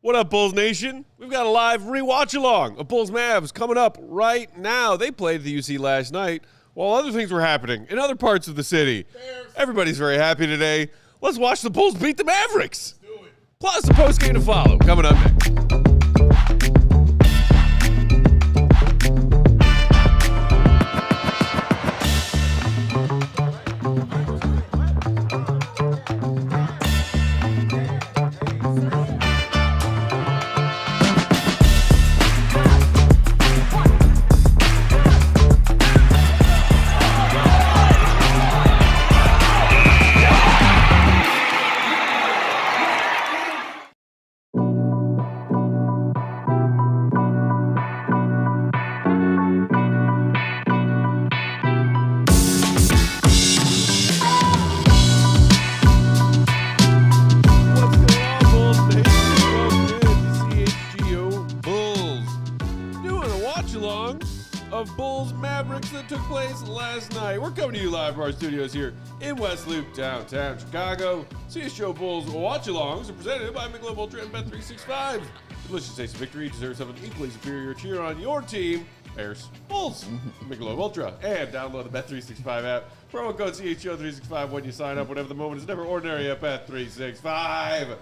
What up, Bulls Nation? We've got a live re-watch-along of Bulls Mavs coming up right now. They played at the UC last night while other things were happening in other parts of the city. Everybody's very happy today. Let's watch the Bulls beat the Mavericks. Let's do it. Plus the post-game to follow coming up next. Of Bulls Mavericks that took place last night. We're coming to you live from our studios here in West Loop, downtown Chicago. CHGO Bulls watch-alongs are presented by Michelob Ultra and Bet365. Delicious taste of victory. Deserve something equally superior. Cheer on your team. Bears, Bulls, Michelob Ultra, and download the Bet365 app. Promo code CHGO365 when you sign up. Whatever the moment is never ordinary at Bet365.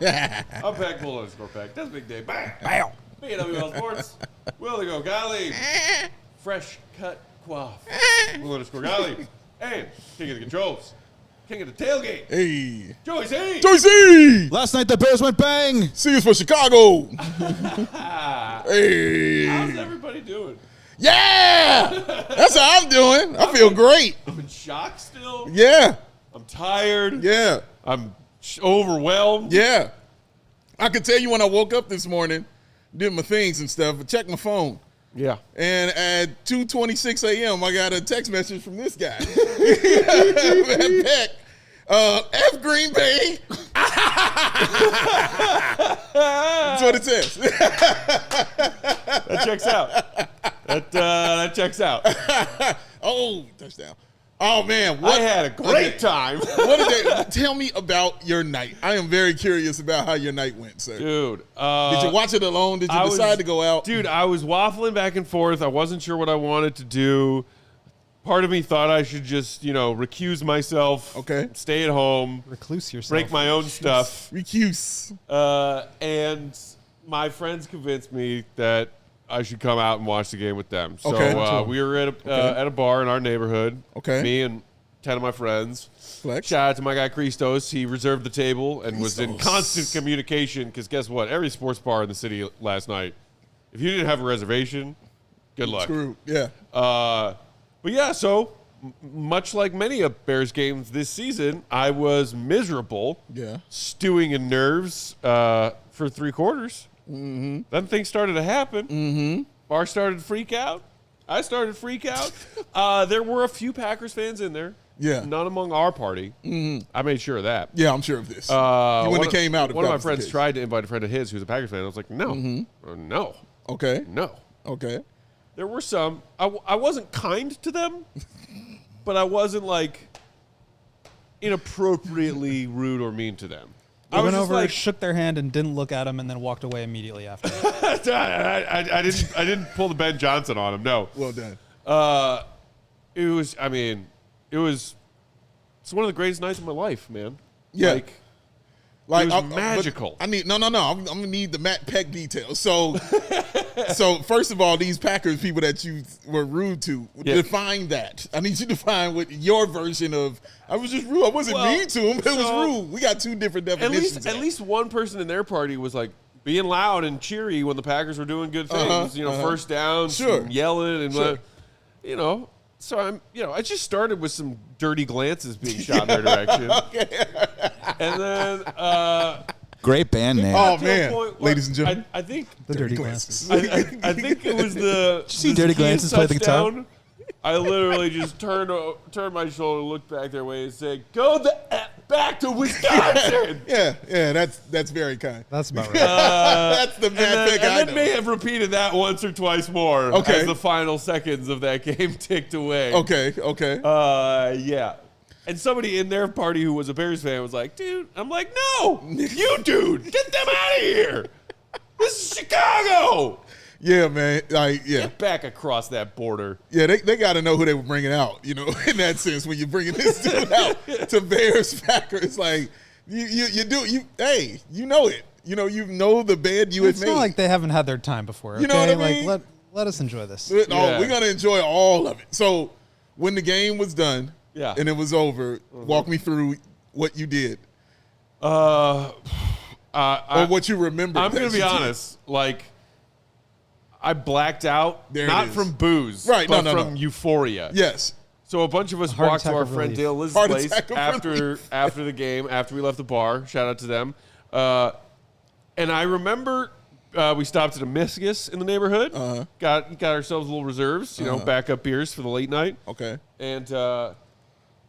I'm Peck, Bull_Peck. That's a big day. Bang! Bam! BWL Sports. Will they go, Gottlieb? Fresh cut quaff. Will_Gottlieb. And king of the controls. King of the tailgate. Hey. Joyce. Last night the Bears went bang. See us for Chicago. Hey. How's everybody doing? Yeah. That's how I'm doing. I feel great. I'm in shock still. Yeah. I'm tired. Yeah. I'm overwhelmed. Yeah. I could tell you when I woke up this morning, did my things and stuff, but checked my phone. Yeah. And at 2:26 a.m., I got a text message from this guy. Matt Peck. F Green Bay. That's what it says. That checks out. That checks out. Oh, touchdown. Oh, man. I had a great time. What did they tell me about your night? I am very curious about how your night went, sir. Dude. Did you watch it alone? Did you decide to go out? Dude, I was waffling back and forth. I wasn't sure what I wanted to do. Part of me thought I should just, recuse myself. Okay. Stay at home. Recluse yourself. Break my own stuff. Recuse. And my friends convinced me that I should come out and watch the game with them. So Okay. we were at a bar in our neighborhood. Okay. Me and 10 of my friends. Flex. Shout out to my guy Christos. He reserved the table and was in constant communication because guess what? Every sports bar in the city last night, if you didn't have a reservation, good luck. Screw. Yeah. But yeah, so much like many of Bears games this season, I was miserable. Yeah. Stewing in nerves for 3 quarters. Mm-hmm. Then things started to happen. Mm-hmm. Bar started to freak out. I started to freak out. There were a few Packers fans in there. Yeah. None among our party. Mm-hmm. I made sure of that. Yeah, I'm sure of this. You wouldn't have came out if one of that my was the friends case. tried to invite a friend of his who's a Packers fan. I was like, no. Mm-hmm. No. Okay. No. Okay. There were some. I wasn't kind to them, but I wasn't, inappropriately rude or mean to them. I went just over, shook their hand, and didn't look at them, and then walked away immediately after. I didn't pull the Ben Johnson on him. No. Well done. It's one of the greatest nights of my life, man. Yeah. It was magical. I'm gonna need the Matt Peck details. So, first of all, these Packers people that you were rude to, define that. I need you to define what your version of. I was just rude. I wasn't mean to him. It was rude. We got 2 different definitions. At least one person in their party was being loud and cheery when the Packers were doing good things. First downs, and yelling, and So I just started with some dirty glances being shot in their direction. Okay. And then Great band name. Oh man, ladies and gentlemen, I think the Dirty Glances. I think it was the see Dirty Glances play the guitar? I literally just turned my shoulder, looked back their way, and said, "Go the F back to Wisconsin." yeah, that's very kind. That's about right. That's the Matt Peck I know. And then may have repeated that once or twice more as the final seconds of that game ticked away. Okay. Yeah. And somebody in their party who was a Bears fan was like, dude. I'm like, no, you dude, get them out of here. Chicago. Yeah, man. Like, yeah. Get back across that border. Yeah, they got to know who they were bringing out, you know, in that sense, when you're bringing this dude out to Bears Packers. Like, you know it. You know the bed you It's had made. not like they haven't had their time before. Okay? You know what I mean? Like, let us enjoy this. We're going to enjoy all of it. So, when the game was done and it was over, walk me through what you did. Or what you remember. I'm going to be honest. Like, I blacked out, not from booze, but from euphoria. Yes. So a bunch of us walked to our friend Dale Liz's place after the game, after we left the bar. Shout out to them. And I remember we stopped at a Miscus in the neighborhood. Got ourselves little reserves, backup beers for the late night. Okay. And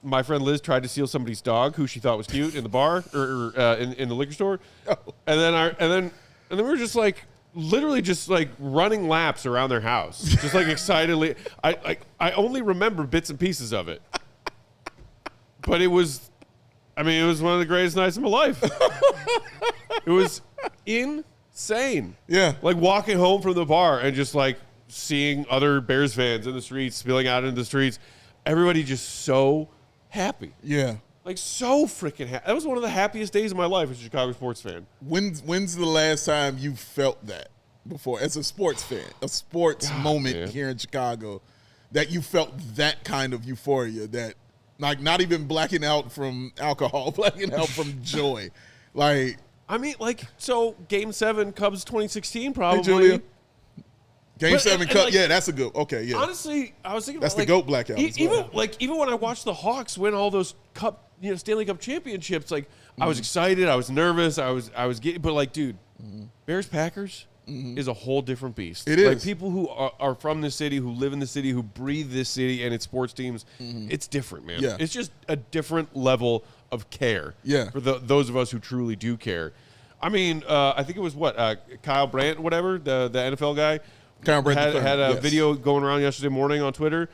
my friend Liz tried to steal somebody's dog, who she thought was cute, in the bar or in the liquor store. Oh. And then we were just like, literally just like running laps around their house, just like excitedly. I only remember bits and pieces of it, but it was one of the greatest nights of my life. It was insane. Yeah. Like walking home from the bar and just like seeing other Bears fans in the streets, spilling out into the streets. Everybody just so happy. Yeah. Like so freaking happy. That was one of the happiest days of my life as a Chicago sports fan. When's the last time you felt that before as a sports fan, a sports moment here in Chicago, that you felt that kind of euphoria, that like not even blacking out from alcohol, blacking out from joy? Like, so Game 7 Cubs 2016 probably. Hey, Julia. Game 7 Cup, that's a good. Okay, yeah. Honestly, I was thinking that's the GOAT blackout. Even when I watched the Hawks win all those Stanley Cup championships, like I was excited, I was nervous, I was getting, but like, dude, Bears Packers is a whole different beast. It is. Like people who are from this city, who live in the city, who breathe this city and its sports teams, it's different, man. Yeah. It's just a different level of care. Yeah. For those of us who truly do care. I mean, I think it was Kyle Brandt, whatever, the NFL guy. Had a video going around yesterday morning on Twitter.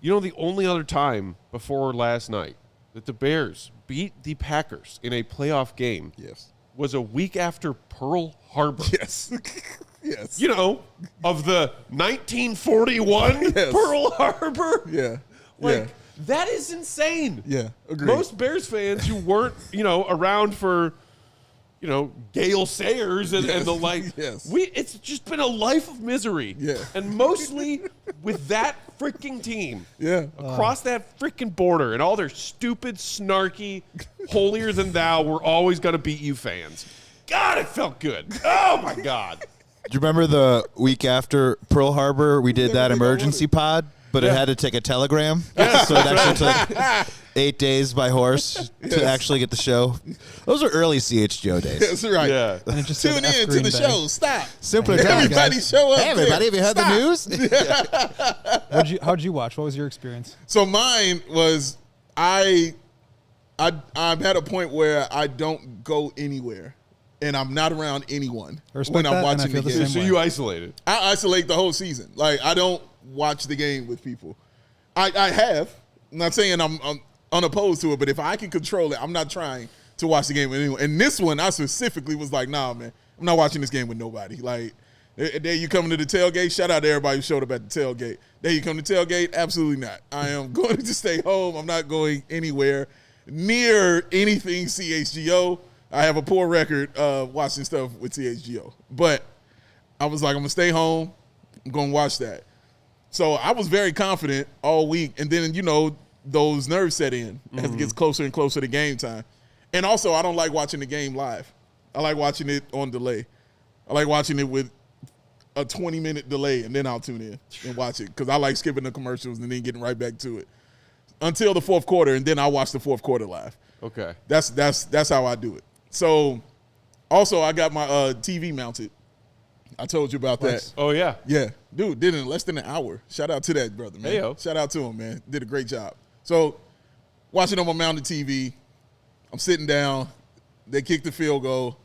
The only other time before last night that the Bears beat the Packers in a playoff game was a week after Pearl Harbor. Yes. Yes. Of the 1941 Pearl Harbor. Yeah. That is insane. Yeah. Agreed. Most Bears fans who weren't, around for Gale Sayers and the like. Yes. It's just been a life of misery. Yeah. And mostly with that freaking team. Yeah. Across that freaking border and all their stupid, snarky, holier than thou, we're always going to beat you fans. God, it felt good. Oh, my God. Do you remember the week after Pearl Harbor, we did that emergency pod, but it had to take a telegram? So it actually took 8 days by horse to actually get the show. Those were early CHGO days. That's right. Yeah. And it just Tune said in F to Green the Bay. show. Stop. Simpler time, Everybody guys. show up. Hey, everybody, have you heard Stop. the news? How'd you watch? What was your experience? So mine was I'm at a point where I don't go anywhere, and I'm not around anyone when I'm watching the game. So you isolated. I isolate the whole season. Like, I don't watch the game with people. I have. I'm not saying I'm unopposed to it, but if I can control it, I'm not trying to watch the game with anyone. And this one, I specifically was like, nah, man, I'm not watching this game with nobody. Like, there you coming to the tailgate. Shout out to everybody who showed up at the tailgate. There you come to tailgate. Absolutely not. I am going to stay home. I'm not going anywhere near anything CHGO. I have a poor record watching stuff with CHGO. But I was like, I'm going to stay home. I'm going to watch that. So I was very confident all week. And then, those nerves set in as it gets closer and closer to game time. And also, I don't like watching the game live. I like watching it on delay. I like watching it with a 20-minute delay, and then I'll tune in and watch it because I like skipping the commercials and then getting right back to it until the fourth quarter, and then I'll watch the fourth quarter live. Okay. That's how I do it. So, also, I got my TV mounted. I told you about that. Oh, yeah. Yeah. Dude, did it in less than an hour. Shout out to that brother, man. Hey-o. Shout out to him, man. Did a great job. So, watching on my mounted TV, I'm sitting down. They kicked the field goal.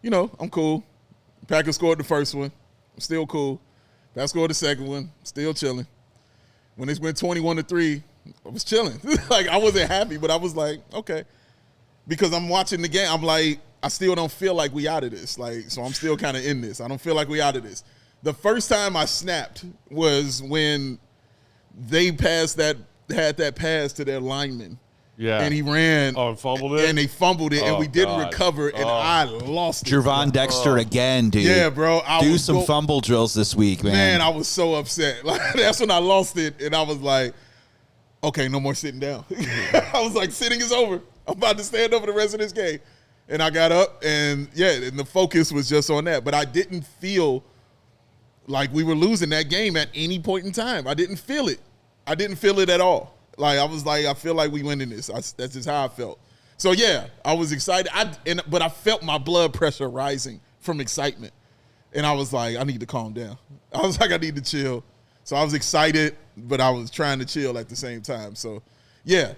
I'm cool. Packers scored the first one. I'm still cool. Packers scored the second one. Still chilling. When it went 21-3, I was chilling. Like, I wasn't happy, but I was like, okay. Because I'm watching the game. I'm like, I still don't feel like we out of this. Like, so I'm still kind of in this. I don't feel like we out of this. The first time I snapped was when they had that pass to their lineman. Yeah. And he ran. Oh, and fumbled it? And they fumbled it, and we didn't recover, and I lost it. Jervon Dexter again, dude. Yeah, bro. Do some fumble drills this week, man. Man, I was so upset. Like, that's when I lost it, and I was like, okay, no more sitting down. I was like, sitting is over. I'm about to stand over the rest of this game. And I got up, and and the focus was just on that. But I didn't feel like we were losing that game at any point in time. I didn't feel it. I didn't feel it at all. Like, I was like, I feel like we winning this. That's just how I felt. So, yeah, I was excited. But I felt my blood pressure rising from excitement. And I was like, I need to calm down. I was like, I need to chill. So I was excited, but I was trying to chill at the same time. So, yeah.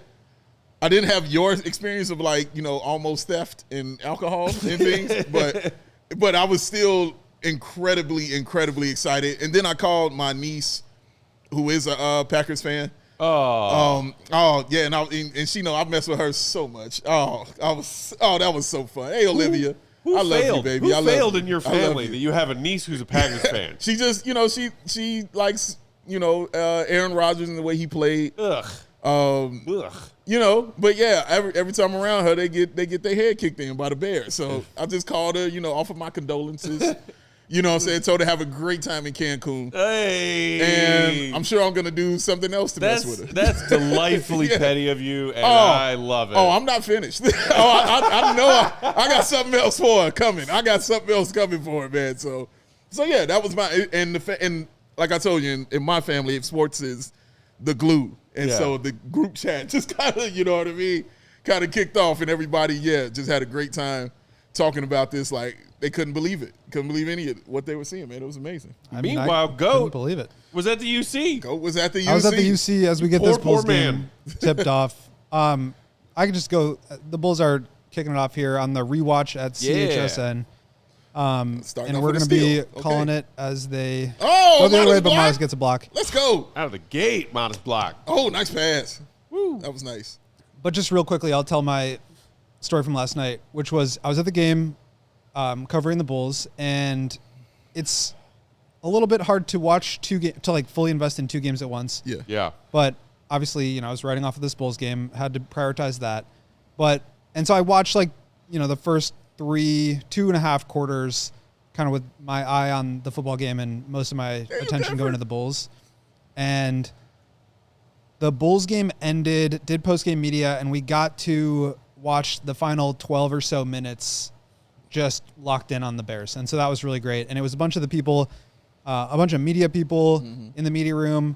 I didn't have your experience of, like, almost theft and alcohol and things. but I was still incredibly, incredibly excited. And then I called my niece, who is a Packers fan. And she know I mess with her so much. That was so fun. Hey, Olivia, who I failed? love you, baby. Who failed in your family that you have a niece who's a Packers fan? She just, she likes, Aaron Rodgers and the way he played. Ugh. But yeah, every time around her, they get their head kicked in by the Bears. So I just called her, offered my condolences. You know what I'm saying? Told her to have a great time in Cancun. Hey. And I'm sure I'm going to do something else to mess with her. That's delightfully petty of you, and I love it. Oh, I'm not finished. I know I got something else for her coming. I got something else coming for her, man. So yeah, that was and like I told you, in my family, sports is the glue. And so the group chat just kind of, you know what I mean, kind of kicked off, and everybody, just had a great time talking about this. Like, they couldn't believe it. Couldn't believe any of what they were seeing, man. It was amazing. Meanwhile, couldn't Goat believe it. was at the UC. Goat was at the UC. I was at the UC as we get this Bulls poor game man. tipped off. I can just go. The Bulls are kicking it off here on the rewatch at CHSN. And we're going to be calling it as they go the other way, but Miles gets a block. Let's go. Out of the gate, Modest block. Oh, nice pass. Woo. That was nice. But just real quickly, I'll tell my story from last night, which was I was at the game covering the Bulls, and it's a little bit hard to watch to fully invest in two games at once. Yeah. But obviously, I was riding off of this Bulls game, had to prioritize that. And so I watched the first 2.5 quarters kind of with my eye on the football game and most of my attention going to the Bulls. And the Bulls game ended, did post-game media, and we got to watch the final 12 or so minutes just locked in on the Bears. And so that was really great. And it was a bunch of the people, a bunch of media people in the media room,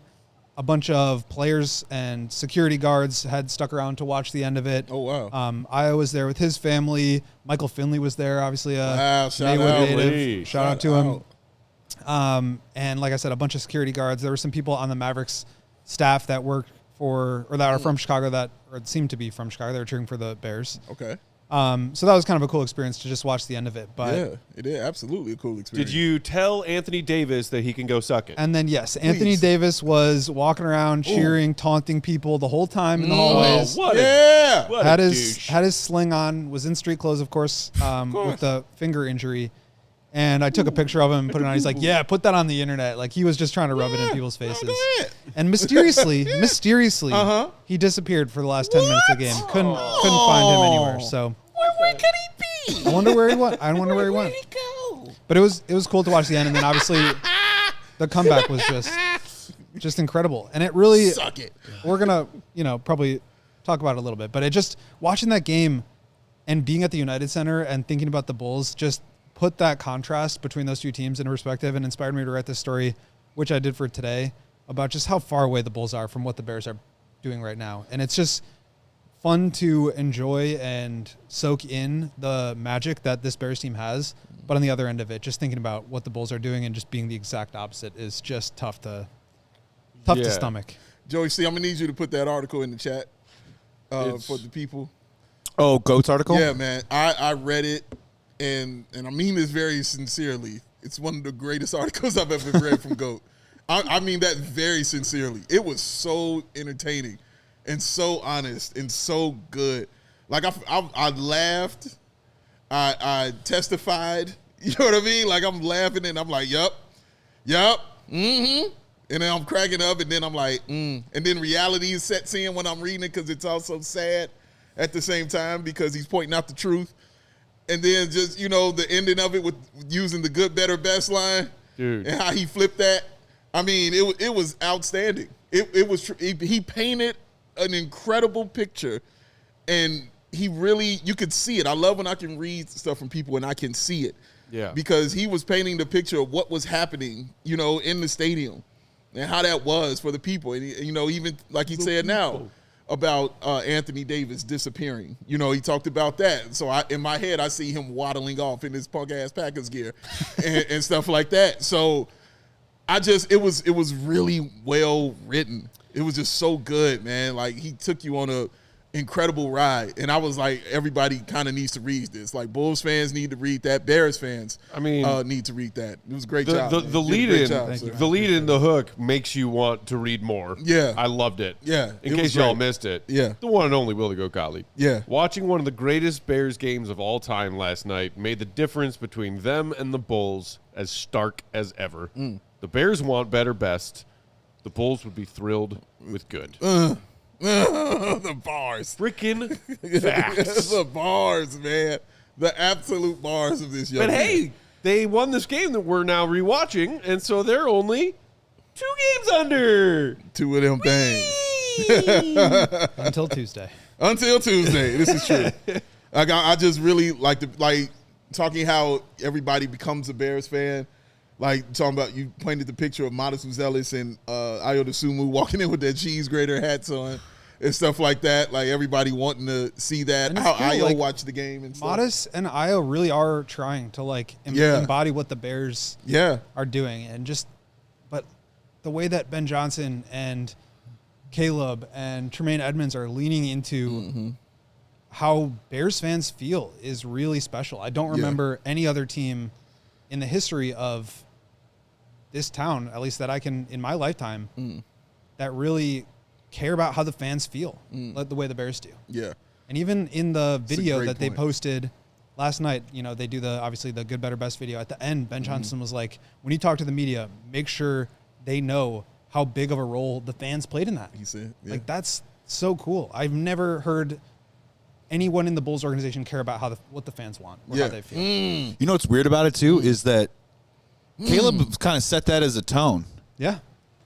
a bunch of players and security guards had stuck around to watch the end of it. Oh, wow. I was there with his family. Michael Finley was there, obviously a shout Maywood out. native. Shout out to him. And like I said, a bunch of security guards. There were some people on the Mavericks staff that work for, or that are from Chicago or seemed to be from Chicago. They were cheering for the Bears. Okay. So that was kind of a cool experience to just watch the end of it. But yeah, it is absolutely a cool experience. Did you tell Anthony Davis that he can go suck it? And then, yes, Anthony Davis was walking around, cheering, taunting people the whole time in the hallways. What had a his douche. had his sling on, was in street clothes, of course, with the finger injury. And I took a picture of him and put it on. He's like, yeah, put that on the internet. Like, he was just trying to rub it in people's faces. And mysteriously, he disappeared for the last 10 minutes of the game. Couldn't find him anywhere. So Where could he be? I wonder where he went. Where'd he go? But it was cool to watch the end. And then obviously the comeback was just incredible. And it really, Suck it. we're going to, probably talk about it a little bit. But it just, watching that game and being at the United Center and thinking about the Bulls just put that contrast between those two teams into perspective and inspired me to write this story, which I did for today, about just how far away the Bulls are from what the Bears are doing right now. And it's just fun to enjoy and soak in the magic that this Bears team has. But on the other end of it, just thinking about what the Bulls are doing and just being the exact opposite is just tough to stomach. Joey, see, I'm going to need you to put that article in the chat for the people. Oh, Goat's article? Yeah, man. I read it, and I mean this very sincerely. It's one of the greatest articles I've ever read from Goat. I mean that very sincerely. It was so entertaining and so honest and so good. Like, I laughed. I testified. You know what I mean? Like, I'm laughing and I'm like, yup, mm-hmm. And then I'm cracking up and then I'm like, And then reality sets in when I'm reading it because it's also sad at the same time because he's pointing out the truth. And then just, the ending of it with using the good, better, best line. Dude. And how he flipped that. I mean, it was outstanding. He painted an incredible picture, and you could see it. I love when I can read stuff from people and I can see it. Yeah. Because he was painting the picture of what was happening, in the stadium and how that was for the people. And, even like he said now about Anthony Davis disappearing. He talked about that. So in my head, I see him waddling off in his punk-ass Packers gear and stuff like that. So it was really well written. It was just so good, man. Like, he took you on a incredible ride. And I was like, everybody kind of needs to read this. Like, Bulls fans need to read that. Bears fans need to read that. It was a great job. The lead in the hook makes you want to read more. Yeah. I loved it. Yeah. In case y'all missed it. Yeah. The one and only Willie Gottlieb. Yeah. Watching one of the greatest Bears games of all time last night made the difference between them and the Bulls as stark as ever. The Bears want better best. The Bulls would be thrilled with good. The bars. Freaking facts. The bars, man. The absolute bars of this young But man. hey, they won this game that we're now rewatching, and so they're only 2 games under. 2 of them things. Until Tuesday. Until Tuesday. This is true. I just really like talking how everybody becomes a Bears fan. Like, talking about, you painted the picture of Modest Uzelis and Ayo Dosunmu walking in with their cheese grater hats on and stuff like that. Like, everybody wanting to see that. How Ayo watched the game and stuff. Modest and Ayo really are trying to, embody what the Bears are doing. But the way that Ben Johnson and Caleb and Tremaine Edmonds are leaning into how Bears fans feel is really special. I don't remember any other team in the history of this town, at least that I can, in my lifetime, that really care about how the fans feel, like the way the Bears do. Yeah. And even in the video that they posted last night, they do obviously the good, better, best video. At the end, Ben Johnson was like, when you talk to the media, make sure they know how big of a role the fans played in that. He said, like, that's so cool. I've never heard anyone in the Bulls organization care about what the fans want or how they feel. You know what's weird about it too is that Caleb kind of set that as a tone. Yeah.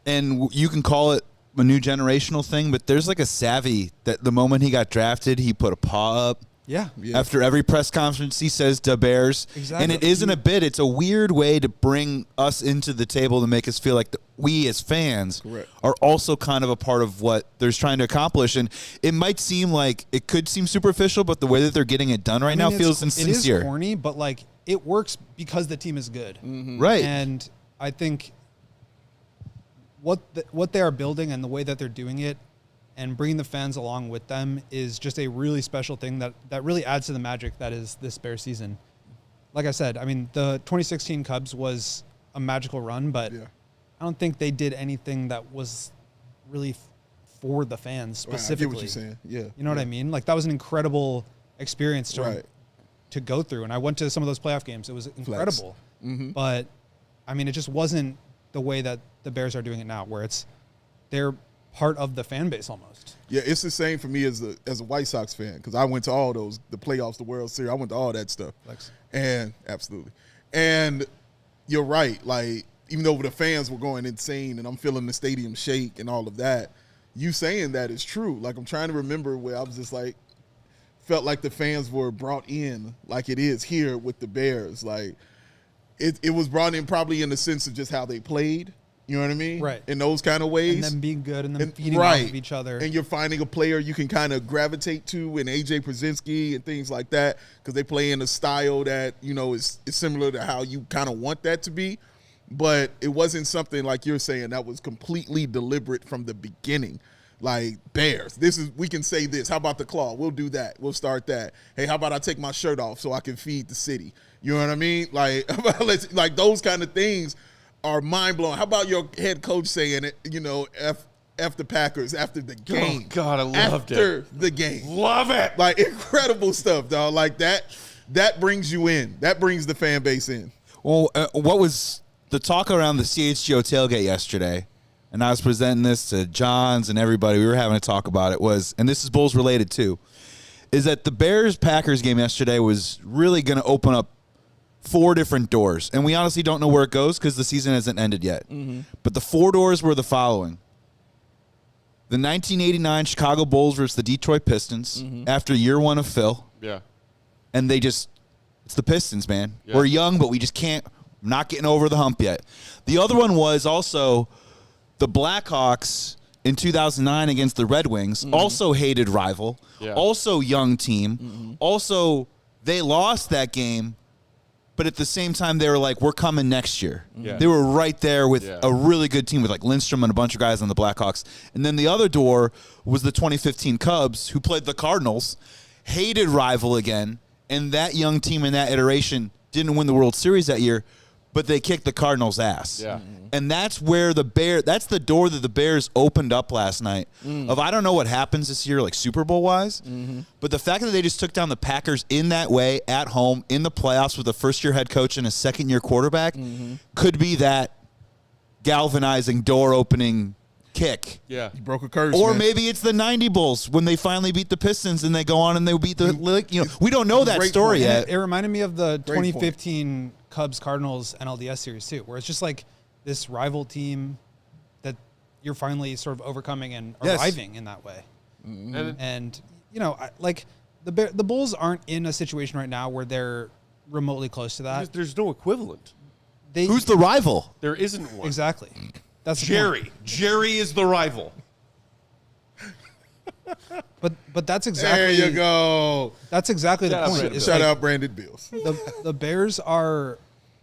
And you can call it a new generational thing, but there's like a savvy that the moment he got drafted, he put a paw up. Yeah. After every press conference, he says "Da Bears," exactly. And it isn't a bit. It's a weird way to bring us into the table to make us feel like we as fans are also kind of a part of what they're trying to accomplish. And it might seem like it could seem superficial, but the way that they're getting it done right now feels insincere. It is corny, but it works because the team is good, right? And I think what they are building and the way that they're doing it, and bringing the fans along with them, is just a really special thing that really adds to the magic that is this Bears season. Like I said, I mean, the 2016 Cubs was a magical run, but I don't think they did anything that was really for the fans specifically. I get what you're saying. Yeah. You know what I mean? Like, that was an incredible experience to go through. And I went to some of those playoff games. It was incredible. But, I mean, it just wasn't the way that the Bears are doing it now, where they're part of the fan base almost. Yeah, it's the same for me as a White Sox fan, because I went to all those, the playoffs, the World Series. I went to all that stuff. Thanks. And absolutely. And you're right. Like, even though the fans were going insane and I'm feeling the stadium shake and all of that, you saying that is true. Like, I'm trying to remember where I was just like, felt like the fans were brought in like it is here with the Bears. Like, it was brought in probably in the sense of just how they played. You know what I mean? Right. In those kind of ways. And them being good and them feeding off of each other. And you're finding a player you can kind of gravitate to, and AJ Przinsky and things like that, because they play in a style that, you know, is similar to how you kind of want that to be. But it wasn't something like you're saying that was completely deliberate from the beginning. Like, Bears, we can say this. How about the claw? We'll do that. We'll start that. Hey, how about I take my shirt off so I can feed the city? You know what I mean? Like those kind of things are mind-blowing. How about your head coach saying it, you know, F the Packers after the game? Oh, God, I loved it. After the game. Love it. Like, incredible stuff, dog. Like, that that brings you in. That brings the fan base in. Well, what was the talk around the CHGO tailgate yesterday? And I was presenting this to Johns and everybody. We were having a talk about it. Was, and this is Bulls related too, is that the Bears-Packers game yesterday was really going to open up 4 different doors. And we honestly don't know where it goes because the season hasn't ended yet. Mm-hmm. But the 4 doors were the following. The 1989 Chicago Bulls versus the Detroit Pistons after year 1 of Phil. Yeah. And it's the Pistons, man. Yeah. We're young, but we just not getting over the hump yet. The other one was also the Blackhawks in 2009 against the Red Wings, also hated rival, also young team, also they lost that game, but at the same time they were like, we're coming next year. Yeah. They were right there with a really good team with like Lindstrom and a bunch of guys on the Blackhawks. And then the other door was the 2015 Cubs, who played the Cardinals, hated rival again, and that young team in that iteration didn't win the World Series that year, but they kicked the Cardinals' ass. Yeah. And that's where that's the door that the Bears opened up last night. Of I don't know what happens this year, like Super Bowl-wise, but the fact that they just took down the Packers in that way, at home, in the playoffs with a first-year head coach and a second-year quarterback, could be that galvanizing, door-opening kick. Yeah. You broke a curse. Or man. maybe it's the 90 Bulls when they finally beat the Pistons and they go on and they beat the, we don't know that Great story point. yet. It reminded me of the Great point. 2015 Cubs-Cardinals NLDS series, too, where it's just like this rival team that you're finally sort of overcoming and arriving in that way. And, the Bulls aren't in a situation right now where they're remotely close to that. There's no equivalent. Who's the rival? There isn't one. Exactly. That's the point. Jerry is the rival. But that's exactly There you go. That's exactly the Shout out point. Brandon It's Shout like out Brandon Bills. the Bears are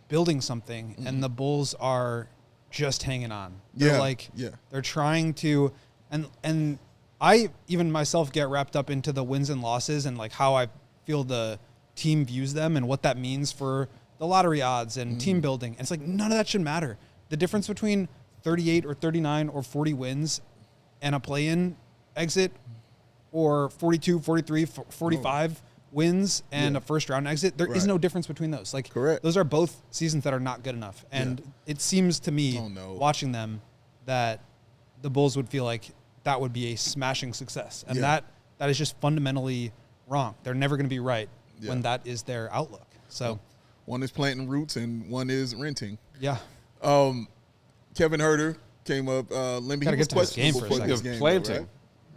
building something, and the Bulls are just hanging on. They're they're trying to, and I even myself get wrapped up into the wins and losses and like how I feel the team views them and what that means for the lottery odds and team building. And it's like none of that should matter. The difference between 38 or 39 or 40 wins and a play-in exit, or 42, 43, 45 wins and a first-round exit, there is no difference between those. Like, Correct. Those are both seasons that are not good enough. And it seems to me, watching them, that the Bulls would feel like that would be a smashing success. And that is just fundamentally wrong. They're never going to be right when that is their outlook. So one is planting roots and one is renting. Yeah. Kevin Herter came up. Lemby, Gotta he was get to this game questionable for a for second. this game. Planting. Right?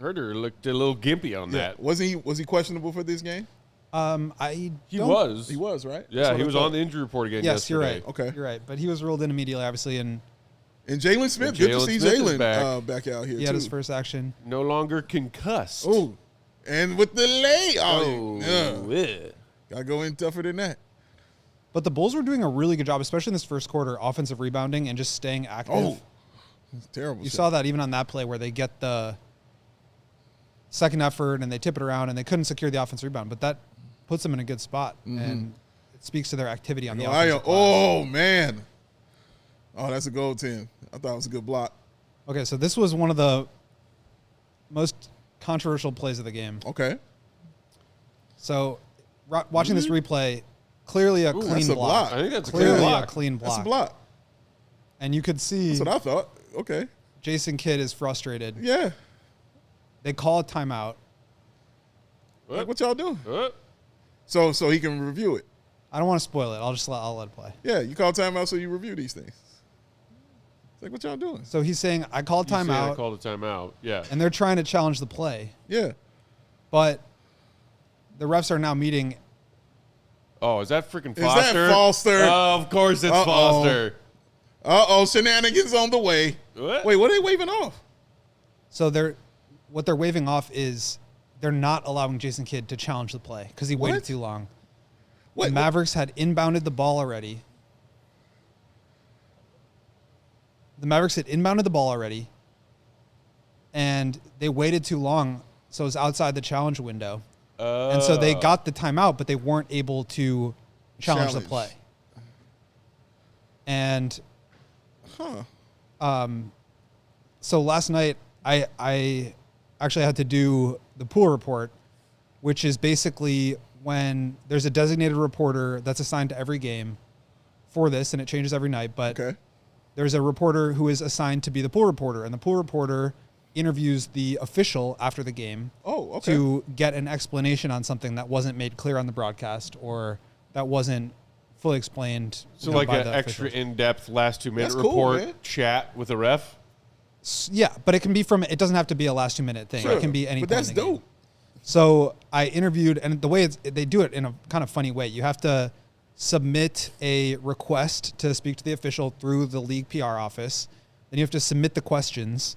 Herder looked a little gimpy on that. Was he questionable for this game? He was. He was, right? Yeah, That's he what was I thought. on the injury report again Yes, yesterday. you're right. Okay. You're right. But he was ruled in immediately, obviously, and And Jalen Smith, And good to Jalen see Smith is Jalen back. back out here he too. had his first action. No longer concussed. Oh, and with the lay. Oh, yeah. gotta go in tougher than that. But the Bulls were doing a really good job, especially in this first quarter, offensive rebounding and just staying active. Oh, it's terrible. You shit. saw that even on that play where they get the second effort and they tip it around and they couldn't secure the offensive rebound, but that puts them in a good spot and it speaks to their activity on the offensive glass. Oh man. Oh, that's a goaltend. I thought it was a good block. Okay, so this was one of the most controversial plays of the game. Okay. So watching this replay, clearly a clean that's a block. block. I think that's a Clearly clear a block. clean block. That's a block. And you could see That's what I thought. Okay. Jason Kidd is frustrated. Yeah. They call a timeout. Like, what y'all doing? What? So he can review it. I don't want to spoil it. I'll let it play. Yeah, you call timeout so you review these things. It's like, what y'all doing? So he's saying, I called You say I timeout, called a timeout. Yeah. and they're trying to challenge the play. Yeah. But the refs are now meeting. Oh, is that freaking Is Foster? that Foster? Of course it's Uh-oh. Foster. Uh-oh, shenanigans on the way. What? Wait, what are they waving off? So what they're waving off is they're not allowing Jason Kidd to challenge the play because he waited What? too long. What? The Mavericks had inbounded the ball already. And they waited too long, so it was outside the challenge window. And so they got the timeout, but they weren't able to challenge the play. And so last night I actually had to do the pool report, which is basically when there's a designated reporter that's assigned to every game for this, and it changes every night, but there's a reporter who is assigned to be the pool reporter, and the pool reporter interviews the official after the game to get an explanation on something that wasn't made clear on the broadcast or that wasn't fully explained. So like an extra in-depth last 2 minute report chat with a ref? Yeah, but it can be it doesn't have to be a last 2 minute thing. It can be any But point that's in the game. dope. So I interviewed, and the way they do it in a kind of funny way. You have to submit a request to speak to the official through the league PR office. Then you have to submit the questions,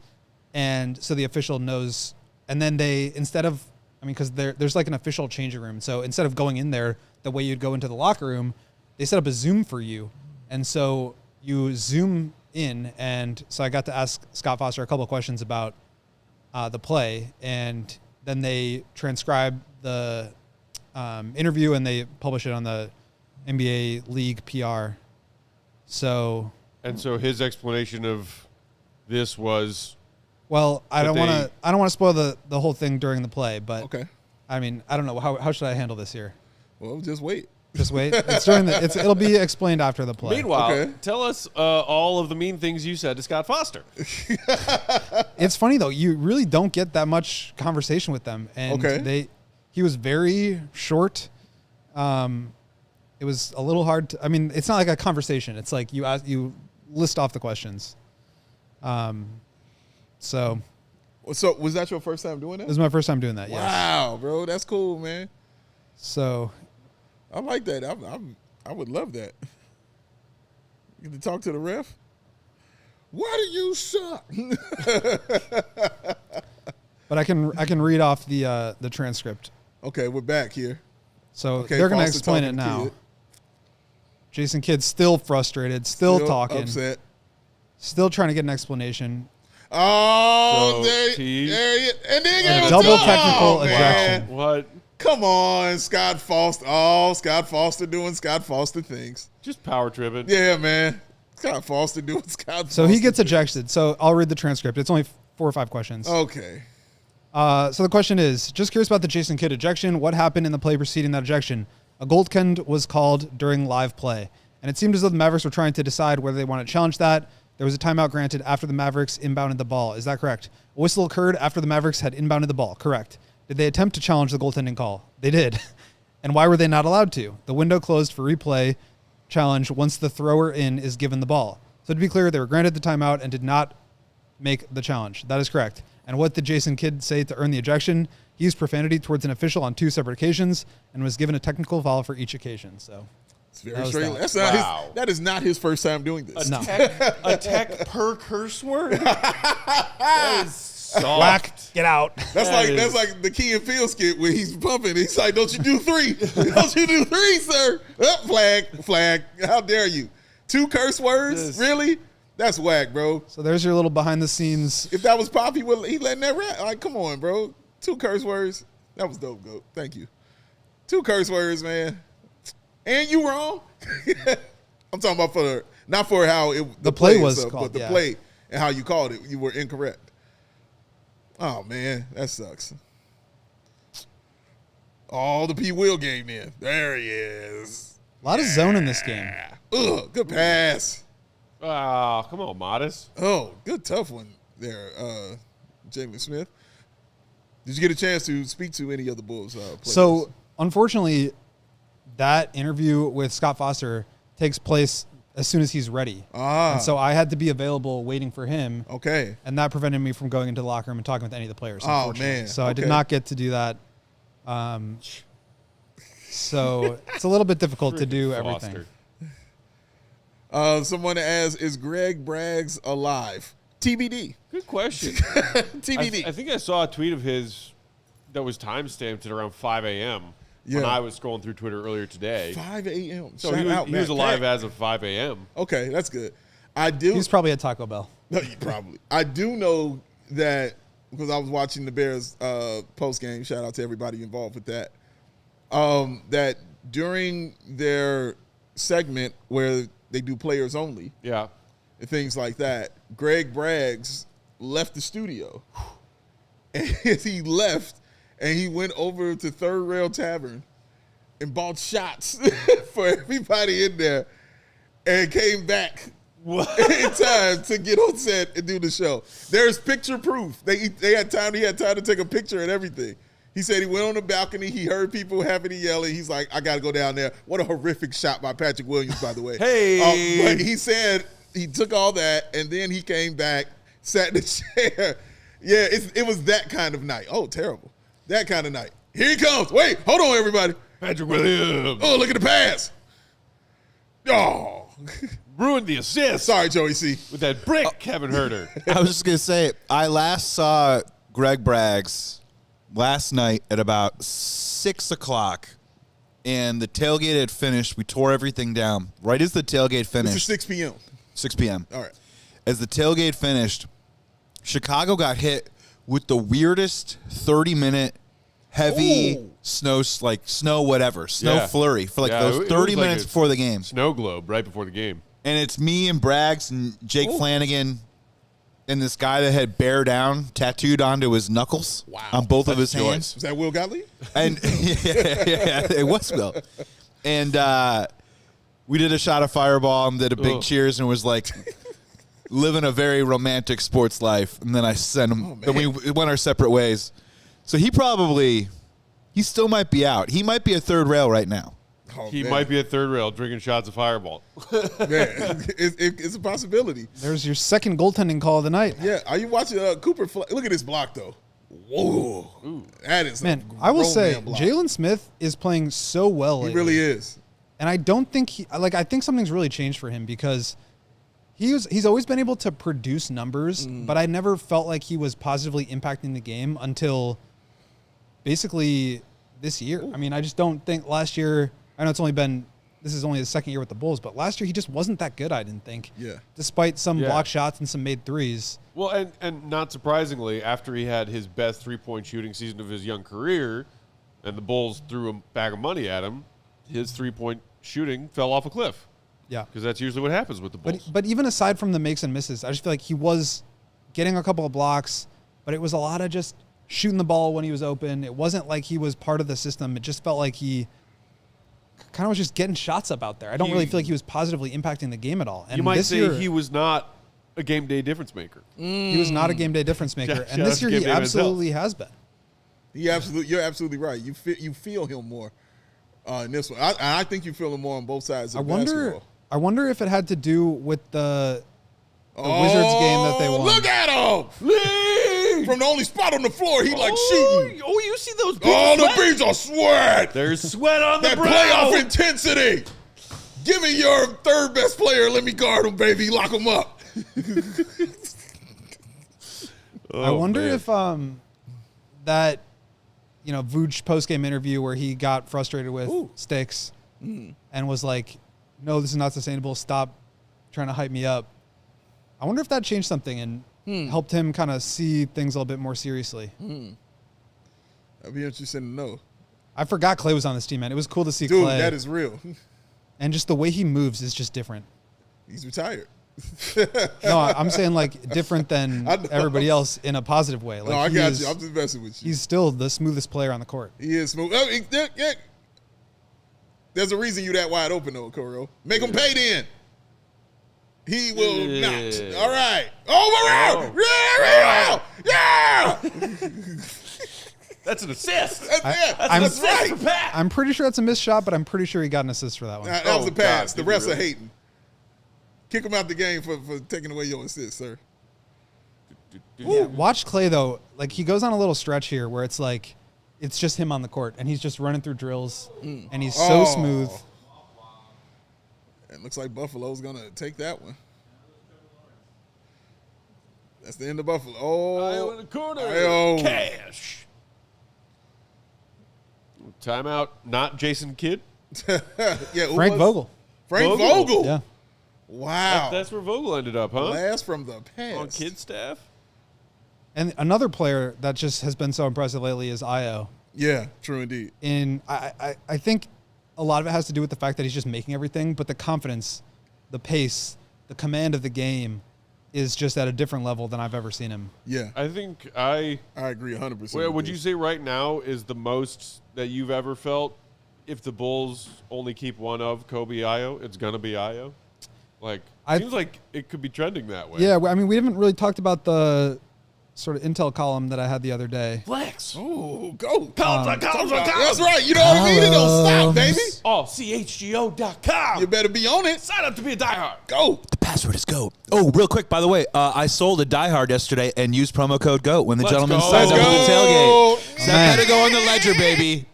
and so the official knows. And then because there's like an official changing room. So instead of going in there the way you'd go into the locker room, they set up a Zoom for you. And so you Zoom in, and so I got to ask Scott Foster a couple of questions about the play, and then they transcribe the interview and they publish it on the NBA League PR. So his explanation of this was, well, I don't want to spoil the whole thing during the play, but I mean, I don't know how should I handle this here. Well, just wait. Just wait. It'll be explained after the play. Meanwhile, tell us all of the mean things you said to Scott Foster. It's funny though, you really don't get that much conversation with them, and he was very short. It was a little hard to, I mean, it's not like a conversation. It's like you list off the questions. So was that your first time doing that? This is my first time doing that. Yes. Wow, bro, that's cool, man. So I like that. I would love that. You get to talk to the ref. Why do you suck? But I can read off the transcript. Okay, we're back here. So they're going to explain it now. Jason Kidd's still frustrated, still talking, upset, still trying to get an explanation. Oh, there you and then double technical ejection. What? Come on, Scott Foster. Oh, Scott Foster doing Scott Foster things. Just power tripping. Yeah, man. Scott Foster doing Scott Foster. So he gets ejected. So I'll read the transcript. It's only 4 or 5 questions. Okay. So the question is, just curious about the Jason Kidd ejection. What happened in the play preceding that ejection? A goaltend was called during live play, and it seemed as though the Mavericks were trying to decide whether they want to challenge that. There was a timeout granted after the Mavericks inbounded the ball. Is that correct? A whistle occurred after the Mavericks had inbounded the ball. Correct. Did they attempt to challenge the goaltending call? They did. And why were they not allowed to? The window closed for replay challenge once the thrower in is given the ball. So to be clear, they were granted the timeout and did not make the challenge. That is correct. And what did Jason Kidd say to earn the ejection? He used profanity towards an official on 2 separate occasions and was given a technical foul for each occasion. So it's very straight. That is not his first time doing this. A tech per curse word? That is soft. Whack, get out. That's like the Key and Peele skit where he's pumping. He's like, "Don't you do 3? Don't you do 3, sir? Flagg. How dare you? 2 curse words? Really? That's whack, bro." So there's your little behind the scenes. If that was Poppy, he letting that rap. Like, come on, bro. 2 curse words. That was dope, Goat. Thank you. 2 curse words, man. And you wrong. I'm talking about not for how the play was called, but the play and how you called it. You were incorrect. Oh man, that sucks. Oh, the P. Will game then. There he is. A lot of zone in this game. Ugh, good pass. Oh, come on, Modest. Oh, good tough one there, Jalen Smith. Did you get a chance to speak to any of the Bulls players? So, unfortunately, that interview with Scott Foster takes place as soon as he's ready. And so I had to be available waiting for him. Okay. And that prevented me from going into the locker room and talking with any of the players. Oh, man. So I did not get to do that. So it's a little bit difficult to do everything. Someone asked, is Greg Braggs alive? TBD. Good question. TBD. I think I saw a tweet of his that was timestamped at around 5 a.m. when I was scrolling through Twitter earlier today. 5 a.m. So he was alive as of 5 a.m. Okay, that's good. He's probably at Taco Bell. No, probably. I do know that because I was watching the Bears post game. Shout out to everybody involved with that. That during their segment where they do players only, and things like that, Greg Braggs left the studio, and he left, and he went over to Third Rail Tavern, and bought shots for everybody in there and came back in time to get on set and do the show. There's picture proof. They had time. He had time to take a picture and everything. He said he went on the balcony. He heard people having to yell. He's like, I got to go down there. What a horrific shot by Patrick Williams, by the way. Hey. But he said he took all that, and then he came back, sat in the chair. Yeah, it was that kind of night. Oh, terrible. That kind of night. Here he comes. Wait, hold on, everybody. Patrick Williams. Oh, look at the pass. Oh. Ruined the assist. Sorry, Joey C. With that brick, Kevin Herter. I was just going to say, I last saw Greg Braggs last night at about 6 o'clock, and the tailgate had finished. We tore everything down. Right as the tailgate finished. This is 6 p.m. 6 p.m. All right. As the tailgate finished, Chicago got hit with the weirdest 30-minute heavy snow flurry for those 30 minutes before the game. Snow globe right before the game. And it's me and Braggs and Jake Flanagan and this guy that had bear down tattooed onto his knuckles on both of his hands. Was that Will Gottlieb? And yeah, it was Will. And we did a shot of Fireball and did a big cheers and was like living a very romantic sports life. And then I sent him. Then we went our separate ways. So he still might be out. He might be a third rail right now. Oh, He might be a third rail drinking shots of Fireball. Man, it's a possibility. There's your second goaltending call of the night. Yeah, are you watching Cooper? Look at this block, though. Whoa. Ooh. That is Man, I will say, Jalen Smith is playing so well lately. He really is. And I don't think I think something's really changed for him because he's always been able to produce numbers, but I never felt like he was positively impacting the game until basically this year. Ooh. I mean, I just don't think last year, I know this is only his second year with the Bulls, but last year he just wasn't that good, I didn't think. Yeah. Despite some block shots and some made threes. Well, and not surprisingly, after he had his best three-point shooting season of his young career, and the Bulls threw a bag of money at him, his three-point shooting fell off a cliff. Yeah. Because that's usually what happens with the Bulls. But even aside from the makes and misses, I just feel like he was getting a couple of blocks, but it was a lot of just shooting the ball when he was open. It wasn't like he was part of the system. It just felt like he kind of was just getting shots up out there. I don't really feel like he was positively impacting the game at all. And you might say he was not a game day difference maker. He was not a game day difference maker. And this year he absolutely has been. You're absolutely right. You feel him more in this one. I think you feel him more on both sides of basketball. I wonder if it had to do with the Wizards game that they won. Look at him! From the only spot on the floor, he shooting. Oh, you see those beads the beads of sweat. There's sweat on the brow. That playoff intensity. Give me your third best player. Let me guard him, baby. Lock him up. I wonder if that Vooch post-game interview where he got frustrated with Sticks and was like, no, this is not sustainable. Stop trying to hype me up. I wonder if that changed something and helped him kind of see things a little bit more seriously. That'd be interesting to know. I forgot Clay was on this team, man. It was cool to see Dude, Clay. that is real. And just the way he moves is just different. He's retired. No, I'm saying different than everybody else in a positive way. No, I got you. I'm just messing with you. He's still the smoothest player on the court. He is smooth. There's a reason you that wide open, though, Coro. Make him pay then. He will not. All right. Over there. Yeah. That's an assist. That's right. For Pat. I'm pretty sure that's a missed shot, but I'm pretty sure he got an assist for that one. That was a pass. The refs are hating. Kick him out the game for taking away your assist, sir. Yeah, watch Clay, though. He goes on a little stretch here where it's it's just him on the court, and he's just running through drills, and he's so smooth. It looks like Buffalo's going to take that one. That's the end of Buffalo. Io in the corner. Cash. Timeout. Not Jason Kidd. Frank Vogel. Frank Vogel. Yeah. Wow. That's where Vogel ended up, huh? Blast from the past. On Kidd staff. And another player that just has been so impressive lately is Io. Yeah, true indeed. And I think a lot of it has to do with the fact that he's just making everything, but the confidence, the pace, the command of the game is just at a different level than I've ever seen him. Yeah. I think I agree 100%. Well, would you say right now is the most that you've ever felt if the Bulls only keep one of Coby Io, it's gonna be Io. Like, seems like it could be trending that way. Yeah, I mean, we haven't really talked about the sort of intel column that I had the other day. Flex. Oh, go. Columns. That's right. You know what I mean? It don't stop, baby. Oh, CHGO.com. You better be on it. Sign up to be a diehard. Go. The password is GOAT. Oh, real quick, by the way, I sold a diehard yesterday and used promo code GOAT when the Let's gentleman go. signed up Let's for the go. tailgate. So that Man. better go on the ledger, baby.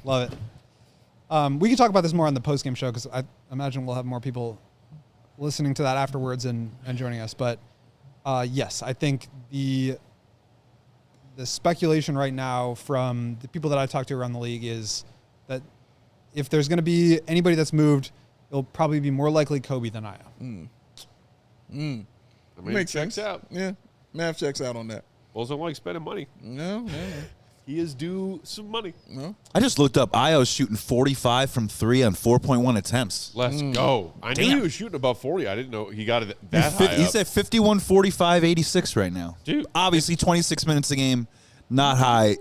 Love it. We can talk about this more on the post-game show because I imagine we'll have more people listening to that afterwards and joining us. But yes, I think the speculation right now from the people that I talked to around the league is that if there's going to be anybody that's moved, it'll probably be more likely Coby than Io. I mean, Makes checks sense. out. Yeah. Math checks out on that. Bulls don't like spending money. No. He is due some money. I just looked up. Io's shooting 45 from 3 on 4.1 attempts. Let's go. I knew he was shooting about 40. I didn't know he got it that high He's up. at 51, 45, 86 right now. Dude. Obviously, 26 minutes a game, not high,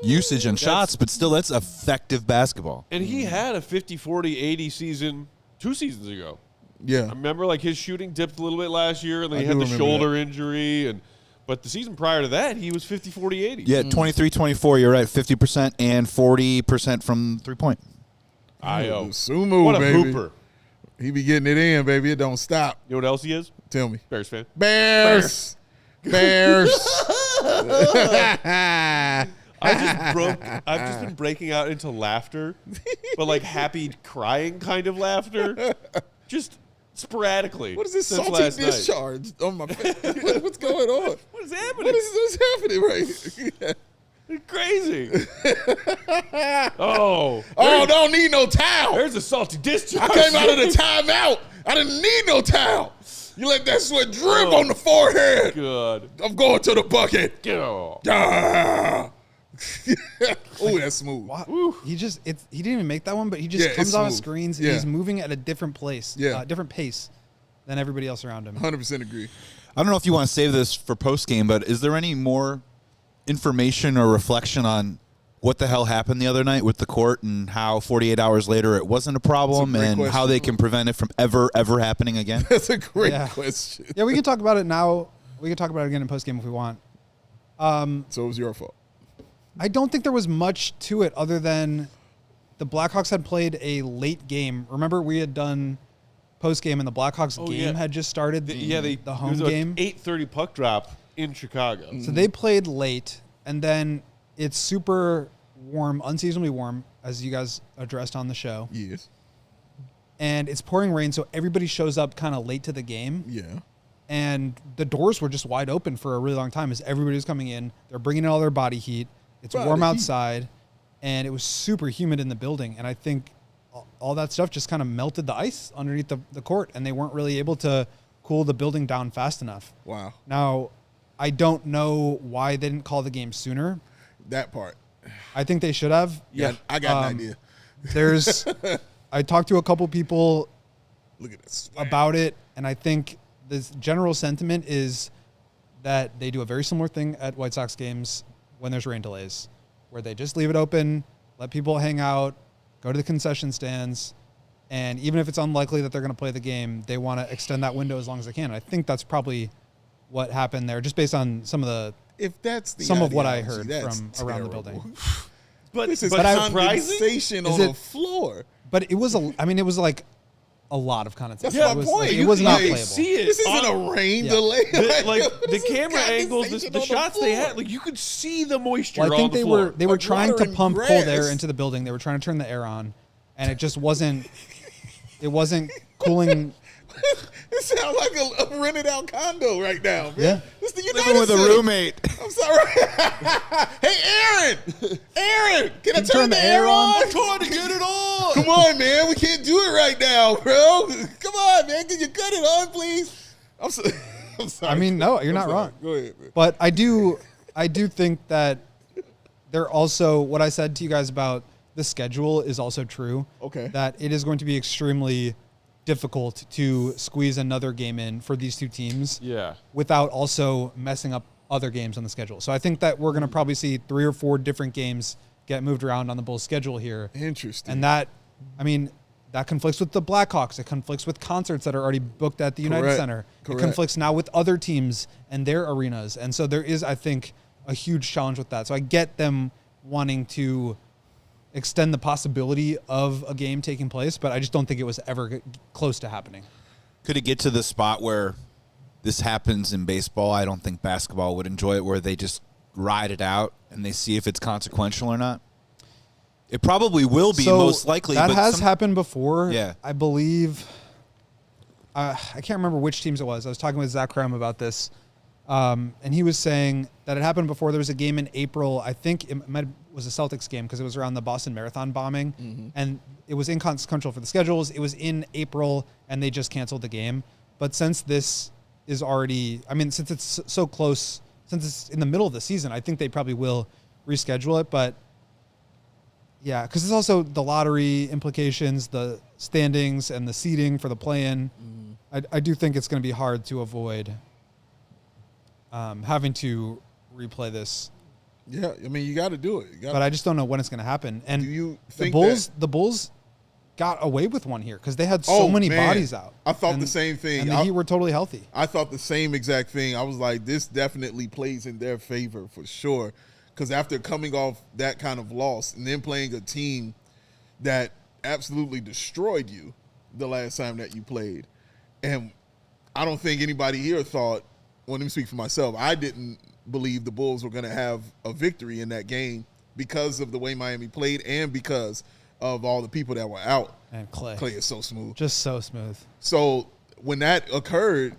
usage and shots, but still, that's effective basketball. And he had a 50, 40, 80 season 2 seasons ago. Yeah. I remember like his shooting dipped a little bit last year, and then he I had do the remember shoulder injury. But the season prior to that, he was 50, 40, 80. Yeah, 23, 24, you're right, 50% and 40% from three-point. Io. Sumo, What a baby. hooper. He be getting it in, baby. It don't stop. You know what else he is? Tell me. Bears fan. Bears. I've just been breaking out into laughter, but like happy crying kind of laughter. Just sporadically. What is this since salty last night. discharge on my face? What's going on? What is happening? What's happening right here? It's crazy. Oh, Don't need no towel. there's a salty discharge. I came out of the timeout. I didn't need no towel. You let that sweat drip on the forehead. Good. I'm going to the bucket. Go. Ah. Oh, that's smooth. Wow. He didn't even make that one, but he just Yeah, comes it's off of smooth. screens. Yeah. And he's moving at a different place, Yeah. different pace than everybody else around him. 100% agree. I don't know if you want to save this for post-game, but is there any more information or reflection on what the hell happened the other night with the court and how 48 hours later it wasn't a problem That's a and great how question. they can prevent it from ever happening again? That's a great Yeah. question. Yeah, we can talk about it now. We can talk about it again in post-game if we want. So it was your fault. I don't think there was much to it other than the Blackhawks had played a late game. Remember, we had done post-game and the Blackhawks game yeah. had just started. The home game. 8:30 puck drop in Chicago. So they played late, and then it's super warm, unseasonably warm, as you guys addressed on the show. Yes. And it's pouring rain, so everybody shows up kind of late to the game. Yeah. And the doors were just wide open for a really long time as everybody was coming in. They're bringing in all their body heat. It's Body warm heat. outside, and it was super humid in the building. And I think all that stuff just kind of melted the ice underneath the court, and they weren't really able to cool the building down fast enough. Wow. Now, I don't know why they didn't call the game sooner. That part. I think they should have. Yeah. I got an idea. There's, I talked to a couple people Look at this. Sweat. about it, and I think the general sentiment is that they do a very similar thing at White Sox games when there's rain delays, where they just leave it open, let people hang out, go to the concession stands, and even if it's unlikely that they're going to play the game, they want to extend that window as long as they can. I think that's probably what happened there, just based on some of what I heard that's from around the terrible. building. But This is but condensation Is on it- the floor. But it was like a lot of condensation. That's my It was, point. it was You not can't playable. see it. This isn't a rain delay. The This is camera angles, condensation the on shots they floor. had, like you could see the moisture. Well, I think on the floor. they were Like trying to watering pump cold grass. air into the building. They were trying to turn the air on, and it just wasn't. It wasn't cooling. It sounds like a rented out condo right now, man. Yeah. This the United Living with a Center. roommate. I'm sorry. Hey, Aaron, can I turn the air on? I'm trying to get it on. Come on, man. We can't do it right now, bro. Come on, man. Can you cut it on, please? I'm sorry. I mean, no, you're not wrong. Go ahead, man. But I do think that they're also what I said to you guys about the schedule is also true. Okay. That it is going to be extremely difficult to squeeze another game in for these two teams. Yeah. Without also messing up other games on the schedule. So I think that we're going to probably see 3 or 4 different games get moved around on the Bulls schedule here. Interesting. And that conflicts with the Blackhawks. It conflicts with concerts that are already booked at the United Center. Correct. It conflicts now with other teams and their arenas. And so there is, I think, a huge challenge with that. So I get them wanting to extend the possibility of a game taking place, but I just don't think it was ever close to happening. Could it get to the spot where this happens in baseball? I don't think basketball would enjoy it, where they just ride it out and they see if it's consequential or not. It probably will be, most likely. That but has happened before. Yeah. I believe. I can't remember which teams it was. I was talking with Zach Kram about this, and he was saying that it happened before. There was a game in April. I think it was a Celtics game because it was around the Boston Marathon bombing, and it was inconsequential for the schedules. It was in April, and they just canceled the game. But since this is already, since it's so close, since it's in the middle of the season, I think they probably will reschedule it. But yeah, because it's also the lottery implications, the standings, and the seeding for the play-in. I do think it's going to be hard to avoid having to replay this. Yeah, you got to do it. But I just don't know when it's going to happen. And do you think the Bulls got away with one here because they had so many bodies out. I thought the same thing. And the Heat were totally healthy. I thought the same exact thing. I was like, this definitely plays in their favor for sure. Because after coming off that kind of loss and then playing a team that absolutely destroyed you the last time that you played, and I don't think anybody here thought, well, let me speak for myself, I didn't believe the Bulls were going to have a victory in that game because of the way Miami played and because of all the people that were out. And Clay is so smooth. Just so smooth. So when that occurred,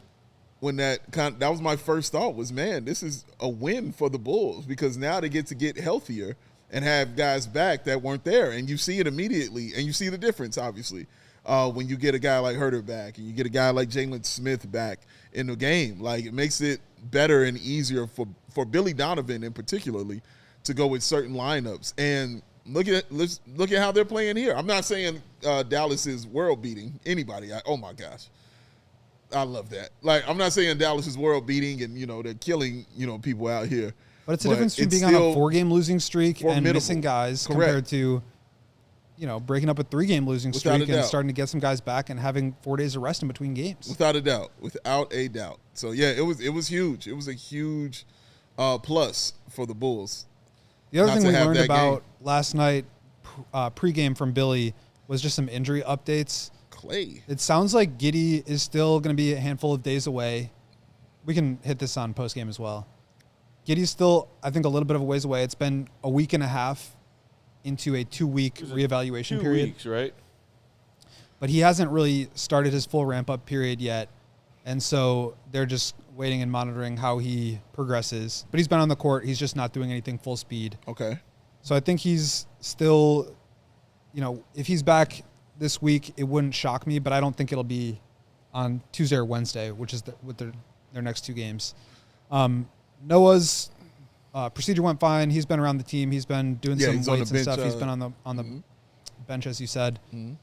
that was my first thought was, man, this is a win for the Bulls because now they get to get healthier and have guys back that weren't there. And you see it immediately, and you see the difference, obviously, when you get a guy like Herter back and you get a guy like Jalen Smith back in the game. Like, it makes it better and easier for Billy Donovan in particularly to go with certain lineups. And look at how they're playing here. I'm not saying Dallas is world-beating anybody. Oh, my gosh. I love that. Like, I'm not saying Dallas is world beating and, they're killing, people out here. But it's a difference between being on a 4-game losing streak and missing guys compared to, breaking up a 3-game losing streak and starting to get some guys back and having 4 days of rest in between games. Without a doubt. So, yeah, it was huge. It was a huge plus for the Bulls. The other thing we learned about last night pregame from Billy was just some injury updates. Clay. It sounds like Giddey is still going to be a handful of days away. We can hit this on postgame as well. Giddey's still, I think, a little bit of a ways away. It's been a week and a half into a 2-week reevaluation period. 2 weeks, right? But he hasn't really started his full ramp-up period yet. And so they're just waiting and monitoring how he progresses. But he's been on the court. He's just not doing anything full speed. Okay. So I think he's still, if he's back this week, it wouldn't shock me, but I don't think it'll be on Tuesday or Wednesday, which is with their next 2 games. Noah's procedure went fine. He's been around the team. He's been doing some weights and stuff. He's been on the bench, as you said. Mm-hmm.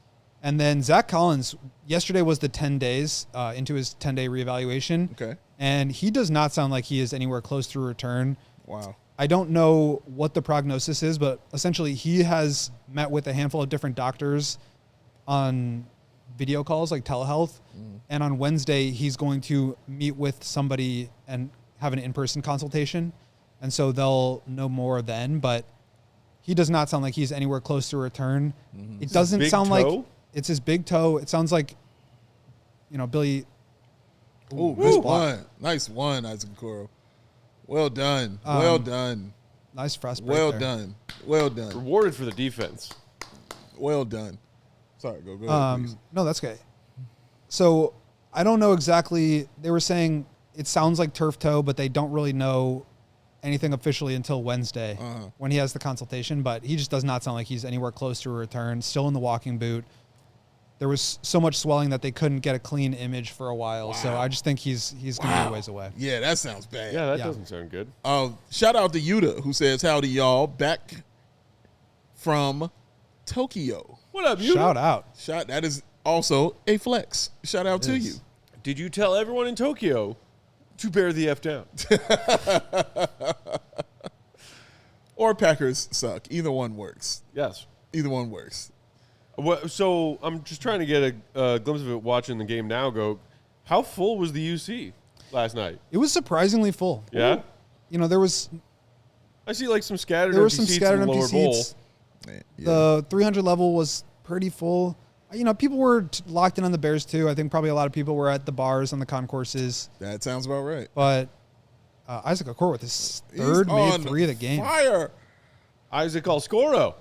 And then Zach Collins, yesterday was the 10 days into his 10-day reevaluation. Okay. And he does not sound like he is anywhere close to a return. Wow. I don't know what the prognosis is, but essentially he has met with a handful of different doctors on video calls, like telehealth. And on Wednesday, he's going to meet with somebody and have an in-person consultation. And so they'll know more then, but he does not sound like he's anywhere close to a return. It doesn't sound like it's his big toe. It sounds like, Billy. Ooh, good one. Nice one, Isaac Okoro. Well done. Well done. Nice fast break Well there. done. Well done. Rewarded for the defense. Well done. Sorry, go ahead, please. No, that's okay. So I don't know exactly. They were saying it sounds like turf toe, but they don't really know anything officially until Wednesday when he has the consultation. But he just does not sound like he's anywhere close to a return. Still in the walking boot. There was so much swelling that they couldn't get a clean image for a while. Wow. So I just think he's going to be a ways away. Yeah, that sounds bad. Yeah, that doesn't sound good. Shout out to Yuta, who says, howdy, y'all. Back from Tokyo. What up, Yuta? Shout out. That is also a flex. Shout out to you. Did you tell everyone in Tokyo to bear the F down? or Packers suck. Either one works. Yes. Either one works. So I'm just trying to get a glimpse of it watching the game now. How full was the UC last night? It was surprisingly full. Yeah? You know, there was I see like some scattered there were empty some seats scattered in the empty lower bowl. seats. Yeah. The 300 level was pretty full. You know, people were locked in on the Bears too. I think probably a lot of people were at the bars on the concourses. That sounds about right. But Isaac Okoro with his He's third made on 3 of the game. Fire. Isaac Alscoro.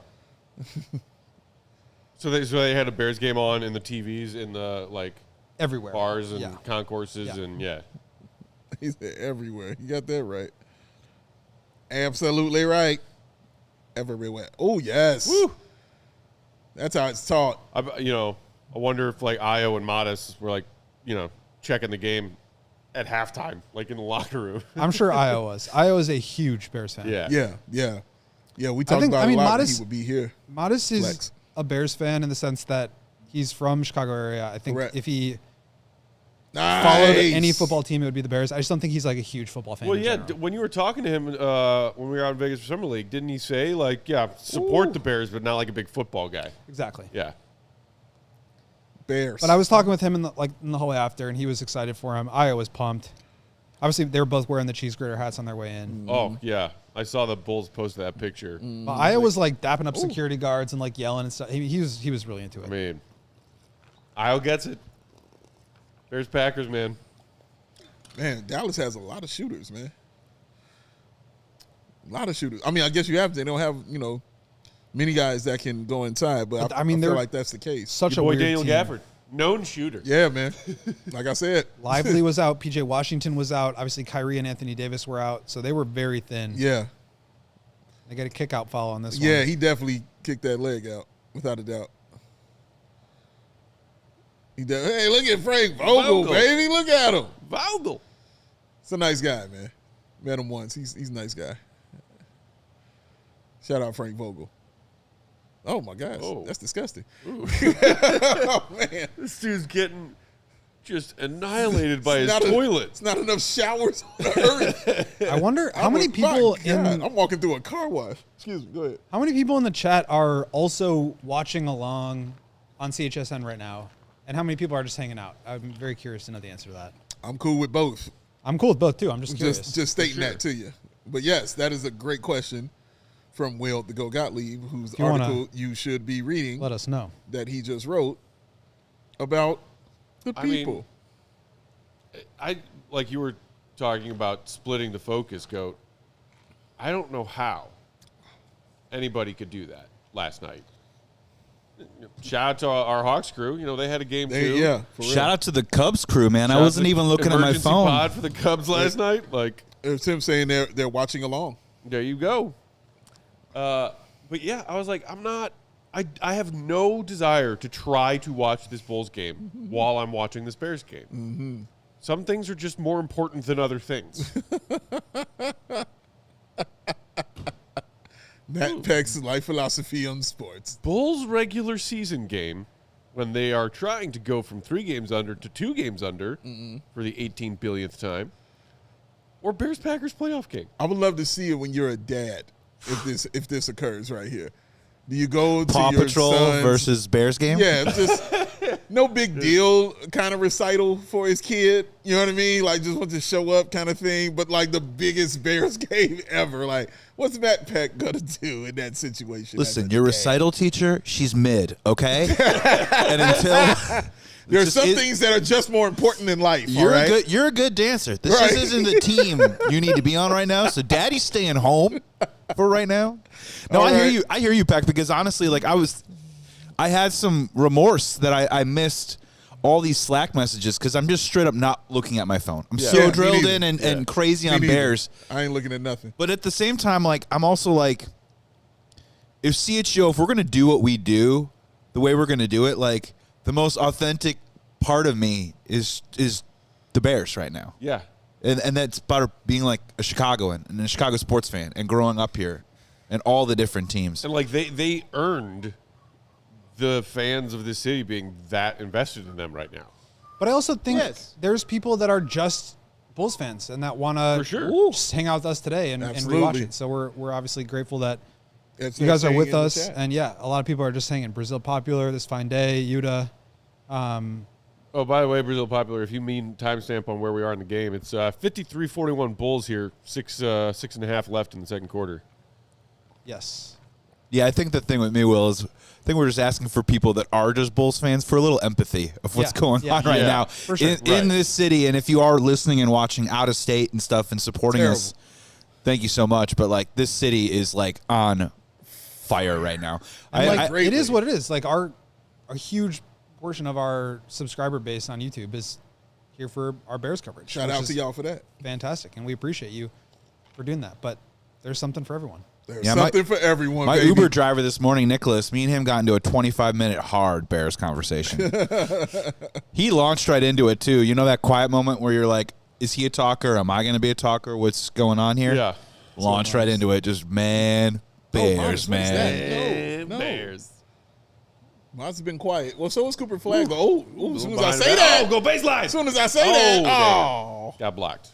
So they had a Bears game on in the TVs in the like Everywhere. bars and Yeah. concourses Yeah. and yeah. He's everywhere. You got that right. Absolutely right. Everywhere. Oh, yes. Woo. That's how it's taught. I wonder if like Io and Modest were like, checking the game at halftime, like in the locker room. I'm sure Io was. Io is a huge Bears fan. Yeah. Yeah. We talked think- about I mean, a lot when Modest- he would be here. Modest is Flex. a Bears fan in the sense that he's from Chicago area. I think Correct. if he Nice. followed any football team, it would be the Bears. I just don't think he's like a huge football fan. Well, in yeah. general. When you were talking to him when we were out in Vegas for Summer League, didn't he say like, support the Bears, but not like a big football guy? Exactly. Yeah. Bears. But I was talking with him in the whole way after, and he was excited for him. Io was pumped. Obviously, they were both wearing the cheese grater hats on their way in. Oh yeah, I saw the Bulls post that picture. But Io was like dapping up security guards and like yelling and stuff. He was really into it. I mean, Io gets it. Bears Packers, man. Man, Dallas has a lot of shooters, man. A lot of shooters. I mean, I guess they don't have, many guys that can go inside, but I feel they're like that's the case. Such Your a boy weird Daniel team. Gafford, known shooter. Yeah, man. Like I said. Lively was out. PJ Washington was out. Obviously, Kyrie and Anthony Davis were out, so they were very thin. Yeah. They got a kick out foul on this one. Yeah, he definitely kicked that leg out, without a doubt. Hey, look at Frank Vogel, baby. Look at him. Vogel. He's a nice guy, man. Met him once. He's a nice guy. Shout out Frank Vogel. Oh, my gosh. Oh. That's disgusting. Oh, man. This dude's getting just annihilated by his Not toilet. It's not enough showers on the earth. I wonder how I'm many like, people my God, in I'm walking through a car wash. Excuse me. Go ahead. how many people in the chat are also watching along on CHSN right now, and how many people are just hanging out? I'm very curious to know the answer to that. I'm cool with both. I'm cool with both too. I'm just curious. Just stating that to you. But yes, that is a great question from Will the Go Gottlieb, whose you wanna- article you should be reading Let us know. that he just wrote about the I mean, people. I like you were talking about splitting the focus, Goat. I don't know how anybody could do that last night. Shout out to our Hawks crew. They had a game too. Yeah, for real. Shout out to the Cubs crew, man. Shout I out wasn't to even looking at my emergency phone. pod for the Cubs last night. Like, It's him saying they're watching along. there you go. But yeah, I was like, I have no desire to try to watch this Bulls game while I'm watching this Bears game. Mm-hmm. Some things are just more important than other things. Matt Peck's life philosophy on sports. Bulls regular season game, when they are trying to go from 3 games under to 2 games under for the 18 billionth time, or Bears Packers playoff game. I would love to see it when you're a dad. If this occurs right here, do you go to Paw your Patrol son's- versus Bears game? Yeah, it's just no big deal kind of recital for his kid. You know what I mean? Like, just want to show up kind of thing. But, like, the biggest Bears game ever. Like, what's Matt Peck going to do in that situation? Listen, as a your dad? recital teacher, she's mid, okay? And until There's just- some it- things that are just more important in life, you're all right? you're a good dancer. This Right. just isn't the team you need to be on right now. So daddy's staying home for right now. No, All I hear right. you. I hear you, Peck, because honestly, like I had some remorse that I missed all these Slack messages because I'm just straight up not looking at my phone. I'm Yeah, so me drilled neither. in and Yeah. crazy Me on neither. Bears. I ain't looking at nothing. But at the same time, like I'm also like, if CHGO, if we're gonna do what we do, the way we're gonna do it, like the most authentic part of me is the Bears right now, Yeah. and that's about being like a Chicagoan and a Chicago sports fan and growing up here, and all the different teams. And, like, they earned the fans of this city being that invested in them right now. But I also think Yes. there's people that are just Bulls fans and that want to For sure. just hang out with us today and Absolutely. rewatch it. So we're obviously grateful that It's you guys are staying with in the us. chat. And yeah, a lot of people are just hanging. Brazil Popular, This Fine Day, Yuta. Oh, by the way, Brazil Popular, if you mean timestamp on where we are in the game, it's 53-41 Bulls here, 6.5 left in the second quarter. Yes. Yeah, I think the thing with me, Will, is I think we're just asking for people that are just Bulls fans for a little empathy of what's Yeah. going Yeah. on right Yeah, now for sure. in this city. And if you are listening and watching out of state and stuff and supporting us, thank you so much. But like this city is like on fire right now. It is what it is. Like a huge portion of our subscriber base on YouTube is here for our Bears coverage. Shout which out is to y'all for that. fantastic, and we appreciate you for doing that. But there's something for everyone. There's Yeah, something for everyone, My baby. Uber driver this morning, Nicholas, me and him got into a 25-minute hard Bears conversation. He launched right into it, too. You know that quiet moment where you're like, is he a talker? Am I going to be a talker? What's going on here? Yeah. Launched right into it. Just, man, Bears, Marcus, what's man. that? No. Bears. Mine's has been quiet. Well, so is Cooper Flagg. Though. As soon as I Behind say it. that, Oh, go baseline. as soon as I say Oh, that, Got blocked.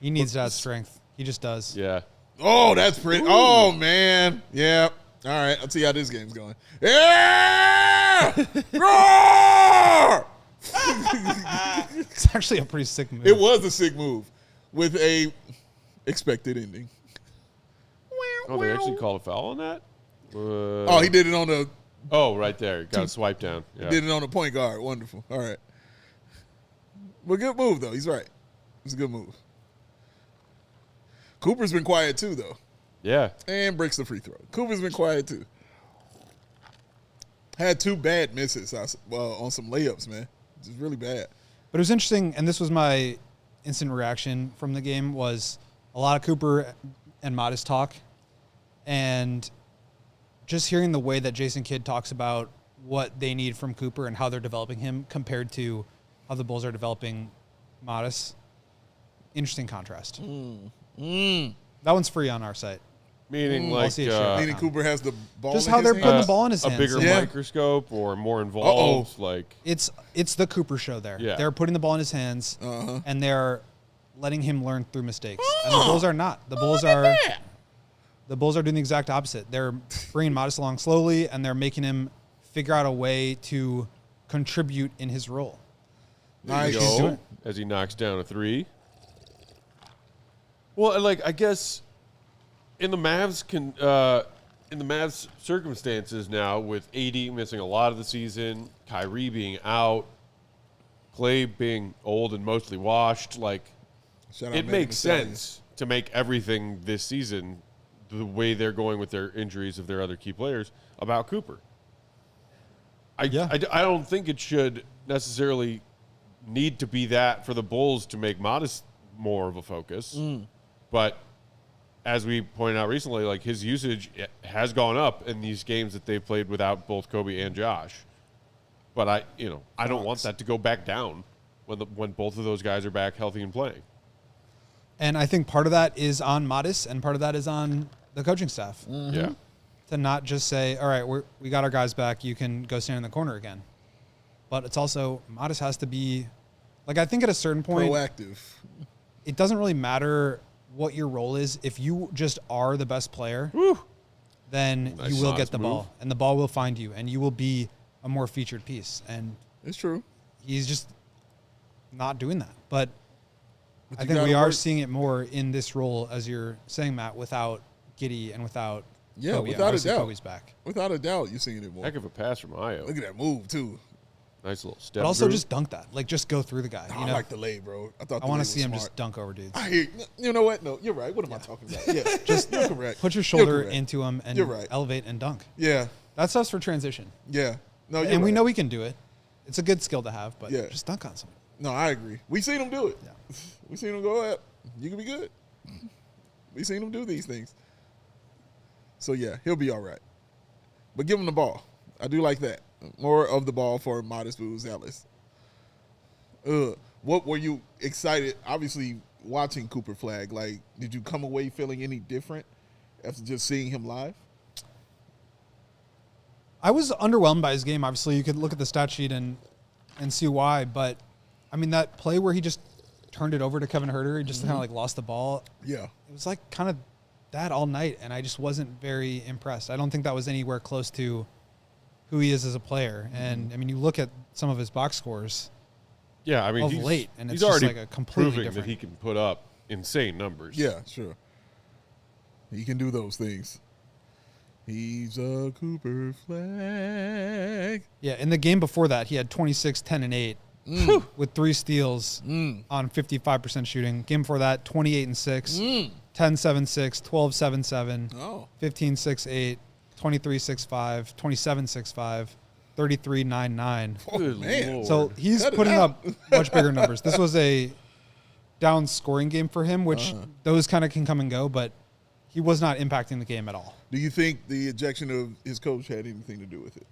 He needs that strength. He just does. Yeah. oh, that's pretty. Oh man, yeah. All right, I'll see how this game's going. Yeah, Roar! It's actually a pretty sick move. It was a sick move with a expected ending. Oh, they actually called a foul on that? Oh, he did it on the Oh, right there. Got a swipe down. Yeah. did it on the point guard. Wonderful. All right, but good move though. He's right. It's a good move. Cooper's been quiet too though, Yeah. and breaks the free throw. Cooper's been quiet too. Had 2 bad misses on some layups, man. Just really bad. But it was interesting, and this was my instant reaction from the game, was a lot of Cooper and Modest talk, and just hearing the way that Jason Kidd talks about what they need from Cooper and how they're developing him compared to how the Bulls are developing Modest. Interesting contrast. That one's free on our site. Meaning I'll see it share. Meaning Cooper has the ball. Just in how his they're hand? putting the ball in his a hands. bigger Yeah. microscope or more involved. Like It's the Cooper show there. Yeah. They're putting the ball in his hands, Uh-huh. and they're letting him learn through mistakes. And the Bulls are not. The Bulls are doing the exact opposite. They're bringing Modest along slowly, and they're making him figure out a way to contribute in his role. Nice. There you go, as he knocks down a 3. Well, like I guess in the Mavs circumstances now, with AD missing a lot of the season, Kyrie being out, Clay being old and mostly washed, like Shout out it Megan makes Thee Stallion. sense to make everything this season the way they're going with their injuries of their other key players about Cooper. I don't think it should necessarily need to be that for the Bulls to make Modest more of a focus. But as we pointed out recently, like his usage has gone up in these games that they've played without both Coby and Josh. But I don't want that to go back down when both of those guys are back healthy and playing. And I think part of that is on Modest, and part of that is on the coaching staff. Yeah. To not just say, all right, we got our guys back, you can go stand in the corner again. But it's also, Modest has to be, like, I think at a certain point, Proactive. it doesn't really matter what your role is. If you just are the best player, then Nice you will Modest get the move. ball, and the ball will find you, and you will be a more featured piece. And It's true. he's just not doing that. But I you think we gotta are work- seeing it more in this role, as you're saying, Matt, without Giddey and without Yeah, Coby. without a Obviously, doubt. Coby's back. Without a doubt, you're seeing it more. Heck of a pass from Ayo. Look at that move too. Nice little step. But also through. just dunk that. Like, just go through the guy. I You know? like the lay, bro. I thought I want to see him just dunk over dudes. I hear. You know what? No, you're right. What am I talking about? Yeah, just you're correct. Put your You're shoulder correct. into him and You're right. elevate and dunk. Yeah, That stuff's for transition. yeah. No, you're And we right. know we can do it. It's a good skill to have, but Yeah. just dunk on somebody. No, I agree. We seen him do it. Yeah. We seen him go up. You can be good. We seen him do these things. So yeah, he'll be all right. But give him the ball. I do like that. More of the ball for Modest Vuvuzela. What were you excited? Obviously, watching Cooper Flagg. Like, did you come away feeling any different after just seeing him live? I was underwhelmed by his game. Obviously, you could look at the stat sheet and see why. But, I mean, that play where he just turned it over to Kevin Huerter. He just kind of like lost the ball. Yeah. It was like kind of that all night, and I just wasn't very impressed. I don't think that was anywhere close to who he is as a player. And I mean, you look at some of his box scores. Yeah, I mean, of he's late, and he's it's just already like a completely proving different. that he can put up insane numbers. Yeah, sure. He can do those things. He's a Cooper Flagg. Yeah, in the game before that, he had 26, 10, and 8 with 3 steals on 55% shooting. Game before that, 28 and 6, 10, 7, 6, 12, 7, 7, 15, 6, 8, 23, 6, 5, 27, 6, 5, 33, 9, 9. Good man. Lord. So he's Cut it putting out. up much bigger numbers. This was a down scoring game for him, which those kind of can come and go, but he was not impacting the game at all. Do you think the ejection of his coach had anything to do with it?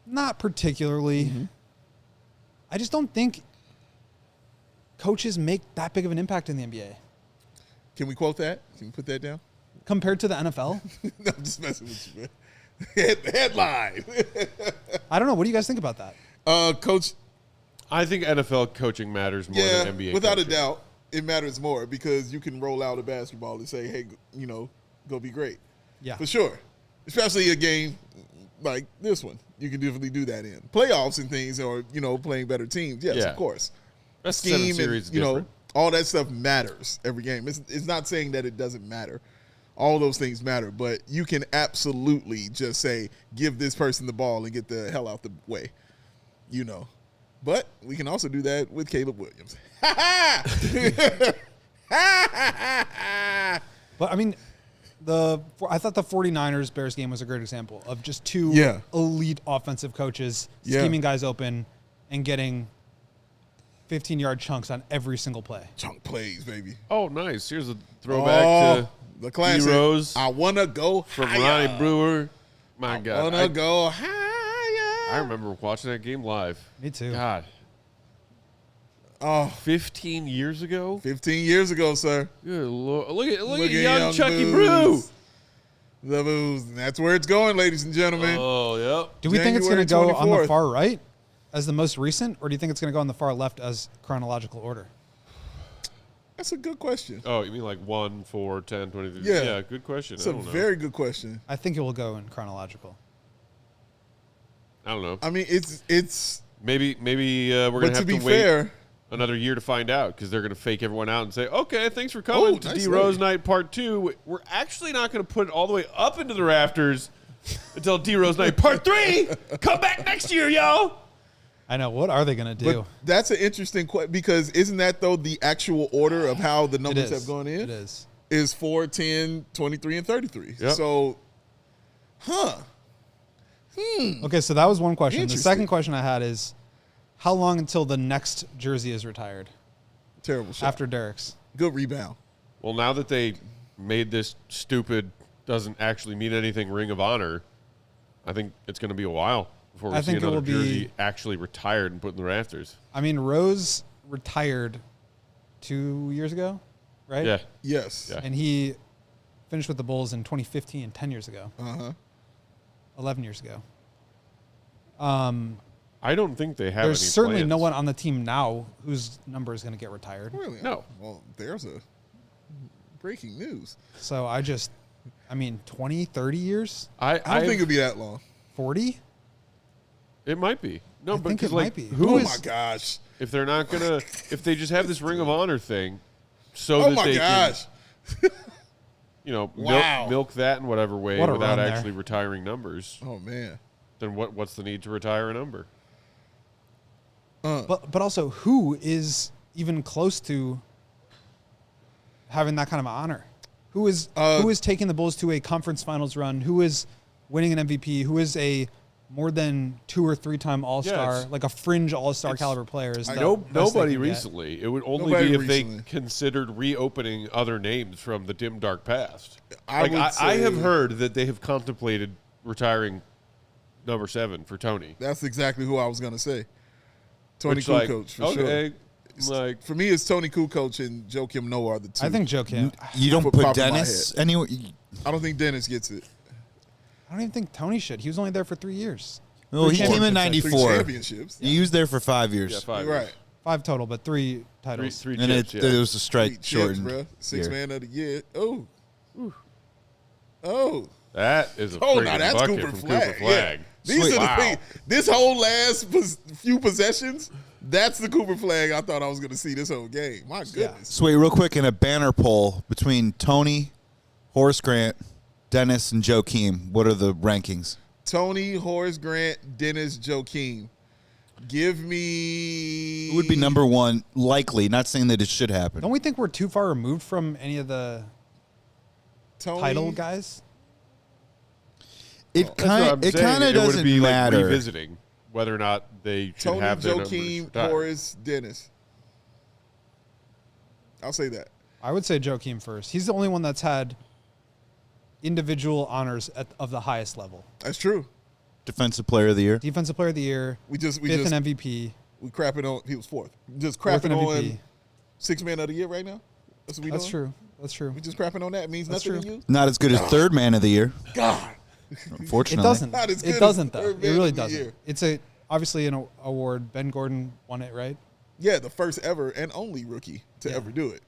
Not particularly. I just don't think coaches make that big of an impact in the NBA Can we quote that? Can we put that down? compared to the NFL. No, I'm just messing with you, man. Headline. I don't know. What do you guys think about that? Coach, I think NFL coaching matters more yeah, than NBA without coaching. a doubt, it matters more because you can roll out a basketball and say, hey, go be great. Yeah. For sure. Especially a game like this one. You can definitely do that in. Playoffs and things or, playing better teams. Yes, Yeah. of course. Best seven Scheme series is and, different. all that stuff matters every game. It's not saying that it doesn't matter. All those things matter, but you can absolutely just say, give this person the ball and get the hell out the way, But we can also do that with Caleb Williams. But I mean, I thought the 49ers Bears game was a great example of just two Yeah. elite offensive coaches Yeah. scheming guys open and getting 15-yard chunks on every single play. Chunk plays, baby. Oh, nice. Here's a throwback to the classic. D-Rose I want to go from higher. Ronnie Brewer. My God. Want to go higher. I remember watching that game live. Me too. God. Oh, 15 years ago? 15 years ago, sir. Good Lord. Look at Look at young Chucky Booz. Brew. The Booze. And that's where it's going, ladies and gentlemen. Oh, yep. Do we think it's going to January go on the 24th. far right as the most recent, or do you think it's going to go on the far left as chronological order? That's a good question. Oh, you mean like 1, 4, 10, 23? Yeah. Yeah, good question. It's I a don't know. very good question. I think it will go in chronological. I don't know. I mean, it's. Maybe we're But going to have be to wait fair, another year to find out because they're going to fake everyone out and say, okay, thanks for coming to nice D-Rose lady. Night Part 2. We're actually not going to put it all the way up into the rafters until D-Rose Night Part 3. Come back next year, yo. I know. What are they going to do? but that's an interesting question because isn't that though the actual order of how the It numbers is. have gone in? It is. Is 4, 10, 23, and 33. Yep. So, Okay, so that was one question. The Interesting. second question I had is, how long until the next jersey is retired terrible shot. after Derek's? Good rebound. Well, now that they made this stupid, doesn't actually mean anything Ring of Honor, I think it's going to be a while before we I see think it another will be- jersey actually retired and put in the rafters. I mean, Rose retired 2 years ago, right? Yeah. Yes. Yeah. And he finished with the Bulls in 2015, 10 years ago, Uh-huh. 11 years ago. I don't think they have There's any certainly plans. no one on the team now whose number is going to get retired. Really? No. Well, there's a breaking news. So I mean, 20, 30 years? I don't think it'll be that long. 40? it might be. No, I but think 'cause, it like, might be. who Oh is- my gosh. if they're not going to, if they just have this Ring of Honor thing so Oh that my they gosh. can, Wow. milk that in whatever way What a without run there. actually retiring numbers, Oh man. then what's the need to retire a number? But also, who is even close to having that kind of honor? Who is taking the Bulls to a conference finals run? Who is winning an MVP? Who is a more than 2 or 3 time All-Star, it's- like a fringe All-Star caliber player? Is the best they Nobody can get. recently. It would only Nobody be if recently. they considered reopening other names from the dim, dark past. I would I have say- heard that they have contemplated retiring number 7 for Tony. That's exactly who I was gonna say. Tony Which, like, Kukoc, for okay, sure. like For me, it's Tony Kukoc and Joakim Noah are the two. I think Joe Kim. You don't Off the put top of my Dennis anywhere. I don't think Dennis gets it. I don't even think Tony should. He was only there for 3 years. Well, he Three came in championships. 3 '94. championships. He was there for 5 years. yeah, 5 You're years. right. 5 total, but 3 titles. Three And chips, it yeah. was a strike Chips, shortened. bro. Six year. man of the year. Oh. Oh. That is a Oh, freaking now that's bucket Cooper from Flagg. Cooper Flagg. Yeah. These Sweet. are the Wow. things. This whole last few possessions, that's the Cooper Flagg I thought I was going to see this whole game. My goodness. So wait, real quick, in a banner poll between Tony, Horace Grant, Dennis, and Joakim, what are the rankings? Tony, Horace Grant, Dennis, Joakim. Give me. Who would be number one? Likely, not saying that it should happen. Don't we think we're too far removed from any of the Tony, title guys? It That's what I'm kind it saying. kind of It would doesn't be matter. like revisiting whether or not they should Tony, have their numbers Joakim, retired. Horace, Dennis. I'll say that. I would say Joakim first. He's the only one that's had individual honors of the highest level. That's true. Defensive Player of the Year. Defensive Player of the Year, We just fifth in MVP, we crapping on. He was fourth. Just fourth in crapping MVP. on 6 man of the year right now. That's what we That's doing. true. That's true. We just crapping on that. It means That's nothing true. to you. Not as good as Third Man of the Year, God. It unfortunately. doesn't. Not as good It as doesn't though. third It man really of the doesn't. year. It's obviously an award. Ben Gordon won it, right? Yeah, the first ever and only rookie to ever do it.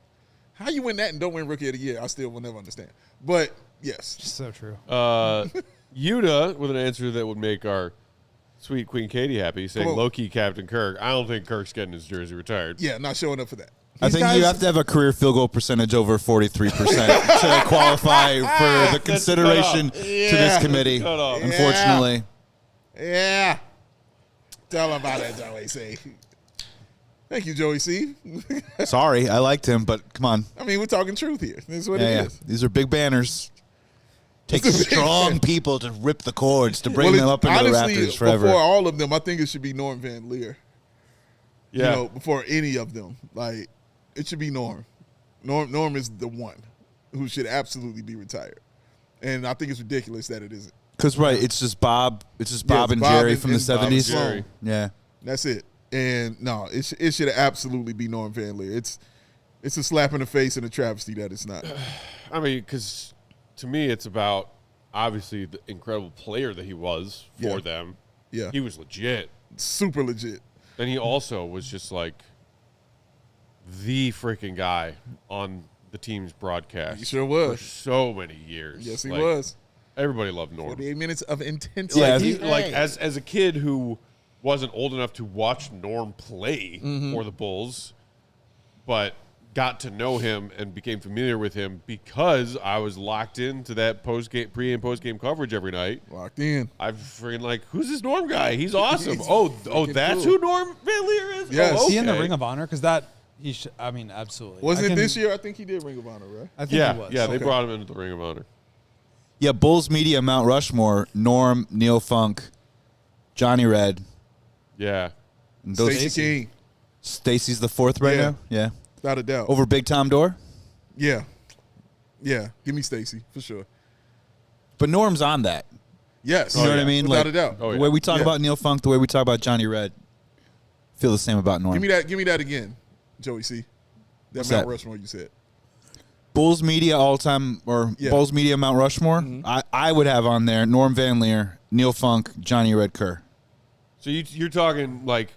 How you win that and don't win rookie of the year? I still will never understand. But yes, So true. Yuta with an answer that would make our sweet Queen Katie happy, saying Come on. low-key Captain Kirk. I don't think Kirk's getting his jersey retired. yeah, not showing up for that. I think you have to have a career field goal percentage over 43% to qualify for the consideration to this committee. Cut off. Yeah. Unfortunately, Yeah. Tell him about it, Joey C. Thank you, Joey C. sorry, I liked him, but come on. I mean, we're talking truth here. This is what Yeah, it yeah. is. These are big banners. Takes It's a big strong banner. people to rip the cords to bring Well, them up into honestly, the Raptors forever. before all of them, I think it should be Norm Van Leer. Yeah. You know, before any of them. Like, it should be Norm. Norm is the one who should absolutely be retired. And I think it's ridiculous that it isn't. Because it's just Bob. It's just Bob it's and Bob Jerry and- from the and Bob and '70s. Jerry. Yeah. That's it. And no, it should absolutely be Norm Van Leer. It's a slap in the face and a travesty that it's not. I mean, because to me, it's about obviously the incredible player that he was for Yeah. them. Yeah. He was legit. Super legit. And he also was just like the freaking guy on the team's broadcast. He sure was. For so many years. Yes, he Like, was. Everybody loved Norm. 48 minutes of intensity. Yeah, Like as a kid who wasn't old enough to watch Norm play Mm-hmm. for the Bulls, but got to know him and became familiar with him because I was locked into that pre and post game coverage every night. Locked in. I'm freaking like, who's this Norm guy? He's awesome. He's oh, freaking that's cool. who Norm Van Leer is. Yes. Oh, Is he in the okay. Ring of Honor? Because that he should. I mean, absolutely. Wasn't I it can- this year? I think he did Ring of Honor, right? I think Yeah, he was. yeah, they Okay. brought him into the Ring of Honor. Yeah, Bulls Media, Mount Rushmore, Norm, Neil Funk, Johnny Red. Yeah. And those Stacey King, Stacy's the fourth right Yeah. now? Yeah. without a doubt. Over Big Tom Door? Yeah. Yeah. Give me Stacey, for sure. But Norm's on that. Yes. You know what I mean? Without Like, a doubt. Oh, The yeah. way we talk Yeah. about Neil Funk, the way we talk about Johnny Red, feel the same about Norm. Give me that again, Joey C. That What's Mount that? Rushmore you said. Bulls Media all time, or Yeah. Bulls Media Mount Rushmore, I would have on there Norm Van Leer, Neil Funk, Johnny Red Kerr. So you're talking like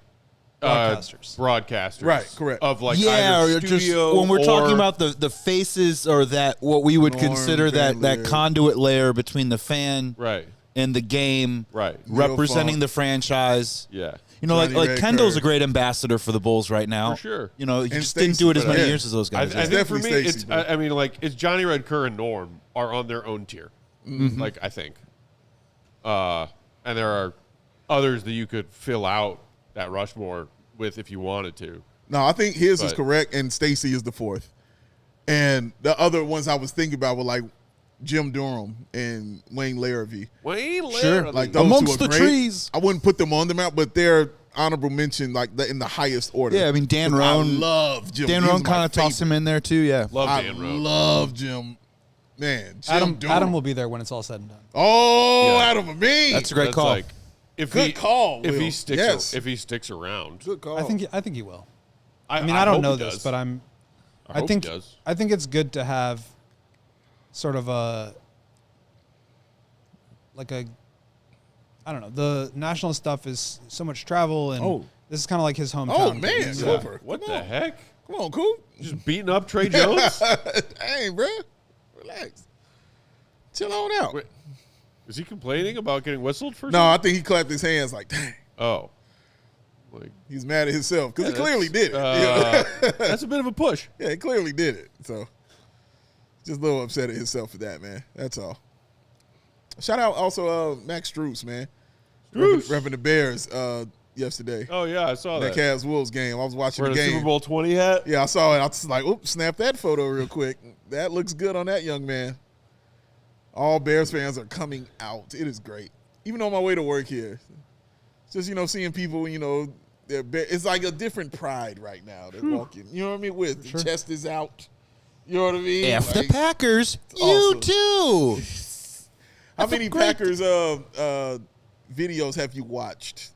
broadcasters, Right, correct. Of like Yeah, either or just studio when we're talking or- about the faces or that what we would Norm consider Van that Leer. conduit layer between the fan right, and the game, right, representing Funk. the franchise. yeah, You know, Johnny like Red Kendall's Kerr. a great ambassador for the Bulls right now. For sure. You know, he And just didn't do it as Stacey, many yeah. years as those I, I guys. think did. for me, definitely it's. Stacey, bro. I mean, like it's Johnny Red Kerr and Norm are on their own tier. Like I think, and there are others that you could fill out that Rushmore with if you wanted to. No, I think his is But- correct, and Stacey is the fourth. And the other ones I was thinking about were like Jim Durham and Wayne Larrivee. Wayne Sure. Larrivee. Like those Amongst two are the great. trees. I wouldn't put them on the mount, but they're honorable mention, like in the highest order. Yeah, I mean, Dan I Roan. love Jim. Dan He was Roan my kind of tossed favorite. him in there too. Yeah. Love I Dan Rowe. love Jim. Man, Jim Adam Durham. will be there when it's all said and done. Oh, Yeah. Adam Amin. That's a great That's call. like, if Good he, call, If he Will. sticks, Yes. if he sticks around, Good call. I think he will. I mean, I don't hope know he this, does. but I I hope think he does. I think it's good to have sort of I don't know. The national stuff is so much travel, and Oh. This is kind of like his hometown. Oh, man. game. Yeah. Cooper. What Come the on. heck? Come on, Coop. Just beating up Trey Jones? Dang, bro. Relax. Chill on out. Wait, is he complaining about getting whistled for No, something? I think he clapped his hands like, dang. Oh. Like, He's mad at himself because yeah, he clearly that's- did it. That's a bit of a push. Yeah, he clearly did it. So just a little upset at himself for that, man. That's all. Shout out also Max Strus, man. Strus. Repping the Bears yesterday. Oh, yeah, I saw That that. Cavs Wolves game. I was watching Wearing the a game. Super Bowl 20 hat? Yeah, I saw it. I was like, oops, snap that photo real quick. That looks good on that young man. All Bears fans are coming out. It is great. Even on my way to work here. Just, seeing people, it's like a different pride right now. They're walking. You know what I mean? With the chest is out. You know what I mean? F the Like, Packers. You awesome. too. How many Packers videos have you watched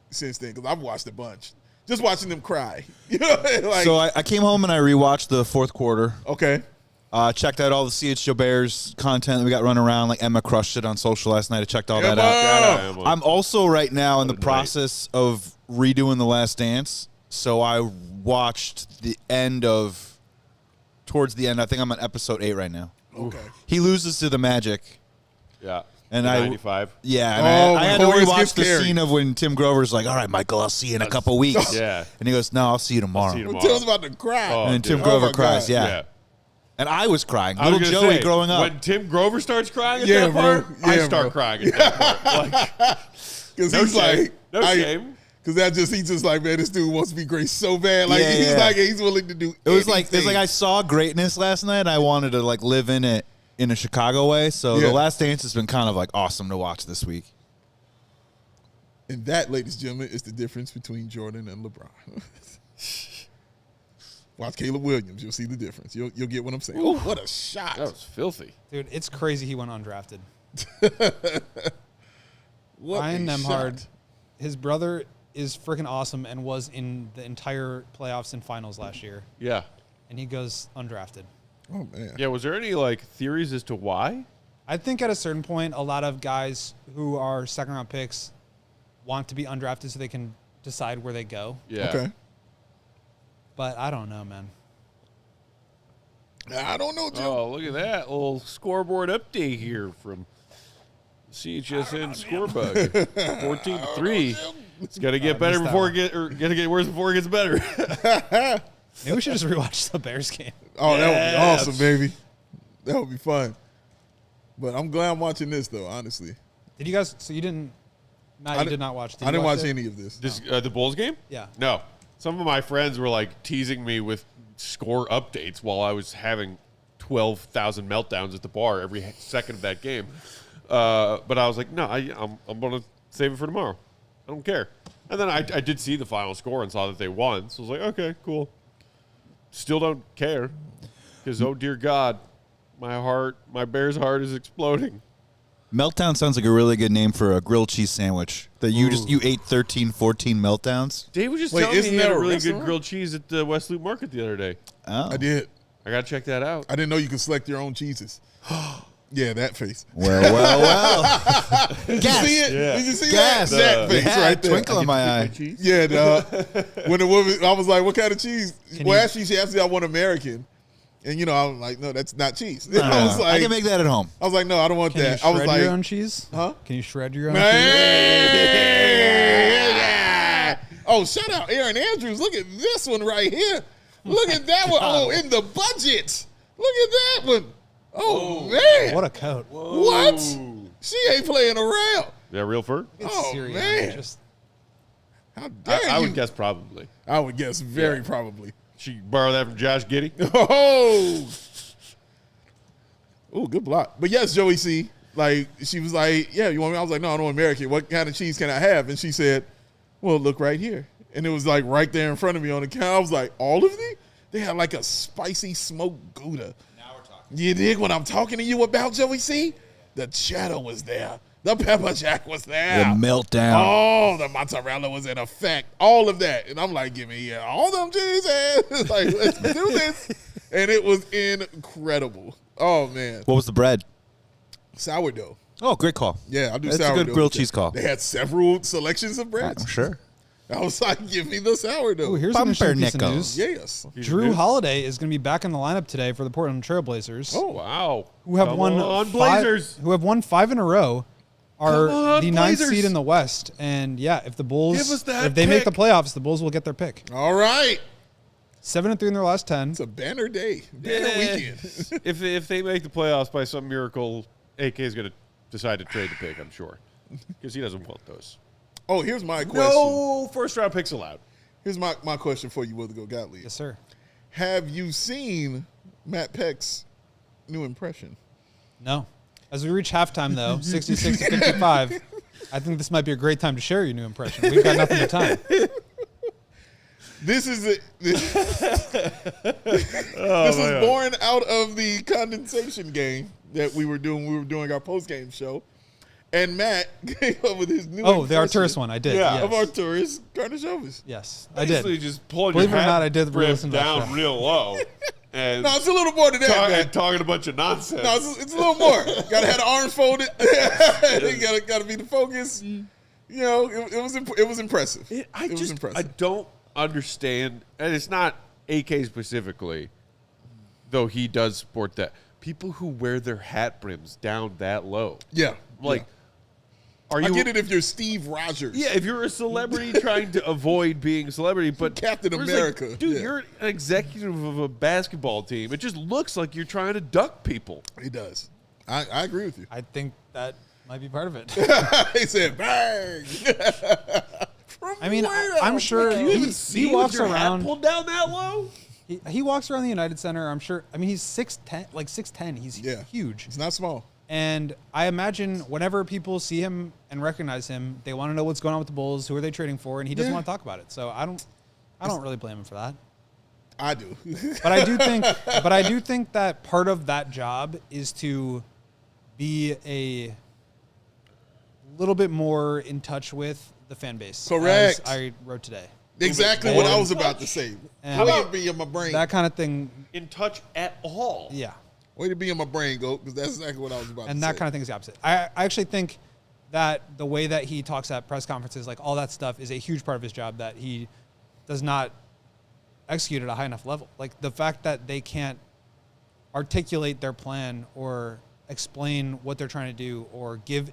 since then? Because I've watched a bunch. Just watching them cry. You know, like, So I came home and I rewatched the fourth quarter. okay. Checked out all the CHGO Bears content that we got running around. Like Emma crushed it on social last night. I checked all that Emma! out. Yeah, I'm also right now in the What a night. process of redoing The Last Dance. So I watched the end towards the end. I think I'm on episode 8 right now. Okay. He loses to the Magic. Yeah. And The I- 95. Yeah, and Oh, I had when to Horace rewatch gets the carried. scene of when Tim Grover's like, all right, Michael, I'll see you in a couple weeks. Yeah. And he goes, no, I'll see you tomorrow. see you Well, tomorrow. Tim's about to cry. Oh, And then Tim dude. Grover my cries, God. yeah. And I was crying. I was Little gonna Joey say, growing up. When Tim Grover starts crying at Yeah, that bro. part, I Yeah, start bro. crying at that part. Like, Because no he's shame. like, No shame. Because he's just like, man, this dude wants to be great so bad. Like, Yeah, he's yeah. like, he's willing to do It was like anything. I saw greatness last night. And I wanted to like live in it in a Chicago way. So Yeah. The Last Dance has been kind of like awesome to watch this week. And that, ladies and gentlemen, is the difference between Jordan and LeBron. Watch Caleb Williams. You'll see the difference. You'll get what I'm saying. Oh, what a shot. that was filthy. Dude, it's crazy he went undrafted. What Ryan a Nemhard, shot. his brother is freaking awesome and was in the entire playoffs and finals last year. Yeah. And he goes undrafted. Oh, man. Yeah, was there any, like, theories as to why? I think at a certain point, a lot of guys who are second-round picks want to be undrafted so they can decide where they go. Yeah. Okay. But I don't know, man. I don't know, Jim. Oh, look at that little scoreboard update here from CHSN Scorebug. 14-3. It's got to get better missed that before one. it get, or got to get worse before it gets better. Maybe we should just rewatch the Bears game. Oh, that would be Yes. awesome, baby. That would be fun. But I'm glad I'm watching this, though, honestly. Did you guys? So you didn't? Matt, you did not watch. I you didn't watch it? any of this. This, the Bulls game? Yeah. No. Some of my friends were like teasing me with score updates while I was having 12,000 meltdowns at the bar every second of that game. But I was like, no, I'm going to save it for tomorrow. I don't care. And then I did see the final score and saw that they won. So I was like, okay, cool. Still don't care. Because, oh, dear God, my Bears heart is exploding. Meltdown sounds like a really good name for a grilled cheese sandwich. That you ate 13, 14 meltdowns. Dave was just Wait, telling me isn't he had that a a really restaurant? good grilled cheese at the West Loop Market the other day. Oh. I did. I got to check that out. I didn't know you could select your own cheeses. Yeah, that face. Well. Did Gas. you see it? Yeah. Did you see Gas. that? That face Yeah, right there. twinkle in my eye. Cheese? Yeah, dog. When the woman, I was like, what kind of cheese? Can Well, you- actually, she asked me I want American. And, I was like, no, that's not cheese. I was I like, can make that at home. I was like, no, I don't want Can that. you I was shred like, your own cheese? huh? Can you shred your own cheese? Man. Oh, shout out Aaron Andrews. Look at this one right here. Look at that one. Oh, in the budget. Look at that one. Oh, man. What a coat. What? She ain't playing around. Yeah, real fur? It's Oh, Syrian. man. Just How dare I you? would guess probably. I would guess very probably. She borrowed that from Josh Giddey. Oh. Oh, good block. But yes, Joey C. Like, she was like, yeah, you want me? I was like, no, I don't want American. What kind of cheese can I have? And she said, well, look right here. And it was like right there in front of me on the counter. I was like, all of them? They had like a spicy smoked Gouda. Now we're talking. You dig what I'm talking to you about, Joey C? The cheddar was there. The pepper jack was there. The meltdown. Oh, the mozzarella was in effect. All of that. And I'm like, give me all them cheeses. Like, let's do this. And it was incredible. Oh, man. What was the bread? Sourdough. Oh, great call. Yeah, I'll do That's sourdough. a good grilled cheese call. They had several selections of breads. I'm sure. I was like, give me the sourdough. Ooh, here's an interesting piece of news. Yes. Drew Holiday is going to be back in the lineup today for the Portland Trailblazers. Oh, wow. Who have Come won on, Blazers. who have won 5 in a row, are on, the 9th Blazers. seed in the West. And yeah, if the Bulls, Give us that if they make the pick. playoffs, the Bulls will get their pick. All right. 7-3 in their last 10. It's a banner day. Banner weekend. If they make the playoffs by some miracle, AK is going to decide to trade the pick, I'm sure. Because he doesn't want those. Oh, here's my question. No first-round picks allowed. Here's my question for you, Will, to go Gottlieb. Yes, sir. Have you seen Matt Peck's new impression? No. As we reach halftime, though, 66-55, I think this might be a great time to share your new impression. We've got nothing but time. This is this is born out of the condensation game that we were doing. We were doing our post-game show. And Matt came up with his new Oh, the impression Arturis one. I did. Yeah, yes. of Arturis Karnisovas. Yes, I did. Basically just pulling Believe your it or not, hat I did brim listen to that down show. real low. And No, it's a little more than that, man. talking a bunch of nonsense. No, it's a little more. Got to have the arms folded. Got to be the focus. You know, it was impressive. It was impressive. I don't understand, and it's not AK specifically, though he does sport that. People who wear their hat brims down that low. Yeah. Like, are I you? get it if you're Steve Rogers. Yeah, if you're a celebrity trying to avoid being a celebrity, but Captain we're just America, like, dude, yeah. you're an executive of a basketball team. It just looks like you're trying to duck people. He does. I agree with you. I think that might be part of it. He said, bang. I mean, From I'm where? sure Do you even see he walks with your around. hat pulled down that low? He walks around the United Center. I'm sure. I mean, he's 6'10", like 6'10". He's Yeah. huge. It's not small. And I imagine whenever people see him and recognize him, they want to know what's going on with the Bulls. Who are they trading for? And he doesn't Yeah. want to talk about it. So I don't really blame him for that. I do. But I do think that part of that job is to be a little bit more in touch with the fan base. Correct. As I wrote today. Exactly what I was about to say. And Way to be in my brain. That kind of thing. In touch at all? Yeah. Way to be in my brain, Goat, because that's exactly what I was about to say. And that kind of thing is the opposite. I actually think that the way that he talks at press conferences, like all that stuff, is a huge part of his job that he does not execute at a high enough level. Like the fact that they can't articulate their plan or explain what they're trying to do or give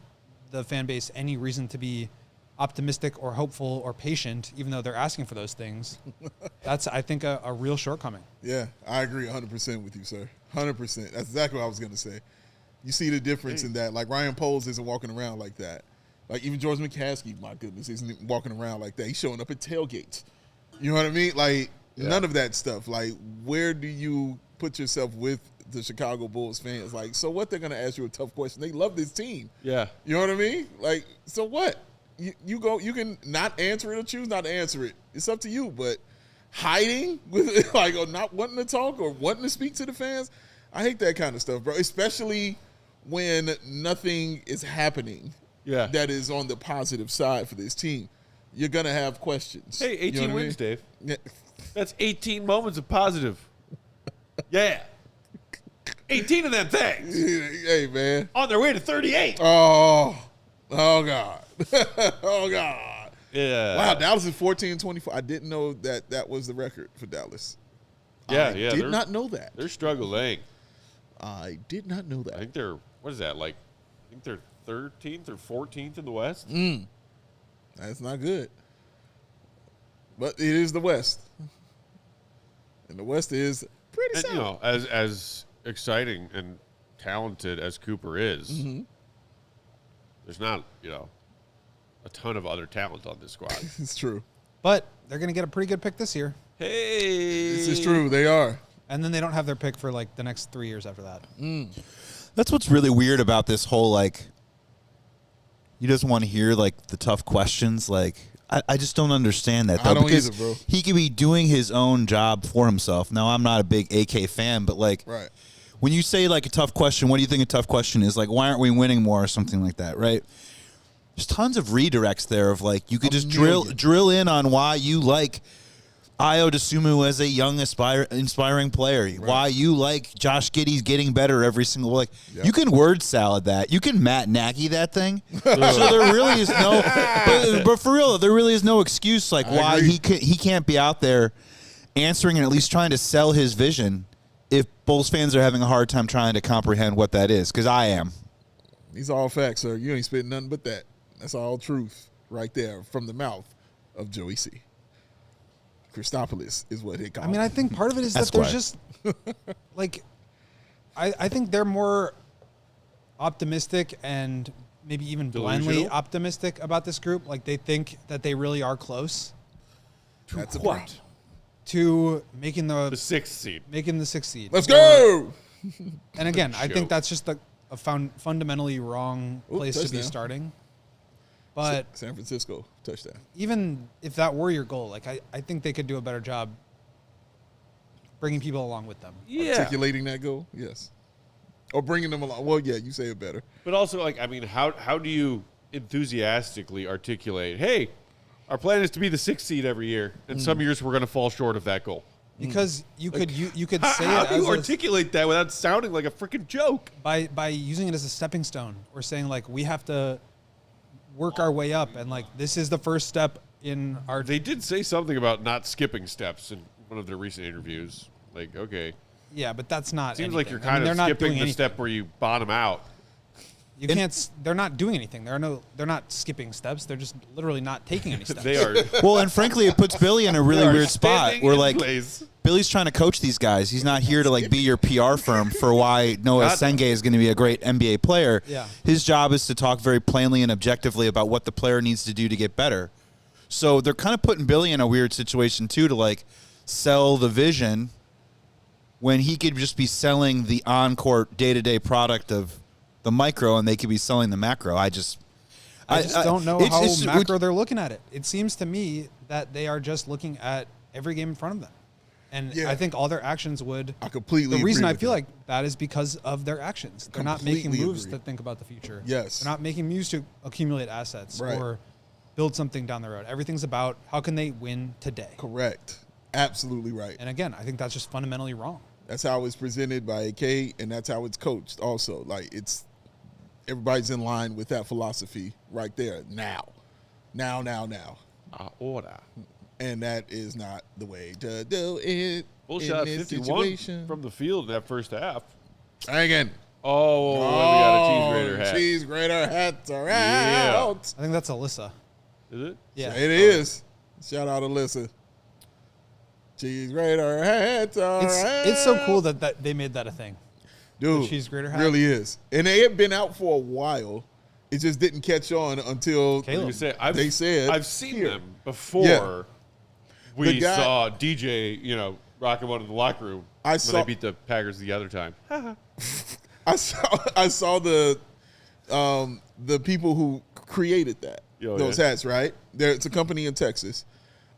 the fan base any reason to be optimistic or hopeful or patient, even though they're asking for those things. That's, I think, a real shortcoming. Yeah, I agree 100% with you, sir. 100%. That's exactly what I was going to say. You see the difference in that. Like, Ryan Poles isn't walking around like that. Like, even George McCaskey, my goodness, isn't walking around like that. He's showing up at tailgates. You know what I mean? Like, none of that stuff. Like, where do you put yourself with the Chicago Bulls fans? Like, so what? They're going to ask you a tough question. They love this team. Yeah. You know what I mean? Like, so what? You go. You can not answer it or choose not to answer it. It's up to you. But hiding with like or not wanting to talk or wanting to speak to the fans, I hate that kind of stuff, bro. Especially when nothing is happening. Yeah. That is on the positive side for this team. You're gonna have questions. Hey, 18 You know what I wins, mean? Dave. Yeah. That's 18 moments of positive. Yeah. 18 of them things. Hey, man. On their way to 38. Oh God. Oh God. Yeah. Wow, Dallas is 14-24. I didn't know that was the record for Dallas. Yeah, I yeah. did not know that. They're struggling. I did not know I that. think they're, what is that, like, I think they're 13th or 14th in the West. That's not good. But it is the West. And the West is pretty And, solid. you know, as exciting and talented as Cooper is, there's not, you know, a ton of other talent on this squad. It's true. But they're going to get a pretty good pick this year. Hey. This is true. They are. And then they don't have their pick for like the next 3 years after that. That's what's really weird about this whole, like, he doesn't want to hear, like, the tough questions. Like, I just don't understand that, though. I don't because either, bro. he could be doing his own job for himself. Now, I'm not a big AK fan, but, like, Right. when you say, like, a tough question, what do you think a tough question is? Like, why aren't we winning more or something like that, right? There's tons of redirects there of, like, you could just drill in on why you like Ayo Dosunmu as a young, inspiring player. Right. Why you like Josh Giddey's getting better every single You can word salad that. You can Matt Nagy that thing. So there really is no, but for real, there really is no excuse why he can't be out there answering and at least trying to sell his vision if Bulls fans are having a hard time trying to comprehend what that is, because I am. These are all facts, sir. You ain't spitting nothing but that. That's all truth right there from the mouth of Joey C. Christopoulos is what he called. I mean, I think part of it is that there's just I think they're more optimistic and maybe even blindly optimistic about this group. Like they think that they really are close. That's a problem. To making the 6th seed. Making the 6th seed. Let's go. And again, I think that's just a fundamentally wrong place to be starting. But San Francisco touchdown. Even if that were your goal, I think they could do a better job bringing people along with them. Yeah. Articulating that goal, yes. Or bringing them along. Well, yeah, you say it better. But also, how do you enthusiastically articulate, hey, our plan is to be the 6th seed every year, and some years we're going to fall short of that goal? Because you could say how it do as you articulate that without sounding like a freaking joke? By using it as a stepping stone, or saying we have to work our way up, and this is the first step in our. They did say something about not skipping steps in one of their recent interviews. Okay. Yeah, but that's not. Seems anything. like you're kind of skipping the step where you bottom out. You can't. They're not doing anything. They're not skipping steps. They're just literally not taking any steps. They are. Well, and frankly, it puts Billy in a really weird spot where Billy's trying to coach these guys. He's not here to be your PR firm for why Noah Senge is going to be a great NBA player. Yeah. His job is to talk very plainly and objectively about what the player needs to do to get better. So they're kind of putting Billy in a weird situation too to sell the vision when he could just be selling the on-court day-to-day product of the micro, and they could be selling the macro. I just don't know how macro they're looking at it. It seems to me that they are just looking at every game in front of them. And I think all their actions would. I completely. The reason agree I with feel that. like that is because of their actions. They're not making moves that think about the future. Yes. They're not making moves to accumulate assets Right. or build something down the road. Everything's about how can they win today. Correct. Absolutely right. And again, I think that's just fundamentally wrong. That's how it's presented by AK, and that's how it's coached. Also, it's everybody's in line with that philosophy right there. Now. Order. And that is not the way to do it. Bull in shot this 51 situation. from the field in that first half. Again. Oh, we got a cheese grater hat. Cheese grater hats are Yeah. out. I think that's Alyssa. Is it? Yeah. It is. Shout out Alyssa. Cheese grater hats are out. It's so cool that they made that a thing. Dude, The cheese grater hat. really is. And they had been out for a while. It just didn't catch on until Caleb. they said. I've seen them before. Yeah. We guy- saw DJ, rocking one in the locker room when saw- they beat the Packers the other time. I saw the people who created that those hats, right? It's a company in Texas,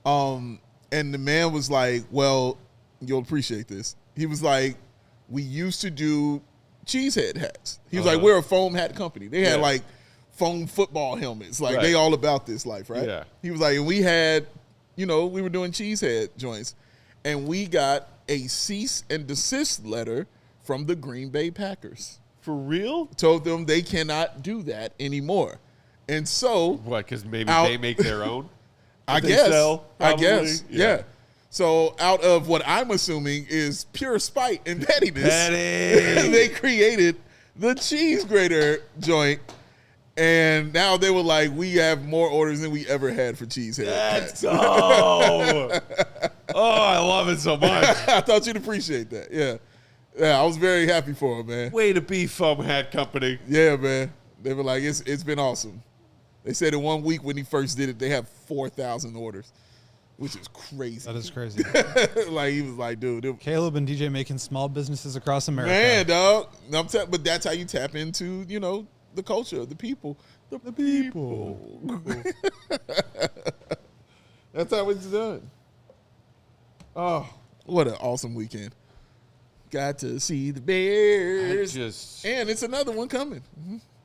and the man was like, "Well, you'll appreciate this." He was like, "We used to do cheesehead hats." He was like, "We're a foam hat company." They had foam football helmets, they all about this life, right? Yeah. He was like, and we had, we were doing cheesehead joints, and we got a cease and desist letter from the Green Bay Packers. For real? Told them they cannot do that anymore. And so What, because maybe they make their own? I they guess. sell, I probably? guess. Yeah. Yeah. So out of what I'm assuming is pure spite and pettiness, Petty. they created the cheese grater joint. And now they were like, we have more orders than we ever had for cheesehead. Let's go. Oh, I love it so much. I thought you'd appreciate that. Yeah. Yeah, I was very happy for him, man. Way to be, foam hat company. Yeah, man. They were like, it's been awesome. They said in 1 week when he first did it, they have 4,000 orders, which is crazy. That is crazy. He was like, dude. Caleb and DJ making small businesses across America. Man, dog. But that's how you tap into, the culture, the people. The people. That's how it's done. Oh, what an awesome weekend. Got to see the Bears. And it's another one coming.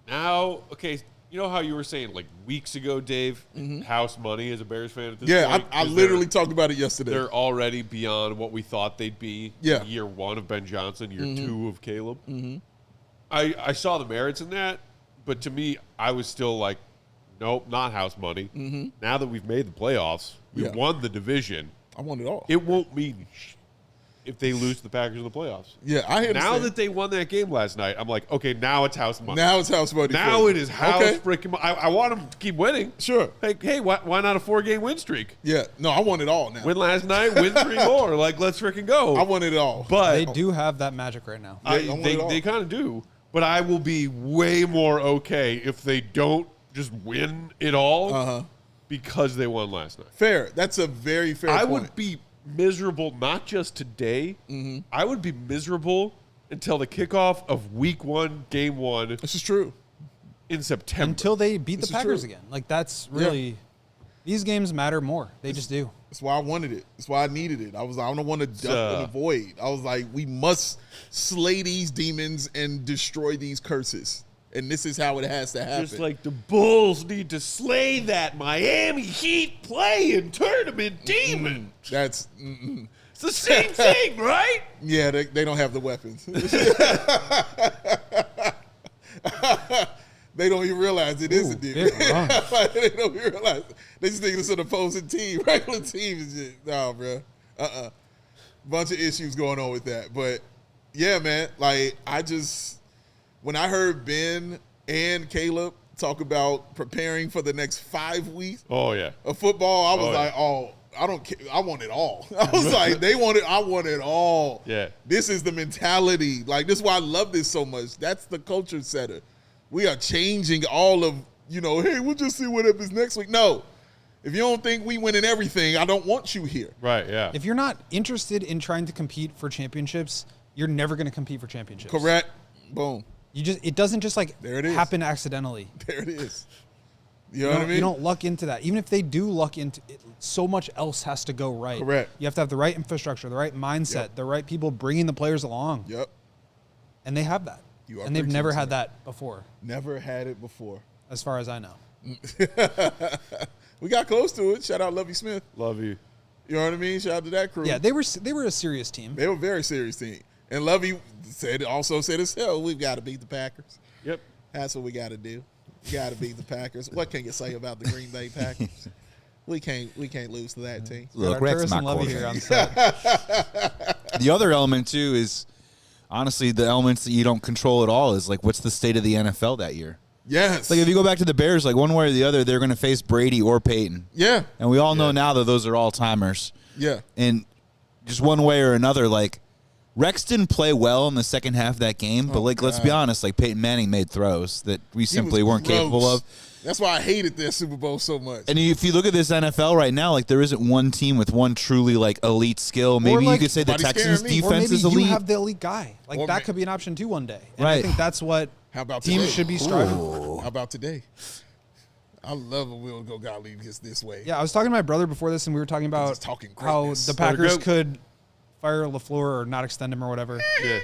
Now, okay, You know how you were saying like weeks ago, Dave, house money as a Bears fan at this Yeah, point? I literally talked about it yesterday. They're already beyond what we thought they'd be. Yeah. Year 1 of Ben Johnson, year 2 of Caleb. I saw the merits in that, but to me, I was still like, nope, not house money. Now that we've made the playoffs, we won the division. I want it all. It won't mean if they lose to the Packers in the playoffs. Yeah, I hear Now that they won that game last night, I'm like, okay, now it's house money. Now it's house money. Now it is house freaking money. I want them to keep winning. Sure. Hey, why not a 4-game win streak? Yeah. No, I want it all now. Win last night, win 3 more. Like, let's freaking go. I want it all. But They do have that magic right now. I want it all. they kind of do. But I will be way more okay if they don't just win it all because they won last night. Fair. That's a very fair I point. would be miserable, not just today. I would be miserable until the kickoff of week 1, game 1 This is true. in September. Until they beat This the is Packers true. again. Like, that's really these games matter more. They just do. That's why I wanted it. That's why I needed it. I don't want to duck and avoid. I was like, we must slay these demons and destroy these curses. And this is how it has to happen. Just like the Bulls need to slay that Miami Heat playing tournament demon. That's It's the same thing, right? yeah. They don't have the weapons. They don't even realize it is a demon. They don't even realize it. They just think it's an opposing team. Regular team is just no, bro. Bunch of issues going on with that. But yeah, man. Like when I heard Ben and Caleb talk about preparing for the next 5 weeks Oh yeah. of football, I was like, oh, I don't care. I want it all. I was like, they want it. I want it all. Yeah. This is the mentality. Like, this is why I love this so much. That's the culture setter. We are changing all of, hey, we'll just see what happens next week. No. If you don't think we win in everything, I don't want you here. Right, yeah. If you're not interested in trying to compete for championships, you're never going to compete for championships. Correct. Boom. It doesn't just like There it is. happen accidentally. There it is. You know what I mean? You don't luck into that. Even if they do luck into it, so much else has to go right. Correct. You have to have the right infrastructure, the right mindset, the right people bringing the players along. Yep. And they have that. You are And they've preaching never to had me. that before, Never had it before. as far as I know. We got close to it. Shout out Lovey Smith. Love you. You know what I mean? Shout out to that crew. Yeah, they were a serious team. They were a very serious team. And Lovey also said himself, we've got to beat the Packers. Yep. That's what we got to do. We got to beat the Packers. What can you say about the Green Bay Packers? We can't lose to that team. Look, Got Rex Turris not and Levy quarterback. here on set. The other element too is honestly the elements that you don't control at all is like what's the state of the NFL that year. Yes. Like if you go back to the Bears, like one way or the other, they're going to face Brady or Peyton, Yeah. and we all know now that those are all timers. Yeah. And just one way or another, like Rex didn't play well in the second half of that game, but like let's be honest, like Peyton Manning made throws that we simply weren't capable of. That's why I hated their Super Bowl so much. And if you look at this NFL right now, like there isn't one team with one truly like elite skill. Maybe like, you could say the nobody's Texans scaring me. Or defense maybe is you elite. have the elite guy. Like Or that ma- could be an option too one day. And Right. I think that's what How about teams today? should be striving for. How about today? I love when we'll go Gottlieb gets this way. Yeah, I was talking to my brother before this, and we were talking about Just talking how greatness. the Packers go. could fire LaFleur or not extend him or whatever. Yeah.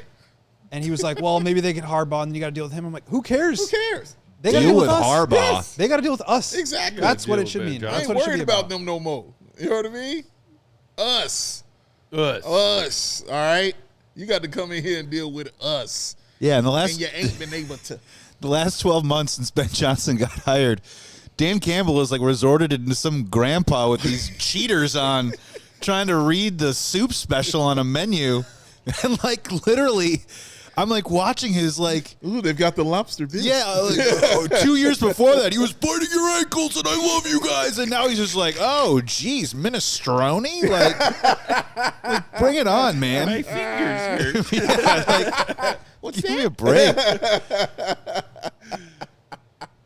And he was like, well, maybe they get Harbaugh and you got to deal with him. I'm like, who cares? Who cares? They got to Deal deal with us. Harbaugh. Yes. They got to deal with us. Exactly. That's what Deal it with should Ben mean. Johnson. I That's ain't what it should worried be about about. them no more. You know what I mean? Us. Us. Us. All right? You got to come in here and deal with us. Yeah, in the And last you ain't been able to. the last 12 months since Ben Johnson got hired, Dan Campbell has like resorted into some grandpa with these cheaters on trying to read the soup special on a menu. And like literally, I'm like watching his like, Ooh, they've got the lobster bisque. yeah, like, 2 years before that, he was biting your ankles and I love you guys. And now he's just like, oh, geez, minestrone? Like bring it on, man. My fingers here. Yeah, like, give me a break.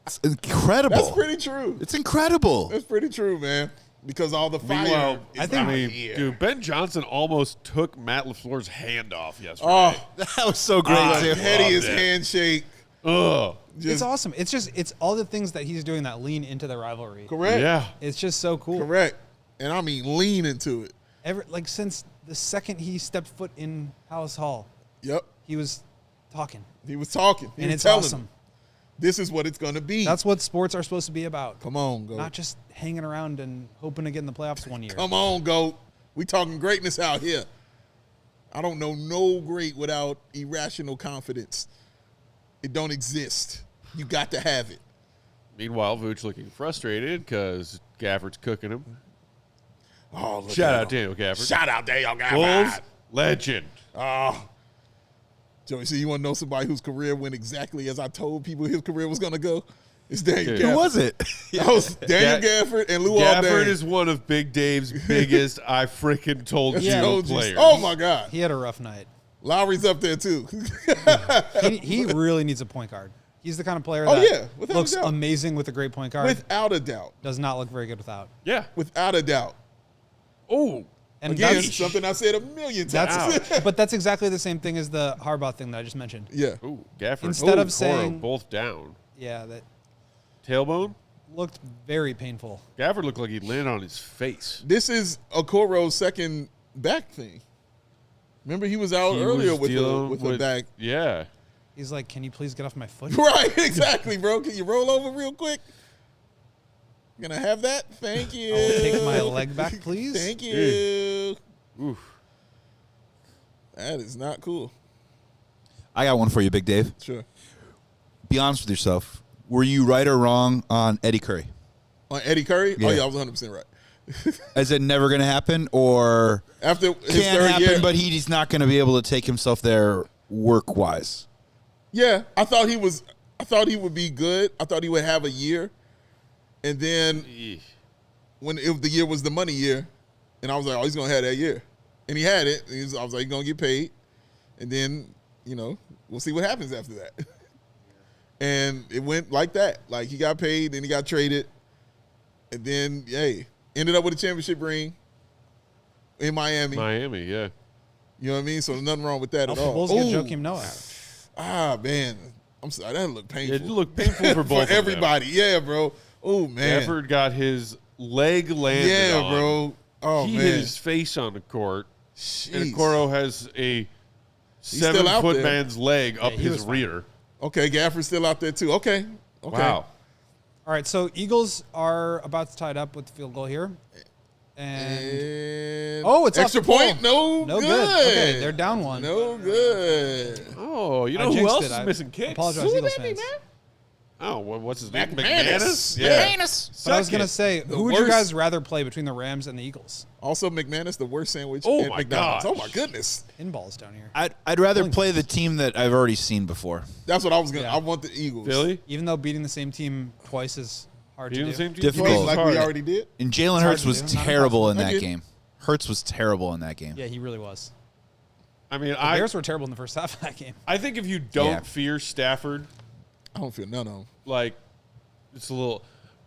It's incredible. That's pretty true. It's incredible. That's pretty true, man. Because all the fire Meanwhile, is I out mean, here. dude, Ben Johnson almost took Matt LaFleur's hand off yesterday. Oh, That was so great, the too. pettiest Loved it. handshake. Ugh. It's Just awesome. It's all the things that he's doing that lean into the rivalry. correct. Yeah. It's just so cool. Correct. And I mean lean into it. Since the second he stepped foot in Palace Hall, Yep. he was talking. He was talking. He And was it's telling awesome. them. This is what it's going to be. That's what sports are supposed to be about. Come on, GOAT. Not just hanging around and hoping to get in the playoffs one year. Come on, GOAT. We talking greatness out here. I don't know no great without irrational confidence. It don't exist. You got to have it. Meanwhile, Vooch looking frustrated because Gafford's cooking him. Oh, look Shout at out him. Daniel Gafford. Shout out Daniel Bulls Gafford. legend. Oh. Joey, so you want to know somebody whose career went exactly as I told people his career was going to go? It's Daniel Who Gafford. Who was it? That was Daniel Gafford and Lou Gafford Aldane. is one of Big Dave's biggest I freaking told you Told you. players. Oh, my God. He had a rough night. Lowry's up there, too. He really needs a point guard. He's the kind of player Oh, that yeah, without a looks doubt. amazing with a great point guard. Without a doubt. Does not look very good without. Yeah. Without a doubt. Oh. And Again, that's, something I said a million times. but that's exactly the same thing as the Harbaugh thing that I just mentioned. Yeah. Ooh, Gafford. Instead of Coro saying- both down. Yeah, that Tailbone. looked very painful. Gafford looked like he landed on his face. This is Okoro's second back thing. Remember, he was out He earlier was with dealing the back. Yeah. He's like, "Can you please get off my foot?" Right, exactly, bro. Can you roll over real quick? Gonna have that? Thank you. I'll take my leg back, please. Thank you. Oof. That is not cool. I got one for you, Big Dave. Sure. Be honest with yourself. Were you right or wrong on Eddie Curry? On Eddie Curry? Yeah. Oh, yeah, I was 100% right. Is it never going to happen, or After his can third happen, year. but he's not going to be able to take himself there work-wise? Yeah, I thought he would be good. I thought he would have a year. And then when the year was the money year, and I was like, oh, he's going to have that year. And he had it. I was like, he's going to get paid. And then, we'll see what happens after that. And it went like that. Like, he got paid, then he got traded. And then, hey, ended up with a championship ring in Miami. Miami, yeah. You know what I mean? So there's nothing wrong with that Help at the all. Bulls get Ooh. Joakim Noah. Ah, man. I'm sorry. That looked painful. It looked painful for both of them. everybody. Yeah, bro. Oh, man. Gafford got his leg landed Yeah, on. bro. Oh, he man. hit his face on the court. Jeez. And Okoro has a still out 7-foot there. man's leg up he his was fine. rear. Okay, Gafford's still out there, too. Okay. Wow. All right, so Eagles are about to tie it up with the field goal here. And And oh, it's off extra the pole. point. No No good. good. Okay, they're down one. No good. Oh, you I know who jinxed else it. is I missing kicks? apologize, Who Eagles that be, fans. man? Oh, what's his name? McManus. Yeah. But I was going to say, The who would you worst. guys rather play between the Rams and the Eagles? Also, McManus, the worst sandwich Oh, at my McDonald's. gosh. Oh, my goodness. Pinballs down here. I'd rather play the team that I've already seen before. That's what I was going to. Yeah. I want the Eagles. Philly? Even though beating the same team twice is hard Being to the do. same team? Difficult. You mean It's like hard. we already did? And Jalen hard Hurts to was do. Not terrible in impossible. that I get- game. Hurts was terrible in that game. Yeah, he really was. I mean, The Bears were terrible in the first half of that game. I think if you don't Yeah. fear Stafford, I don't feel none of them. like, it's a little.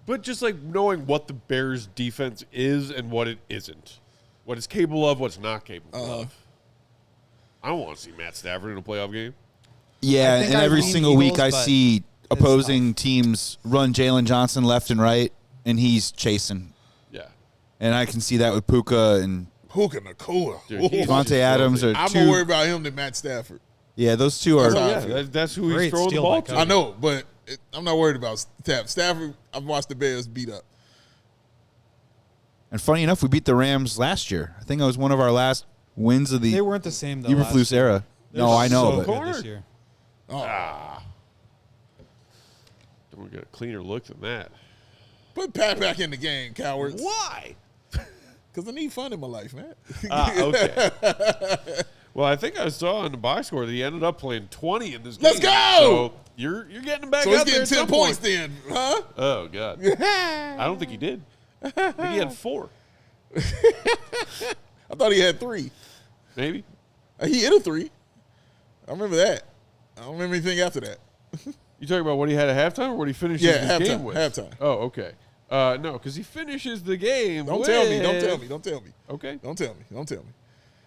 But just like knowing what the Bears' defense is and what it isn't, what it's capable of, what's not capable of. I don't want to see Matt Stafford in a playoff game. Yeah, I think and I every lean single Eagles, week I but see opposing tough. teams run Jalen Johnson left and right, and he's chasing. Yeah. And I can see that with Puka and Puka Nakua. Dude, he's Devontae just Adams. filthy. Are I'm two, more worried about him than Matt Stafford. yeah, those two are. That's how I Yeah, feel. that's who he's Great throwing the steal ball by to. Coby. I know, but I'm not worried about Stafford. I've watched the Bears beat up. And funny enough, we beat the Rams last year. I think it was one of our last wins of the They weren't the same, though. last Eberflus year. era. They're No, I know, so but cool. good this year. Don't get a cleaner look than that. Put Pat back in the game, cowards. Why? Because I need fun in my life, man. Okay. Well, I think I saw on the box score that he ended up playing 20 in this game. Let's go! So you're getting him back So he's out there getting at 10 some points point. then, huh? Oh, God. I don't think he did. I think he had 4, I thought he had 3. maybe. He hit a 3. I remember that. I don't remember anything after that. You talking about what he had at halftime or what he finishes Yeah, his game halftime, with? halftime. Oh, okay. No, because he finishes the game Don't with... tell me. Don't tell me. Don't tell me. Okay. Don't tell me. Don't tell me.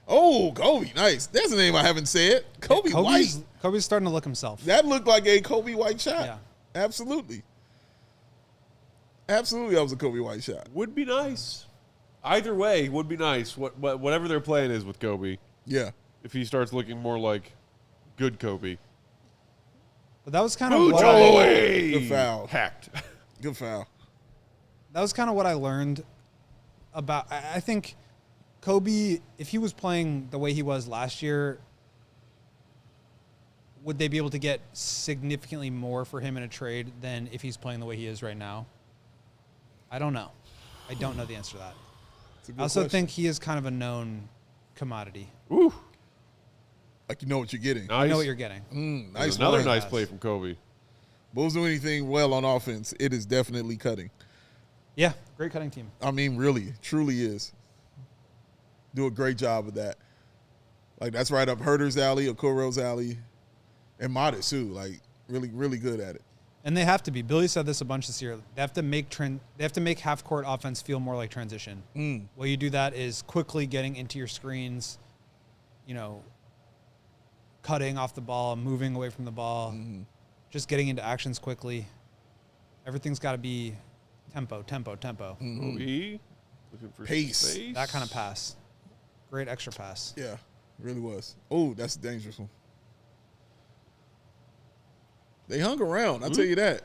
Oh, Coby. Nice. That's a name I haven't said. Coby White. Kobe's starting to look himself. That looked like a Coby White shot. Yeah. Absolutely. Absolutely, that was a Coby White shot. Would be nice. Either way would be nice. Whatever their plan is with Coby, Yeah. if he starts looking more like good Coby. But that was kind of Blue what Jolly! Good foul. Hacked. Good foul. that was kind of what I learned about. I think Coby, if he was playing the way he was last year, would they be able to get significantly more for him in a trade than if he's playing the way he is right now? I don't know. I don't know the answer to that. I also think he is kind of a known commodity. Ooh. Like you know what you're getting. Nice. You know what you're getting. Nice Another one. nice play from Coby. Bulls do anything well on offense, it is definitely cutting. Yeah, great cutting team. I mean, really, truly is. Do a great job of that. Like, that's right up Herder's alley, Okoro's alley, and Modest, too. Like, really, really good at it. And they have to be. Billy said this a bunch this year. They have to make half-court offense feel more like transition. Way you do that is quickly getting into your screens, cutting off the ball, moving away from the ball, just getting into actions quickly. Everything's got to be tempo. Coby looking for Pace. space. That kind of pass. Great extra pass. Yeah, really was. Oh, that's a dangerous one. They hung around, I'll tell you that.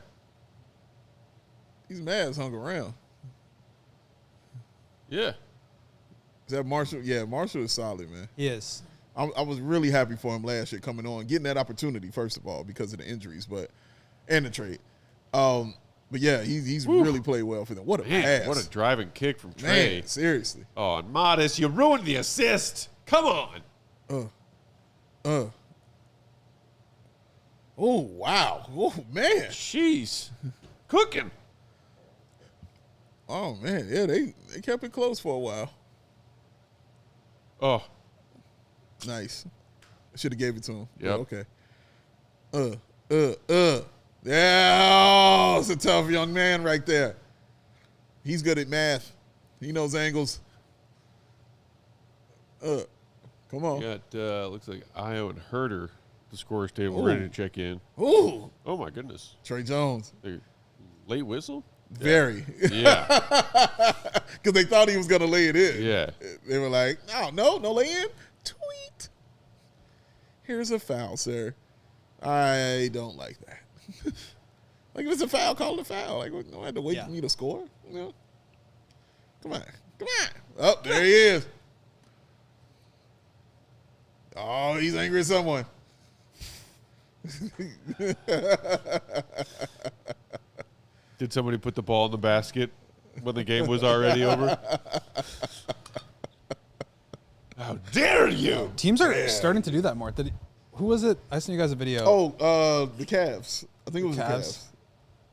These Mavs hung around. Yeah. Is that Marshall? Yeah, Marshall is solid, man. He is. I was really happy for him last year coming on, getting that opportunity, first of all, because of the injuries, and the trade. But yeah, he's really played well for them. What a pass. What a driving kick from Trey. Man, seriously. Oh, and Modest, you ruined the assist. Come on. Oh, wow. Oh, man. Jeez. Cooking. Oh, man. Yeah, they kept it close for a while. Oh. Nice. I should have gave it to him. Yep. Okay. Yeah, it's a tough young man right there. He's good at math. He knows angles. Come on. You got, looks like Io and Herder, the scorer's table, ready to check in. Ooh. Oh, my goodness. Trey Jones. Late whistle? Very. Yeah. Because they thought he was going to lay it in. Yeah. They were like, no lay in. Tweet. Here's a foul, sir. I don't like that. Like, if it's a foul, call it a foul. Like, don't have to wait for me to score. Come on. Oh, there he is. Oh, he's angry at someone. Did somebody put the ball in the basket when the game was already over? How dare you? Teams are starting to do that more. Who was it? I sent you guys a video. Oh, the Cavs. I think it was the Cavs.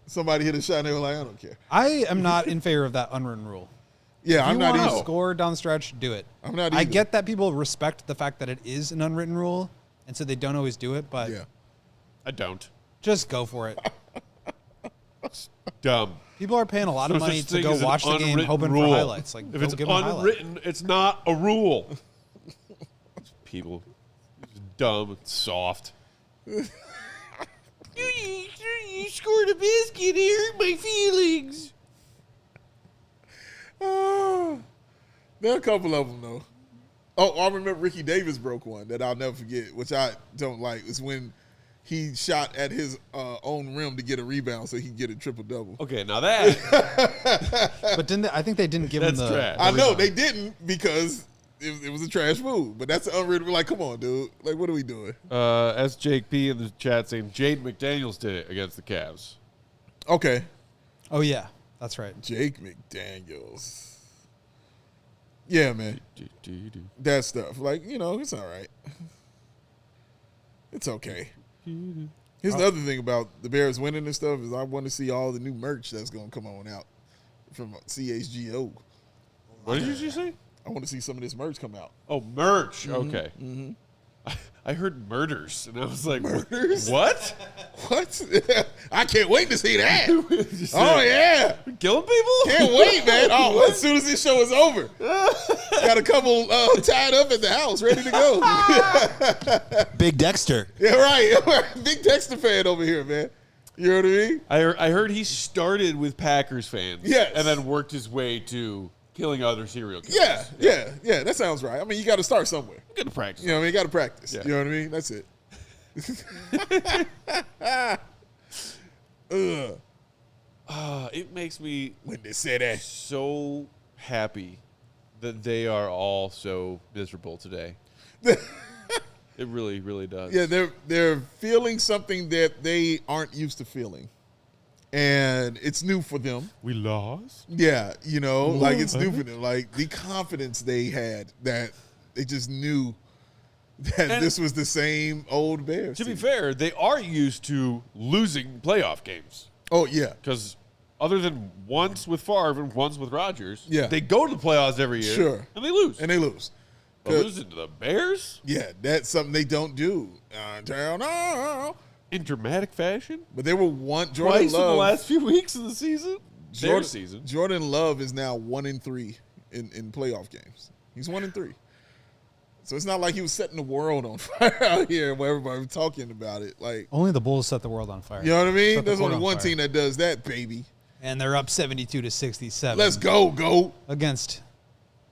Somebody hit a shot and they were like, I don't care. I am not in favor of that unwritten rule. Yeah, I'm not either. either. Score down the stretch, do it. I'm not I either. get that people respect the fact that it is an unwritten rule, and so they don't always do it, but Yeah. I don't. just go for it. Dumb. People are paying a lot of No money such to thing go as an watch the game unwritten hoping rule. for highlights. Like, If don't it's give them a highlight. unwritten, it's not a rule. People. Dumb and soft. You scored a biscuit. It hurt my feelings. There are a couple of them, though. Oh, I remember Ricky Davis broke one that I'll never forget, which I don't like. It's when he shot at his own rim to get a rebound so he could get a triple-double. Okay, now that. But didn't I think they didn't give him That's the. trash. I know, they didn't because it was a trash move. But that's unwritten. Like, come on, dude. Like, what are we doing? S. Jake P. in the chat saying Jaden McDaniels did it against the Cavs. Okay. Oh, yeah. That's right. Jake McDaniels. Yeah, man. That stuff. Like, it's all right. It's okay. Here's the other thing about the Bears winning and stuff is I want to see all the new merch that's going to come on out from CHGO. What did you just say? I want to see some of this merch come out. Oh, merch. Okay. Mm-hmm. I heard murders, and I was like, Murders? What? What? I can't wait to see that. Oh, yeah. Killing people? Can't wait, man. Oh, as soon as this show is over. Got a couple tied up at the house, ready to go. Big Dexter. Yeah, right. Big Dexter fan over here, man. You know what I mean? I heard he started with Packers fans. Yes. And then worked his way to killing other serial killers. Yeah. That sounds right. I mean, you got to start somewhere. Good practice. You know what I mean? You got to practice. Yeah. You know what I mean? That's it. It makes me When they say that. so happy that they are all so miserable today. It really, really does. Yeah, they're feeling something that they aren't used to feeling. And it's new for them. We lost. Yeah, like it's new for them. Like the confidence they had that they just knew that And this was the same old Bears. To be team. fair, they are used to losing playoff games Oh, yeah. because other than once with Favre and once with Rodgers, Yeah. they go to the playoffs every year, Sure. and they lose. And they lose. But losing to the Bears Yeah, that's something they don't do. in dramatic fashion But they were Jordan twice in the Love. last few weeks of the season. Their season. Jordan Love is now 1-3 in playoff games. He's 1-3. So it's not like he was setting the world on fire out here where everybody was talking about it. Like, Only the Bulls set the world on fire. you know what I mean? Set the There's court only on one fire. team that does that, baby. And they're up 72-67. Let's go. Against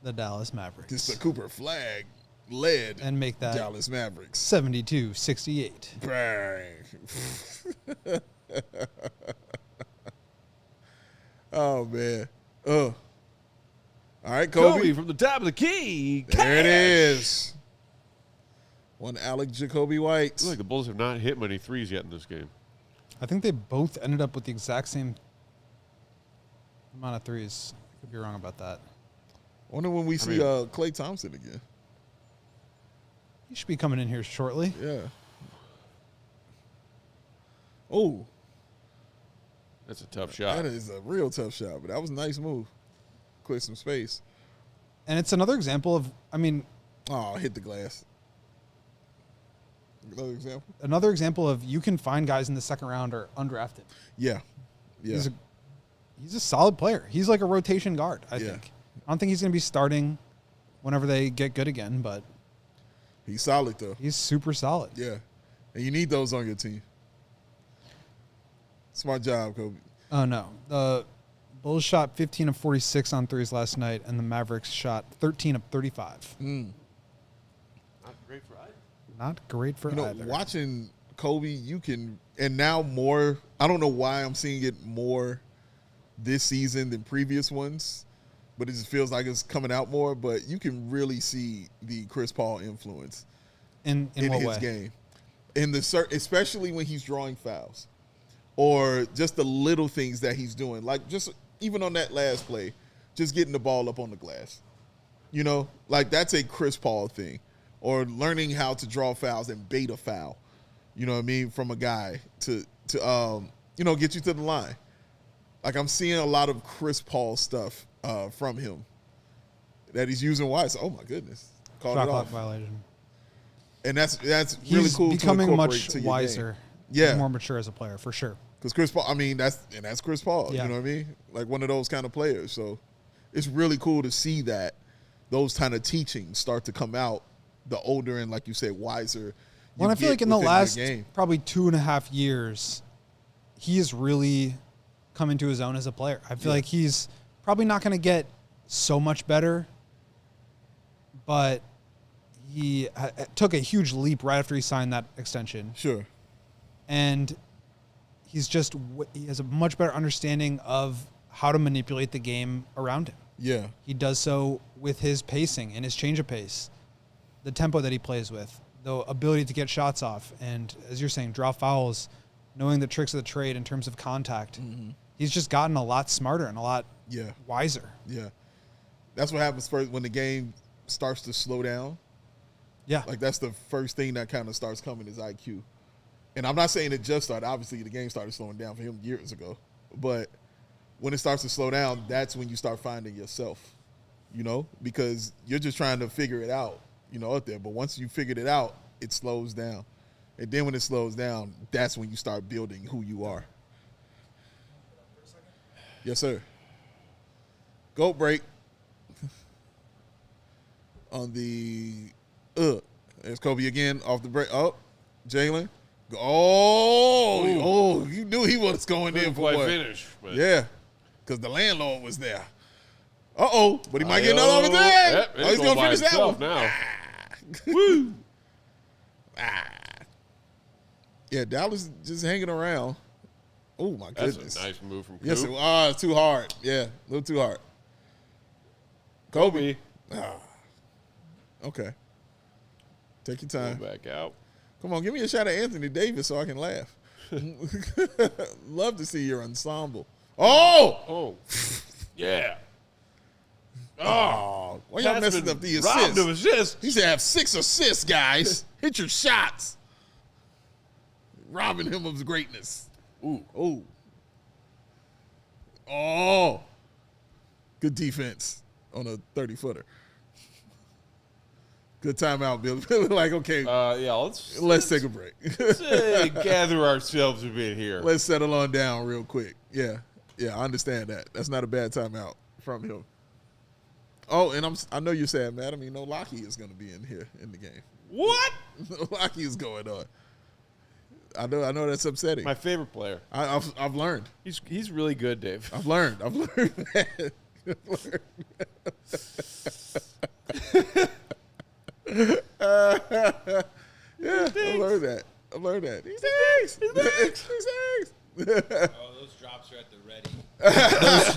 the Dallas Mavericks. It's the Cooper Flagg led And make that Dallas Mavericks. 72-68. Bang. Oh, man. All right, Coby Coby. from the top of the key. There it is. One Alec Jacoby I White. feel like the Bulls have not hit many threes yet in this game. I think they both ended up with the exact same amount of threes. I could be wrong about that. Wonder when we see Klay Thompson again. He should be coming in here shortly. Yeah. Oh, That's a tough shot. that is a real tough shot, but that was a nice move. Clear some space. And it's another example of, Oh, hit the glass. Another example? you can find guys in the second round or undrafted. Yeah. Yeah. He's a solid player. He's like a rotation guard, I Yeah. think. I don't think he's going to be starting whenever they get good again, but He's solid, though. he's super solid. Yeah. And you need those on your team. Smart job, Coby. Oh, no. The Bulls shot 15 of 46 on threes last night, and the Mavericks shot 13 of 35. Not great for either. Not great for either. Watching Coby, you can, and now more, I don't know why I'm seeing it more this season than previous ones, but it just feels like it's coming out more. But you can really see the Chris Paul influence In in what his way? game, especially when he's drawing fouls, or just the little things that he's doing, like just even on that last play, just getting the ball up on the glass. Like that's a Chris Paul thing, or learning how to draw fouls and bait a foul. You know what I mean, from a guy to get you to the line. Like I'm seeing a lot of Chris Paul stuff from him that he's using wise. Oh my goodness, called Shot it clock off. violation. And that's really He's cool. becoming to incorporate much to your wiser. game. Yeah, More mature as a player, for sure. because Chris Paul. I mean, that's Chris Paul. Yeah. You know what I mean? Like one of those kind of players. So it's really cool to see that those kind of teachings start to come out. The older and, like you said, wiser. Well, you I feel get like in the within your last game. probably 2.5 years, he has really come into his own as a player. I feel like he's probably not going to get so much better, but he took a huge leap right after he signed that extension. Sure. And he has a much better understanding of how to manipulate the game around him. Yeah. He does so with his pacing and his change of pace, the tempo that he plays with, the ability to get shots off, and as you're saying, draw fouls, knowing the tricks of the trade in terms of contact. Mm-hmm. He's just gotten a lot smarter and a lot wiser. Yeah. That's what happens first when the game starts to slow down. Yeah. Like that's the first thing that kind of starts coming is IQ. And I'm not saying it just started. Obviously, the game started slowing down for him years ago. But when it starts to slow down, that's when you start finding yourself, because you're just trying to figure it out, out there. But once you figured it out, it slows down. And then when it slows down, that's when you start building who you are. Yes, sir. Goat break on the there's Coby again off the break. Oh, Jalen. Oh, you knew he was going in for quite what? finish, but Yeah, because the landlord was there. But he might get another over there. Yep, Oh, he's going to finish that one. now. Woo. Yeah, Dallas just hanging around. Oh, my That's goodness. a nice move from Coop. Yes, it's too hard. Yeah, a little too hard. Coby. Okay. Take your Go time. back out. Come on, give me a shot at Anthony Davis so I can laugh. Love to see your ensemble. Oh! Oh. Yeah. Oh, why y'all That's messing been up the robbed of assists? assists. He should have 6 assists, guys. Hit your shots. Robbing him of greatness. Ooh. Oh. Oh. Good defense on a 30-footer. Good timeout, Bill. Like, okay, Yeah, let's take a break. gather ourselves a bit here. Let's settle on down real quick. Yeah, I understand that. That's not a bad timeout from him. Oh, and I know you're sad, Matt. No Lockie is going to be in here in the game. What? No Lockie is going on. I know that's upsetting. My favorite player. I've learned. He's really good, Dave. I've learned. That. Yeah, I've learned that. He's thanks. Oh, those drops are at the ready.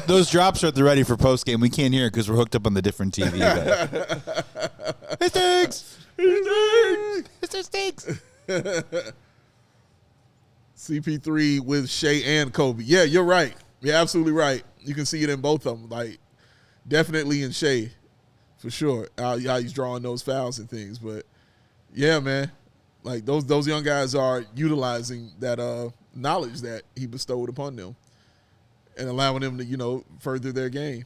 Those drops are at the ready for post game. We can't hear it because we're hooked up on the different TV. Hey, thanks. Mr. Stinks. CP3 with Shea and Coby. Yeah, you're right. You're absolutely right. You can see it in both of them. Like, definitely in Shea, for sure. How he's drawing those fouls and things. But yeah, man, like those young guys are utilizing that knowledge that he bestowed upon them and allowing them to further their game,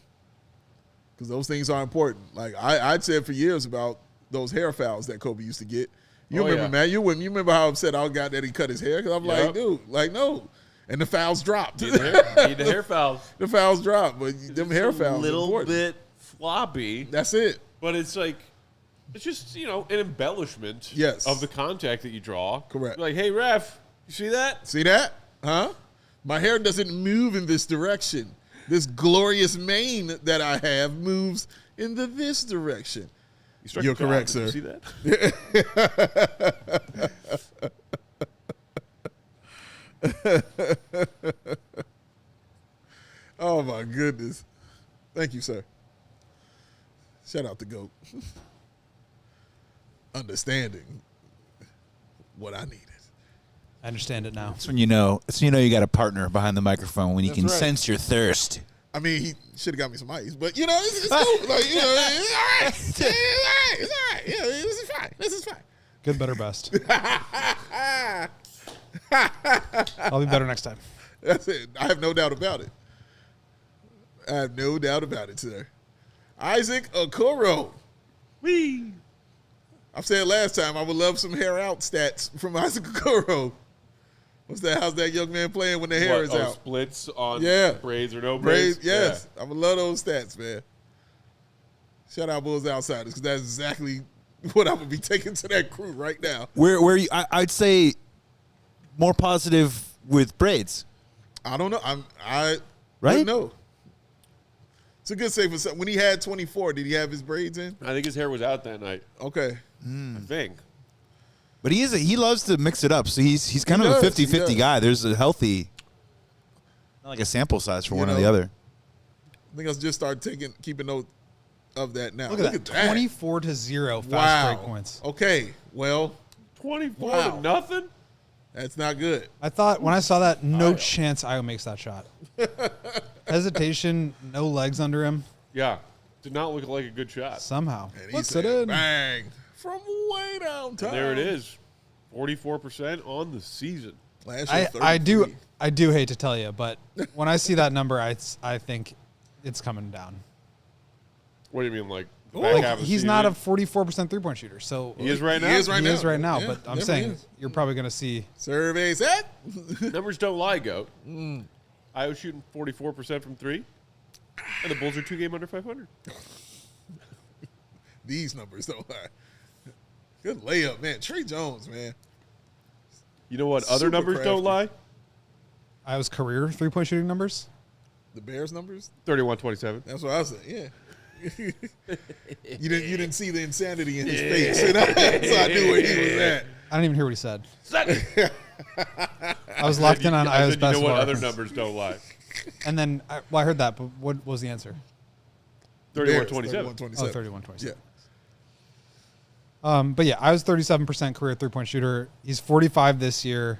because those things are important. Like I'd said for years about those hair fouls that Coby used to get. You remember, man? You remember how upset I got that he cut his hair? Because I'm like, dude, like, no. And the fouls dropped. Need the hair fouls. The fouls dropped, but them hair fouls a little important. bit floppy. That's it. But it's like, it's just, an embellishment of the contact that you draw. Correct. Like, hey, ref, you see that? See that? Huh? My hair doesn't move in this direction. This glorious mane that I have moves into this direction. You're correct, sir. You see that? Oh, my goodness. Thank you, sir. Shout out to GOAT. Understanding what I needed. I understand it now. That's when you know you got a partner behind the microphone when you can sense your thirst. He should have got me some ice, but it's cool. Like, it's all right. It's all right. Yeah, this is fine. This is fine. Good, better, best. I'll be better next time. That's it. I have no doubt about it. I have no doubt about it, sir. Isaac Okoro. Wee. I've said last time I would love some hair out stats from Isaac Okoro. What's that? How's that young man playing when the hair is out? Splits on braids or no Braids, braids? yes. Yeah. I would love those stats, man. Shout out Bulls Outsiders, because that's exactly what I would be taking to that crew right now. Where I'd say more positive with braids. I don't know. I right? don't know. It's a good save for when he had 24. Did he have his braids in? I think his hair was out that night. Okay. I think. But he loves to mix it up. So he's kind of a 50-50 guy. There's a healthy, not like a sample size for one or the other. I think I'll just start keeping note of that now. Look at that. 24-0 fast break points. Okay. Well, 24 to nothing? That's not good. I thought when I saw that, no chance Io makes that shot. Hesitation, no legs under him. Yeah. Did not look like a good shot. Somehow. And he Puts said, it in. bang, from way downtown. And there it is. 44% on the season. Last year, I do hate to tell you, but when I see that number, I think it's coming down. What do you mean, like the back half of the He's season? not a 44% three-point shooter, so He is right now. He is right now. but I'm definitely saying is. you're probably going to see. Survey set. Numbers don't lie, Goat. Io shooting 44% from three, and the Bulls are 2 game under 500. These numbers don't lie. Good layup, man. Trey Jones, man. You know what other Super numbers don't lie? Io's career three-point shooting numbers. The Bears numbers. 31-27. That's what I was saying. Yeah. You didn't see the insanity in his face, so I knew where he was at. I didn't even hear what he said. I was locked in on I Iowa's said, you know basketball what? Other reference. numbers don't lie. And then, I heard that, but what was the answer? 31-27. 31-27. Oh, 31-27. Yeah. But yeah, I was 37% career 3-point shooter. He's 45 this year.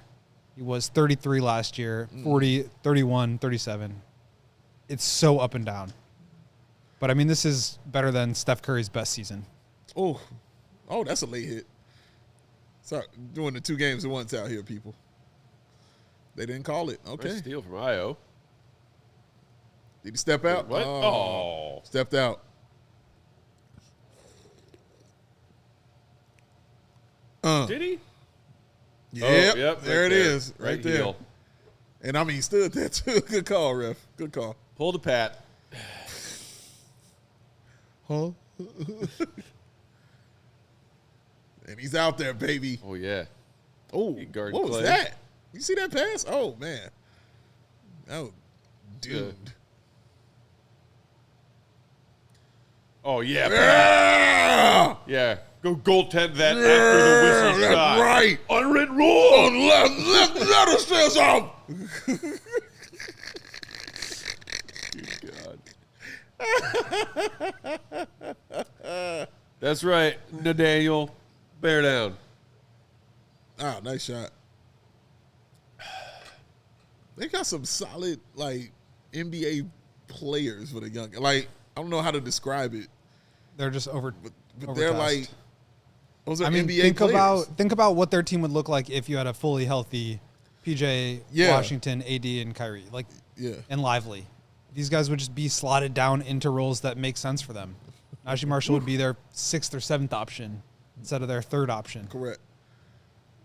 He was 33 last year, 40, 31, 37. It's so up and down. But, I mean, this is better than Steph Curry's best season. Oh, that's a late hit. Sorry, doing the 2 games at once out here, people. They didn't call it. Okay. Nice steal from Io. Did he step out? What? Oh. Stepped out. Did he? Yep, yep, there right it is, right there. heel. And I mean, he stood there too. Good call, ref. Good call. Pull the pat. Huh? And he's out there, baby. Oh, yeah. Oh, He guarded what was Clay. that? You see that pass? Oh, man. Oh, dude. Oh, yeah. Yeah! Yeah. Go goaltend that after the whistle That's shot. right. Unwritten rule. Oh, let us stairs off. God. That's right, Nathaniel. Bear down. Ah, nice shot. They got some solid, like, NBA players for the young. Like, I don't know how to describe it, They're just but they're overtasked. like, those are I mean, NBA think players. about what their team would look like if you had a fully healthy PJ, Yeah. Washington, AD, and Kyrie, like, Yeah. and Lively. These guys would just be slotted down into roles that make sense for them. Najee Marshall would be their 6th or 7th option instead of their 3rd option. Correct.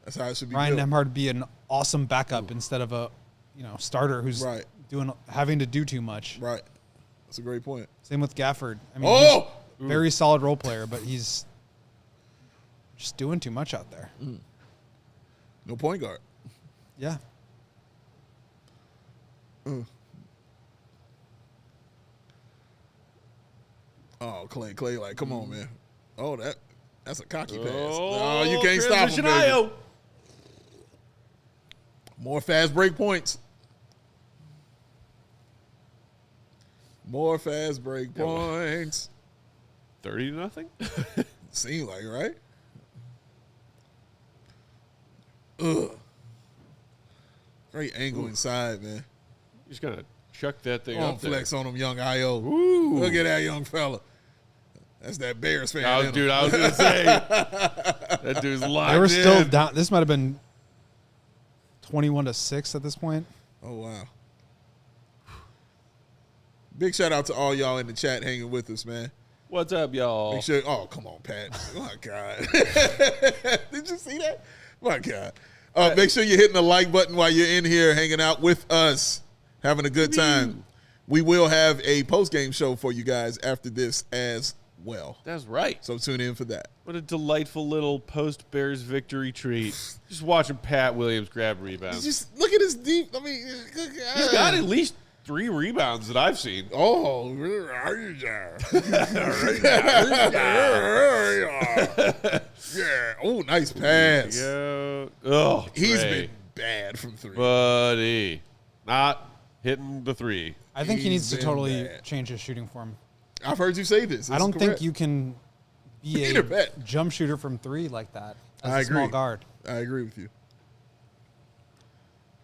That's how it should be Ryan built. Nembhard would be an awesome backup instead of a starter who's Right. having to do too much. Right. That's a great point. Same with Gafford. I mean, Oh! he's a very solid role player, but he's just doing too much out there. No point guard. Yeah. Oh, Clay, like, come on, man. Oh, that's a cocky pass. Oh, No, you can't stop him, transition baby. Io. More fast break points. More fast break Yeah, well. points. 30-0. Seem like, right? Ugh. Great angle inside, man. Just gonna chuck that thing Come on, up there. flex on him, young I.O. Ooh. Look at that young fella. That's that Bears fan. in him. Dude, I was gonna say that dude's locked They were still in. down. This might have been 21-6 at this point. Oh, wow. Big shout out to all y'all in the chat hanging with us, man. What's up, y'all? Make sure. Oh, come on, Pat. My God. Did you see that? My God. Make sure you're hitting the like button while you're in here hanging out with us, having a good time. We will have a post-game show for you guys after this as well. That's right. So tune in for that. What a delightful little post-Bears victory treat. Just watching Pat Williams grab rebounds. Just look at his deep. I mean, He's got at least 3 rebounds that I've seen. Oh, yeah. Oh, nice pass. Yeah. Oh, He's Trey. been bad from 3. Buddy. Not hitting the 3. I think he He's needs to been totally bad. change his shooting form. I've heard you say this. I don't think you can be Peter a Bet. jump shooter from 3 like that as I a small agree. guard. I agree with you.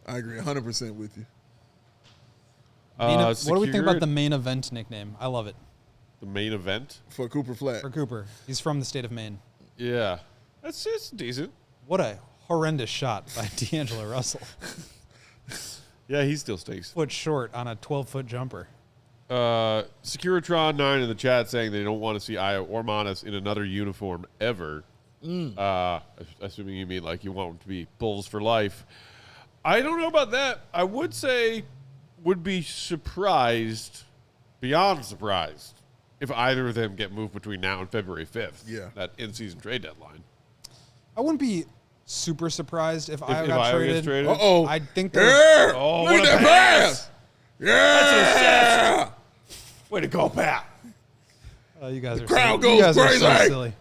I agree 100% with you. What do we think about Secure- the main event nickname? I love it. the main event? For Cooper Flat. For Cooper. He's from the state of Maine. Yeah. It's decent. What a horrendous shot by D'Angelo Russell. Yeah, he still stinks. Foot short on a 12-foot jumper. Securitron9 in the chat saying they don't want to see Io or Manas in another uniform ever. Assuming you mean like you want them to be Bulls for life. I don't know about that. I would say would be surprised, beyond surprised, if either of them get moved between now and February 5th. Yeah. That in-season trade deadline. I wouldn't be super surprised if Io If got Io traded. gets traded. Uh-oh. I think they're Yeah. Oh, Look what at a that pass. Yeah. Way to go, Pat. you guys are crowd so, you goes guys are so crazy. silly.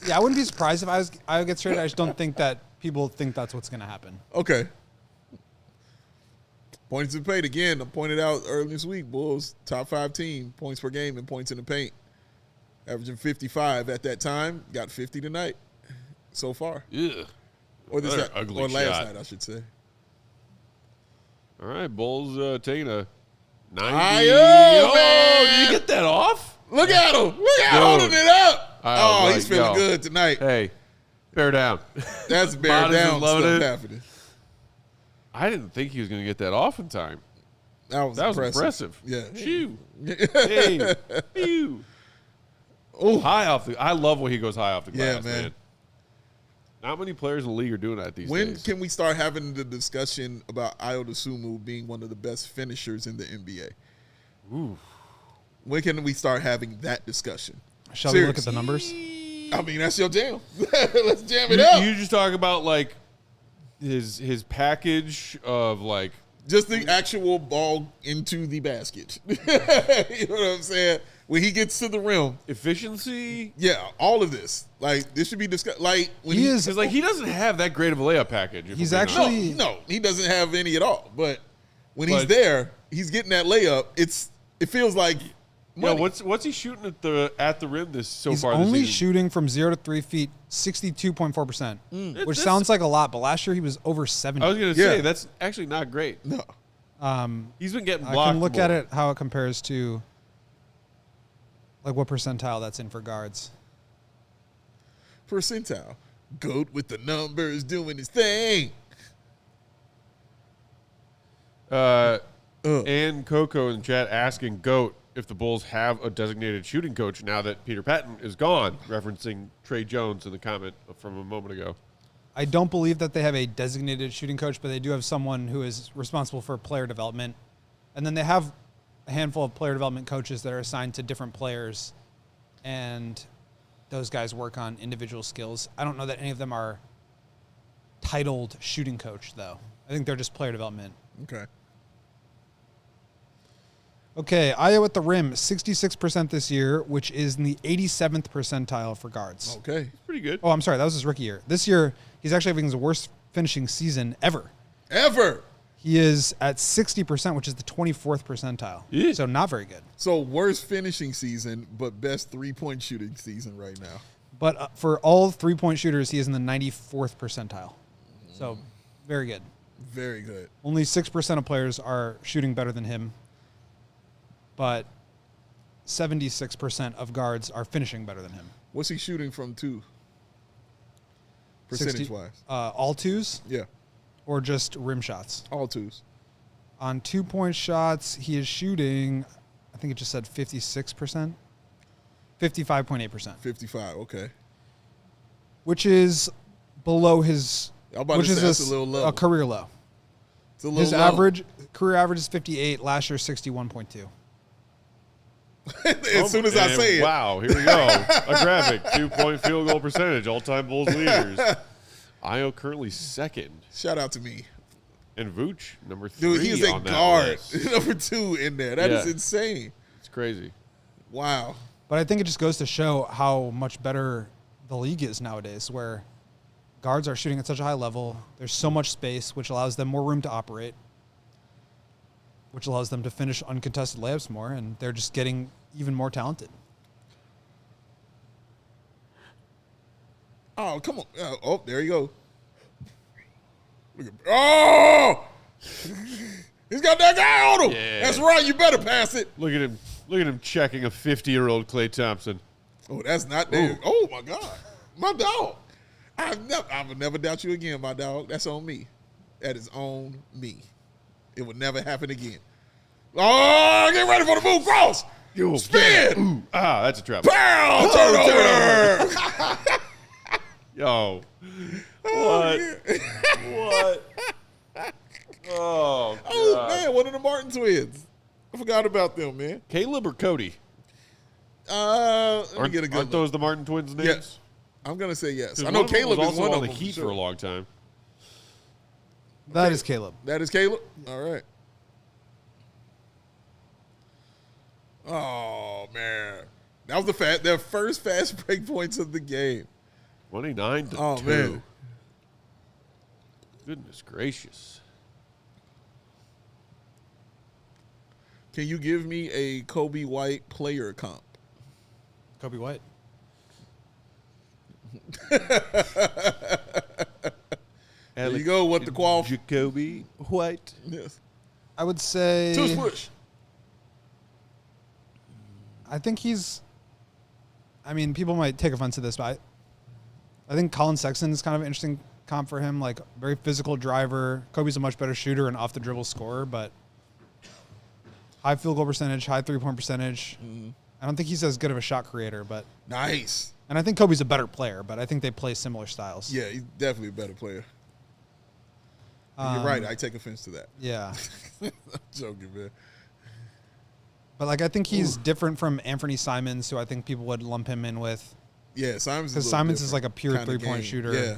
Yeah, I wouldn't be surprised if Io gets traded. I just don't think that people think that's what's going to happen. Okay. Points in the paint again. I pointed out earlier this week. Bulls top 5 team, points per game and points in the paint, averaging 55 at that time. Got 50 tonight so far. Yeah. Or this Another ugly or last shot. night, I should say. All right, Bulls taking a 90. Oh, man. Did you get that off? Look at him. Look at him holding it up. Oh, he's feeling good tonight. Hey, bear down. That's bear Bodies down loaded. stuff happening. I didn't think he was going to get that off in time. That was impressive. Yeah. Shoo. Hey. Phew. Oh, High off the. I love when he goes high off the glass, Yeah, man. man. Not many players in the league are doing that these when days. can we start having the discussion about Ayo Dosunmu being one of the best finishers in the NBA? Ooh. When can we start having that discussion? Shall we look at the numbers? I mean, that's your jam. Let's jam it up. You just talk about like his package of like Just the actual ball into the basket. You know what I'm saying? When he gets to the rim, efficiency. yeah, all of this. Like, this should be discussed. Like, when He is- Because like he doesn't have that great of a layup package. if He's we're being actually- honest. No, he doesn't have any at all. But when he's But- there, he's getting that layup. It feels like Yeah, money. what's he shooting at the rim this so He's far? only this season? shooting from 0 to 3 feet 62.4%, which That's- sounds like a lot, but last year he was over 70. I was gonna Yeah. say that's actually not great. No. He's been getting I blocked. can look more. at it how it compares to like what percentile that's in for guards. Percentile. Goat with the numbers doing his thing. And Coco in chat asking Goat if the Bulls have a designated shooting coach now that Peter Patton is gone, referencing Trey Jones in the comment from a moment ago. I don't believe that they have a designated shooting coach, but they do have someone who is responsible for player development. And then they have a handful of player development coaches that are assigned to different players, and those guys work on individual skills. I don't know that any of them are titled shooting coach, though. I think they're just player development. Okay. Okay, Ayo at the rim, 66% this year, which is in the 87th percentile for guards. Okay. Pretty good. Oh, I'm sorry, that was his rookie year. This year, he's actually having his worst finishing season ever. Ever. He is at 60%, which is the 24th percentile. Yeah. So not very good. So worst finishing season, but best 3-point shooting season right now. But for all three-point shooters, he is in the 94th percentile. So very good. Very good. Only 6% of players are shooting better than him, but 76% of guards are finishing better than him. What's he shooting from two? 60 Percentage-wise. all twos Yeah. or just rim shots? All twos. On 2-point shots, he is shooting, I think it just said 56%, 55.8%, 55. Okay. which is below his, I'm about which to is say that's a little low. a career low. It's a little His low. career average is 58. Last year, 61.2. As soon as I say it. Wow, here we go. A graphic, 2-point field goal percentage, all-time Bulls leaders. Ayo currently second. Shout out to me. And Vooch, number 3 Dude, he is a on that guard. list. Number 2 in there. That is Yeah. insane. It's crazy. Wow. But I think it just goes to show how much better the league is nowadays, where guards are shooting at such a high level. There's so much space, which allows them more room to operate, which allows them to finish uncontested layups more, and they're just getting even more talented. Oh, come on. Oh, there you go. Look at, oh! He's got that guy on him. Yeah. That's right. You better pass it. Look at him checking a 50-year-old Klay Thompson. Oh, that's not there. Oh, my God. My dog. I will never doubt you again, my dog. That's on me. That is on me. It would never happen again. Oh, get ready for the move. Cross. Spin. Ooh, that's a trap. Pow. Turnover. Yo. What? What? Oh, God. Oh, man. One of the Martin twins. I forgot about them, man. Caleb or Cody? Let me Aren't, get a good aren't look. those the Martin twins' names? Yes. I'm going to say yes. 'Cause I know one of them Caleb was is also one on of the them. Heat for a long time. That is Caleb. That is Caleb? All right. Oh, man. That was their first fast break points of the game. 29 to 2. Oh, man. Goodness gracious. Can you give me a Coby White player comp? Coby White. There you go. What the qual? Jacoby White. Yes. I would say. Tush push. I think he's. I mean, people might take offense to this, but I think Colin Sexton is kind of an interesting comp for him. Like, very physical driver. Kobe's a much better shooter and off the dribble scorer, but high field goal percentage, high 3-point percentage. Mm-hmm. I don't think he's as good of a shot creator, but. Nice. And I think Kobe's a better player, but I think they play similar styles. Yeah, he's definitely a better player. You're right. I take offense to that. Yeah. I'm joking, man. But, like, I think he's different from Anthony Simons, who I think people would lump him in with. Yeah, Simons. Because Simons is like a pure 3-point shooter. Yeah.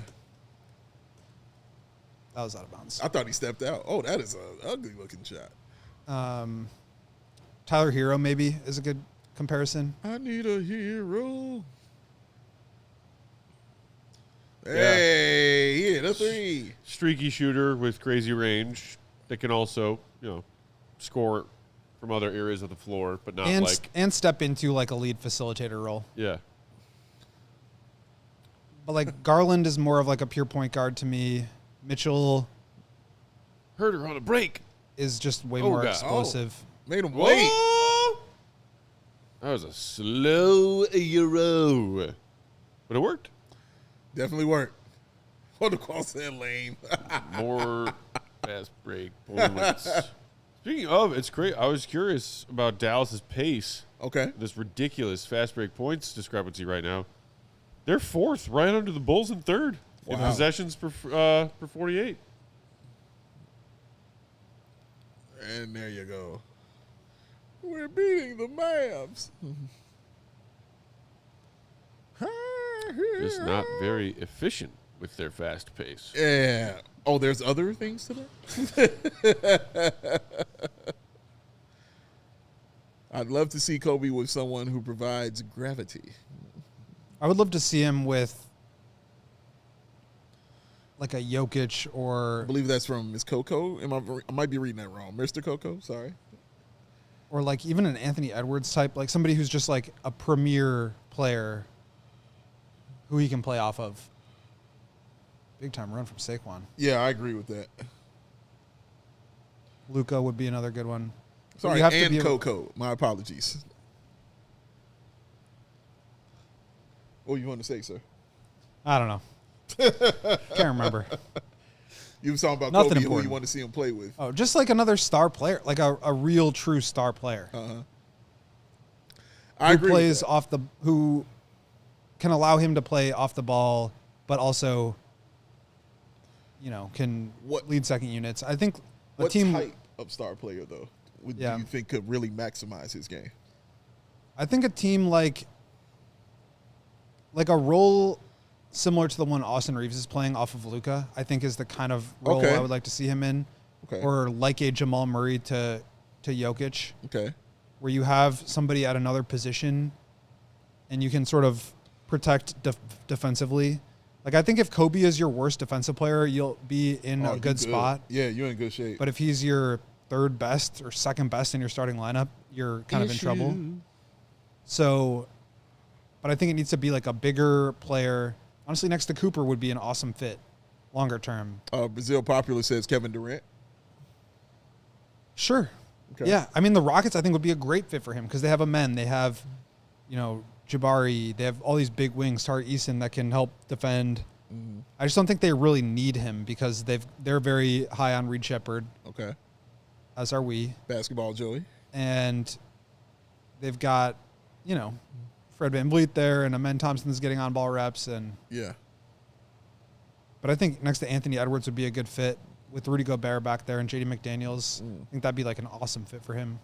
That was out of bounds. I thought he stepped out. Oh, that is an ugly looking shot. Tyler Hero maybe is a good comparison. I need a hero. Yeah. Hey, he hit a 3. Streaky shooter with crazy range that can also, score from other areas of the floor, but not And step into like a lead facilitator role. Yeah. But like Garland is more of like a pure point guard to me. Mitchell Heard her on a break. is just way Oh, more God. explosive. Made him wait. Whoa! That was a slow Euro. But it worked. Definitely worked. What the call said lame. More fast break points. Speaking of, it's great. I was curious about Dallas's pace. Okay. This ridiculous fast break points discrepancy right now. They're fourth, right under the Bulls in third in Wow. possessions per 48. And there you go. We're beating the Mavs. Just not very efficient with their fast pace. Yeah. Oh, there's other things to that? I'd love to see Coby with someone who provides gravity. I would love to see him with like a Jokic I or believe that's from Miss Coco. I might be reading that wrong. Mr. Coco, sorry. like even an Anthony Edwards type, like somebody who's just like a premier player who he can play off of. Big time run from Saquon. Yeah, I agree with that. Luka would be another good one. But Sorry, you have to and be able- Coco. My apologies. What do you want to say, sir? I don't know. Can't remember. You were talking about Nothing Coby, who important. you want to see him play with. Oh, just like another star player, like a real true star player I who agree plays with off the who can allow him to play off the ball, but also, can lead second units. I think that. a What team. type of star player, though, do you think could really maximize his game? I think a team like a role similar to the one Austin Reeves is playing off of Luka, I think is the kind of role Okay. I would like to see him in. Okay. Or like a Jamal Murray to Jokic, Okay. where you have somebody at another position and you can sort of protect defensively. Like, I think if Coby is your worst defensive player, you'll be in Oh, a you good spot. Yeah, you're in good shape. But if he's your third best or second best in your starting lineup, you're kind of in trouble. So, but I think it needs to be like a bigger player. Honestly, next to Cooper would be an awesome fit longer term. Brazil Popular says Kevin Durant. Sure. Okay. Yeah. I mean, the Rockets, I think, would be a great fit for him because they have a men. They have, Jabari. They have all these big wings, Tari Eason, that can help defend. Mm-hmm. I just don't think they really need him because they're very high on Reed Shepherd, Okay. as are we. Basketball Joey. And they've got, Fred VanVleet there, and Amen Thompson's getting on ball reps. Yeah. But I think next to Anthony Edwards would be a good fit with Rudy Gobert back there and JD McDaniels. I think that'd be like an awesome fit for him.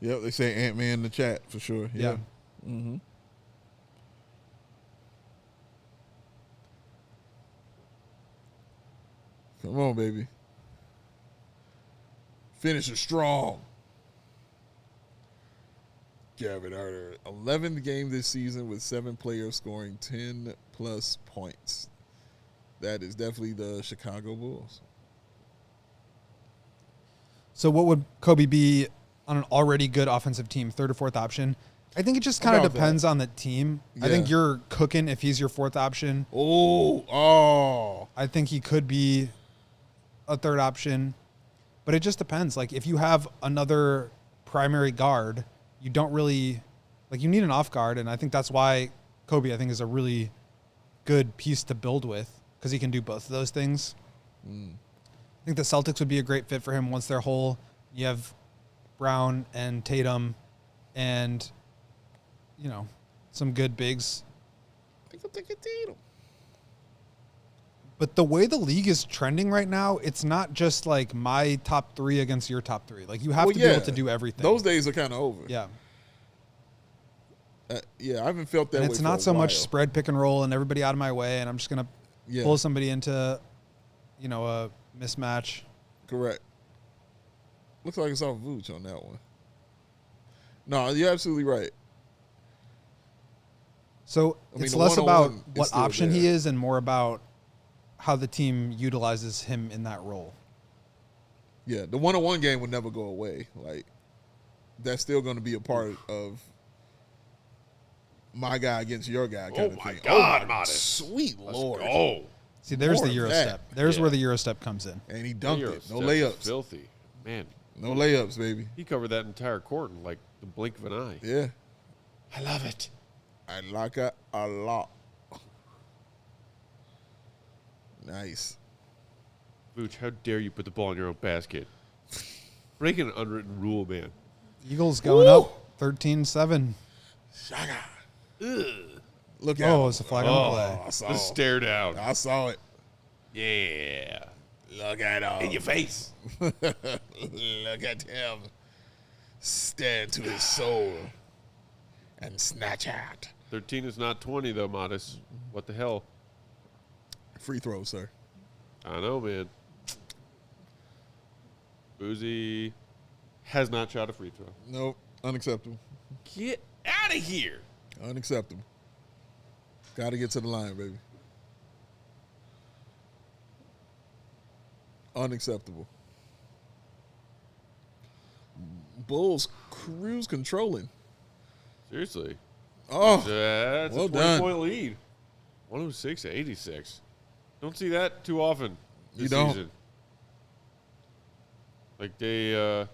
Yep, they say Ant-Man in the chat for sure. Yeah. Mm-hmm. Come on, baby. Finish it strong. Gavin Arter, 11th game this season with 7 players scoring 10-plus points. That is definitely the Chicago Bulls. So what would Coby be on an already good offensive team, third or fourth option? I think it just kind of About depends on the team. I Yeah. think you're cooking if he's your fourth option. Oh. I think he could be a third option, but it just depends. Like if you have another primary guard, you don't really like you need an off guard, and I think that's why Coby I think is a really good piece to build with because he can do both of those things. I think the Celtics would be a great fit for him once they're whole. You have Brown and Tatum, and some good bigs. I think I'll take a Tatum. But the way the league is trending right now, it's not just like my top three against your top three. Like you have to be able to do everything. Those days are kind of over. Yeah. Yeah, I haven't felt that And way it's for not a so much while. spread pick and roll and everybody out of my way, and I'm just gonna pull somebody into, a mismatch. Correct. Looks like it's off Vooch on that one. No, you're absolutely right. So I mean, it's the less about one-on-one is what still option there. he is and more about how the team utilizes him in that role. Yeah, the one-on-one game would never go away. Like, that's still going to be a part of my guy against your guy kind of my thing. God, my Modest. sweet Lord. Oh, See, there's More the of Euro that. step. There's Yeah. where the Euro step comes in. And he dunked Euro it. No step is layups. Filthy, man. No layups, baby. He covered that entire court in like the blink of an eye. Yeah. I love it. I like it a lot. Nice. Vooch, how dare you put the ball in your own basket? Breaking an unwritten rule, man. Eagles going Woo! up 13-7. Look at Oh, it's a flag on the play. I saw The stare down. I saw it. Yeah. Look at him. In your face. Look at him. Stare into his soul and snatch at. 13 is not 20, though, Modest. What the hell? Free throw, sir. I know, man. Boozy has not shot a free throw. Nope. Unacceptable. Get out of here. Unacceptable. Got to get to the line, baby. Unacceptable. Bulls cruise controlling. Seriously. Oh, That's well a 20-point lead. 106-86. Don't see that too often this You don't. season. Like there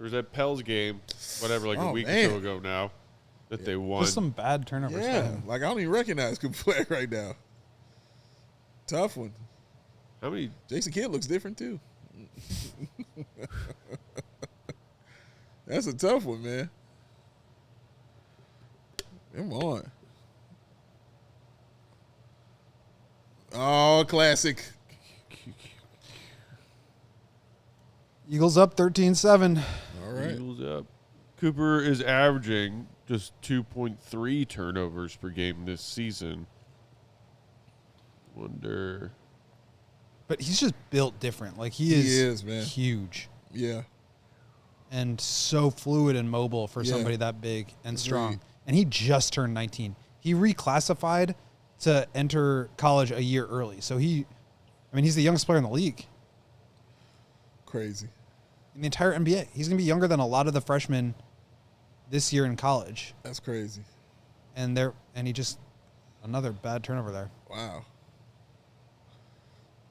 was that Pels game, whatever, like a Oh, week man. or so ago now, that they won. Just some bad turnovers. by yeah. him. Like, I don't even recognize Flagg right now. Tough one. How many? Jason Kidd looks different, too. That's a tough one, man. Come on. Oh, classic. Eagles up 13-7. All right. Eagles up. Cooper is averaging just 2.3 turnovers per game this season. Wonder. But he's just built different. Like he is man. huge Yeah. and so fluid and mobile for Yeah. somebody that big and strong. Agreed. And he just turned 19. He reclassified to enter college a year early. So he's the youngest player in the league. Crazy. In the entire NBA. He's going to be younger than a lot of the freshmen this year in college. That's crazy. And he just another bad turnover there. Wow.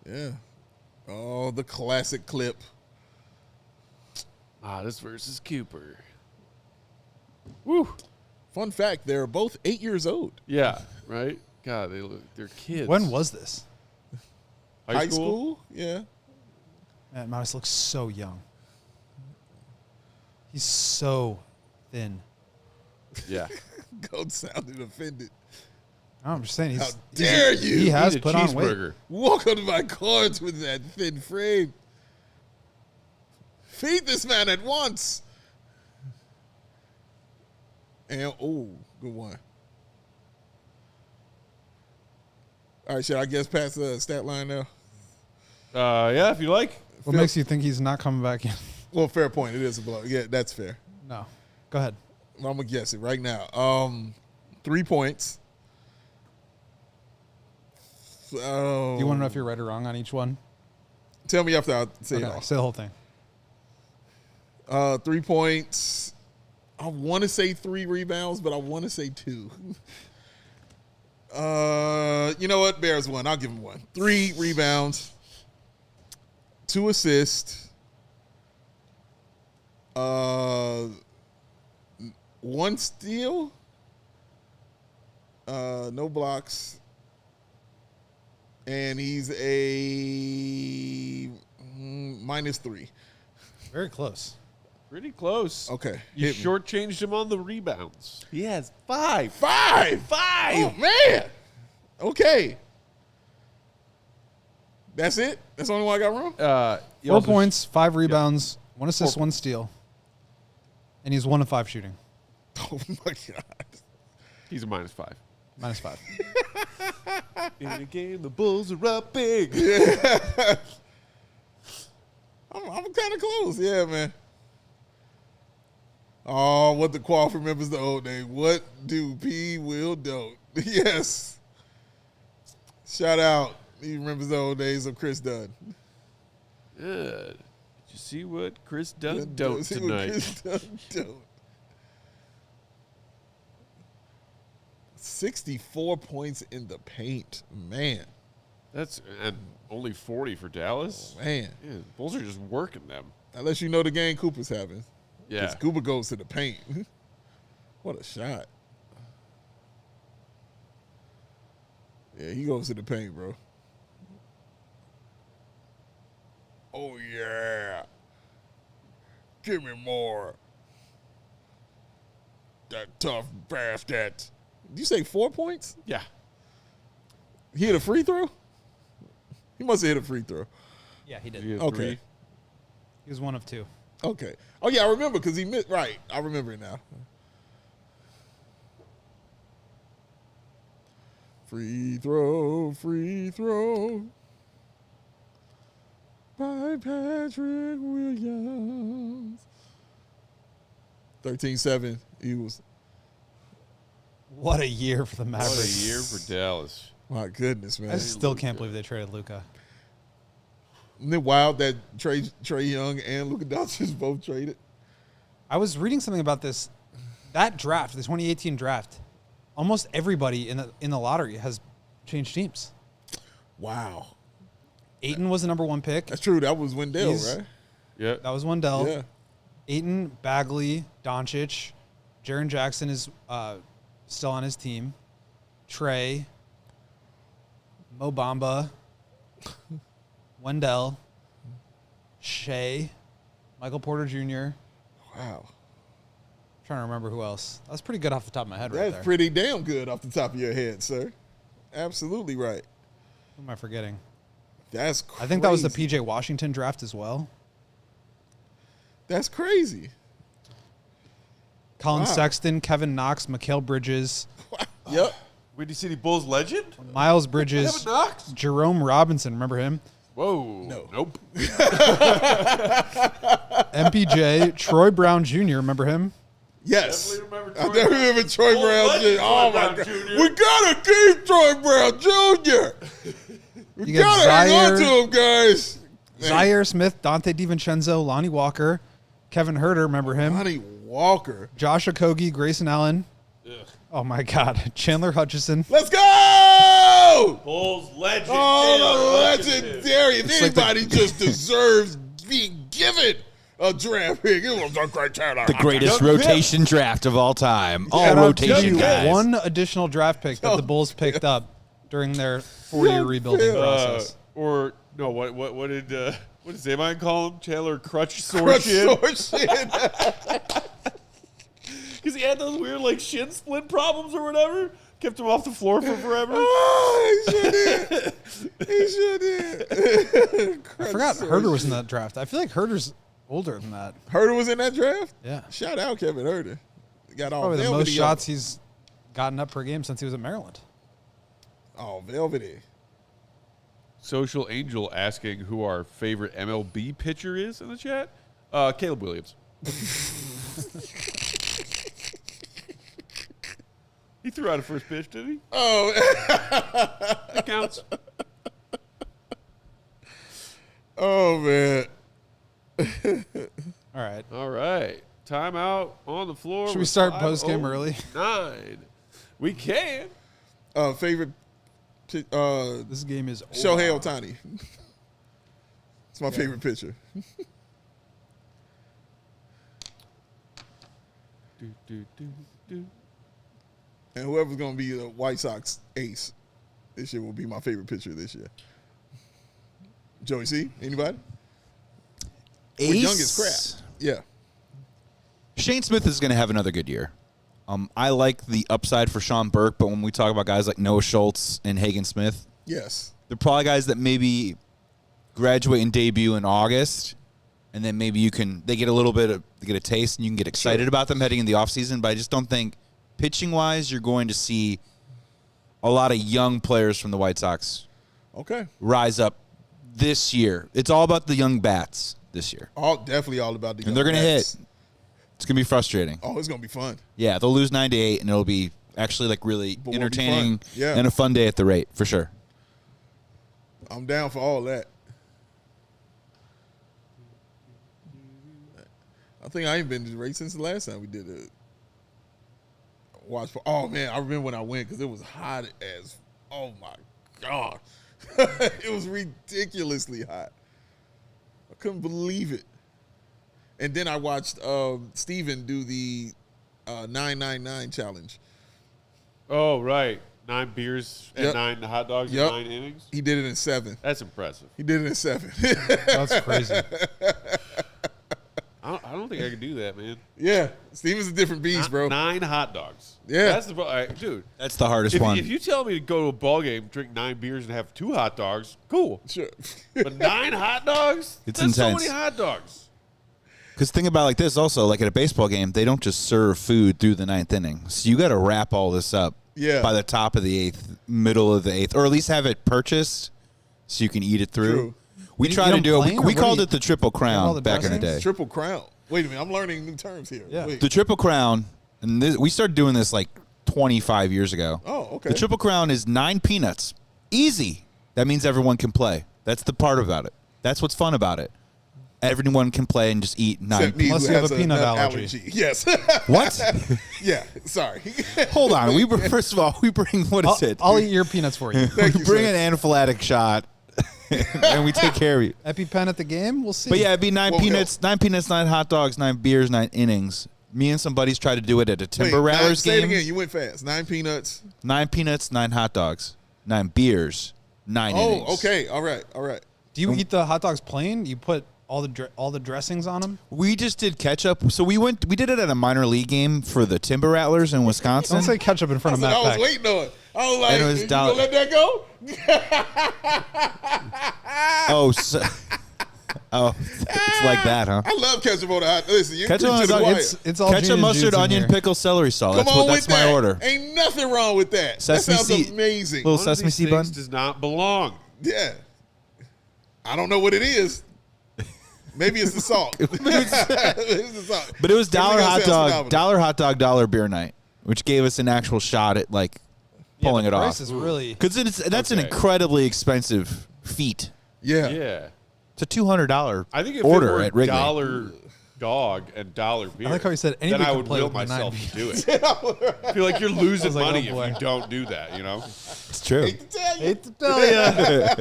Yeah. Oh, the classic clip. This versus Cooper. Woo. Fun fact, they're both 8 years old. Yeah, right? God, they're kids. When was this? High school? Yeah. Matt Mouse looks so young. He's so thin. Yeah. Goat sounded offended. I'm just saying How dare you? He has Eat a put on weight. cheeseburger. Walk onto my cards with that thin frame. Feed this man at once. And, oh, good one. All right, should I guess past the stat line now? Yeah, if you like. What makes you think he's not coming back in? Well, fair point. It is a blow. Yeah, that's fair. No. Go ahead. I'm going to guess it right now. 3 points. Oh. Do you want to know if you're right or wrong on each one? Tell me after I say it Okay, all. say the whole thing. 3 points. I want to say 3 rebounds, but I want to say 2. You know what? Bears 1. I'll give him 1. 3 rebounds, 2 assists, 1 steal, no blocks, and he's a -3. Very close. Pretty close. Okay. You hit me. shortchanged him on the rebounds. He has 5. 5. Oh, man. Okay. That's it? That's the only one I got wrong? 4 points, 5 rebounds, 1 assist, 1 steal. And he's 1 of 5 shooting. Oh, my God. He's a -5. -5. In the game, the Bulls are up big. I'm kind of close. Yeah, man. Oh, what the Quaff remembers the old days. What do P will don't? Yes. Shout out. He remembers the old days of Chris Dunn. Yeah. Did you see what Chris Dunn Don't don't see what tonight? Chris Dunn don't. 64 points in the paint. Man. That's and only 40 for Dallas. Man. Yeah, the Bulls are just working them. Unless you know the game Cooper's having. Yeah. Because Cooper goes to the paint. What a shot. Yeah, he goes to the paint, bro. Oh, yeah. Give me more. That tough bastard. Did you say 4 points? Yeah. He hit a free throw? He must have hit a free throw. Yeah, he did. He had Okay. 3. He was 1 of 2. Okay. Oh, yeah, I remember because he missed. Right. I remember it now. Free throw, free throw. By Patrick Williams. 13-7, Eagles. What a year for the What Mavericks. a year for Dallas. My goodness, man. I still can't believe they traded Luka. Isn't it wild that Trey Young and Luka Doncic both traded? I was reading something about this. That draft, the 2018 draft, almost everybody in the lottery has changed teams. Wow. Ayton was the number 1 pick. That's true. That was Wendell, He's- right? Yeah. That was Wendell. Yeah. Ayton, Bagley, Doncic, Jaren Jackson is still on his team. Trey, Mo Bamba, Wendell, Shea, Michael Porter Jr. Wow. Trying to remember who else. That was pretty good off the top of my head right That's there. pretty damn good off the top of your head, sir. Absolutely right. Who am I forgetting? That's crazy. I think that was the PJ Washington draft as well. That's crazy. Colin Wow. Sexton, Kevin Knox, Mikal Bridges, Yep. Windy City Bulls legend? Miles Bridges, Kevin Knox? Jerome Robinson. Remember him? Whoa. No. Nope. MPJ, Troy Brown Jr. Remember him? Yes. Definitely remember I Troy definitely Brown. remember Troy Bulls Brown legend Jr. Oh, Troy my Brown God. Jr. We got to keep Troy Brown Jr. We You get got to hang on Zaire. to him, guys. Zaire Smith, Dante DiVincenzo, Lonnie Walker, Kevin Herter. Remember him? Lonnie Walker. Josh Okogie, Grayson Allen. Ugh. Oh, my God. Chandler Hutchison. Let's go! Bulls legend. Oh, Taylor Hutchison. legendary. If It's like anybody just deserves being given a draft pick, it was a great Taylor. The greatest Young rotation draft of all time. All Shout out to rotation you. guys. One additional draft pick that the Bulls picked up during their 4-year Young rebuilding Phil. process. Or no, what did Zaymine call him? Taylor Crutch Sore Crutch Shin? sore shin. Because he had those weird like shin splint problems or whatever. Kept him off the floor for forever. Oh, he sure did. He sure did. I forgot Herter was in that draft. I feel like Herter's older than that. Herter was in that draft? Yeah. Shout out Kevin Herter. Got all Probably the most velvety. shots he's gotten up per game since he was at Maryland. Oh, velvety. Social Angel asking who our favorite MLB pitcher is in the chat. Caleb Williams. He threw out a first pitch, didn't he? Oh, That counts. Oh man. All right. All right. Timeout on the floor. Should we with start post-game early? 5:09. We can. Favorite This game is over. Shohei Ohtani. It's my favorite pitcher. And whoever's going to be the White Sox ace this year will be my favorite pitcher this year. Joey C, anybody? Ace. Or youngest crap. Yeah. Shane Smith is going to have another good year. I like the upside for Sean Burke, but when we talk about guys like Noah Schultz and Hagen Smith, Yes. they're probably guys that maybe graduate and debut in August, and then maybe they get a little bit of, they get a taste, and you can get excited about them heading in the offseason. But I just don't think pitching-wise you're going to see a lot of young players from the White Sox Okay. rise up this year. It's all about the young bats this year. Definitely all about the And they're young going to bats. hit. It's going to be frustrating. Oh, it's going to be fun. Yeah, they'll lose 9-8, and it'll be actually like really But will be entertaining fun. Yeah. and a fun day at the rate, for sure. I'm down for all that. I think I ain't been to the race since the last time we did a watch. Oh, man, I remember when I went because it was hot as, oh, my God. It was ridiculously hot. I couldn't believe it. And then I watched Steven do the 999 challenge. Oh, right. 9 beers and Yep. 9 hot dogs Yep. in 9 innings. He did it in 7. That's impressive. He did it in 7. That's crazy. I don't think I could do that, man. Yeah, Steven's a different beast, bro. 9 hot dogs. Yeah. That's the dude. That's the hardest If, one. if you tell me to go to a ball game, drink 9 beers, and have 2 hot dogs, cool. Sure. But 9 hot dogs? It's That's intense. so many hot dogs. Because think about it like this also, like at a baseball game, they don't just serve food through the 9th inning. So you got to wrap all this up by the top of the 8th, middle of the 8th, or at least have it purchased so you can eat it through. True. We You tried to don't do it. plain, or We what called do you- it the Triple all Crown the back in the dressings? day. Triple Crown. Wait a minute, I'm learning new terms here. Yeah. Wait. The Triple Crown, and we started doing this like 25 years ago. Oh, okay. The Triple Crown is 9 peanuts. Easy. That means everyone can play. That's the part about it. That's what's fun about it. Everyone can play and just eat 9 Except me, Unless who you have has a peanut nut allergy. Yes. What? Yeah. Sorry. Hold on. First of all, we bring, what is it? I'll eat your peanuts for you. Thank We you, bring sir. an anaphylactic shot, and we take care of you. EpiPen at the game? We'll see. But yeah, it'd be 9 Well, peanuts, 9 hot dogs, 9 beers, 9 innings. Me and some buddies tried to do it at a Timber Wait, Rattlers say it game. again. You went fast. 9 peanuts. 9 peanuts, 9 hot dogs, 9 beers, 9 innings. Oh, okay. All right. All right. Do you eat the hot dogs plain? You put all the dressings on them? We just did ketchup. So we did it at a minor league game for the Timber Rattlers in Wisconsin. Don't say ketchup in front of That's what Matt I was Peck. waiting on. I was like, And it was you down- gonna let that go? It's like that, huh? I love ketchup on the hot. Listen, you Ketchup preach to the on choir. It's all Ketchup, gin and mustard, juice in onion, here. pickle, celery salt. Come on That's with my that. order. Ain't nothing wrong with that. Sesame that sounds seed- amazing. Little One of sesame these seed things bun. does not belong. Yeah. I don't know what it is. Maybe it's the salt. It's the salt. But it was Everything dollar else hot sounds dog, phenomenal. dollar hot dog, dollar beer night, which gave us an actual shot at like pulling the it price off. is really. Because that's an Okay. incredibly expensive feat. Yeah. Yeah. It's a $200 I think if order it were at Wrigley. $1 dog and $1 beer, like how he said then anybody I can would play will with my myself 9 to do it. I feel like you're losing like, money oh, boy. if you don't do that, you know? It's true. Hate to tell you. Hate to tell ya.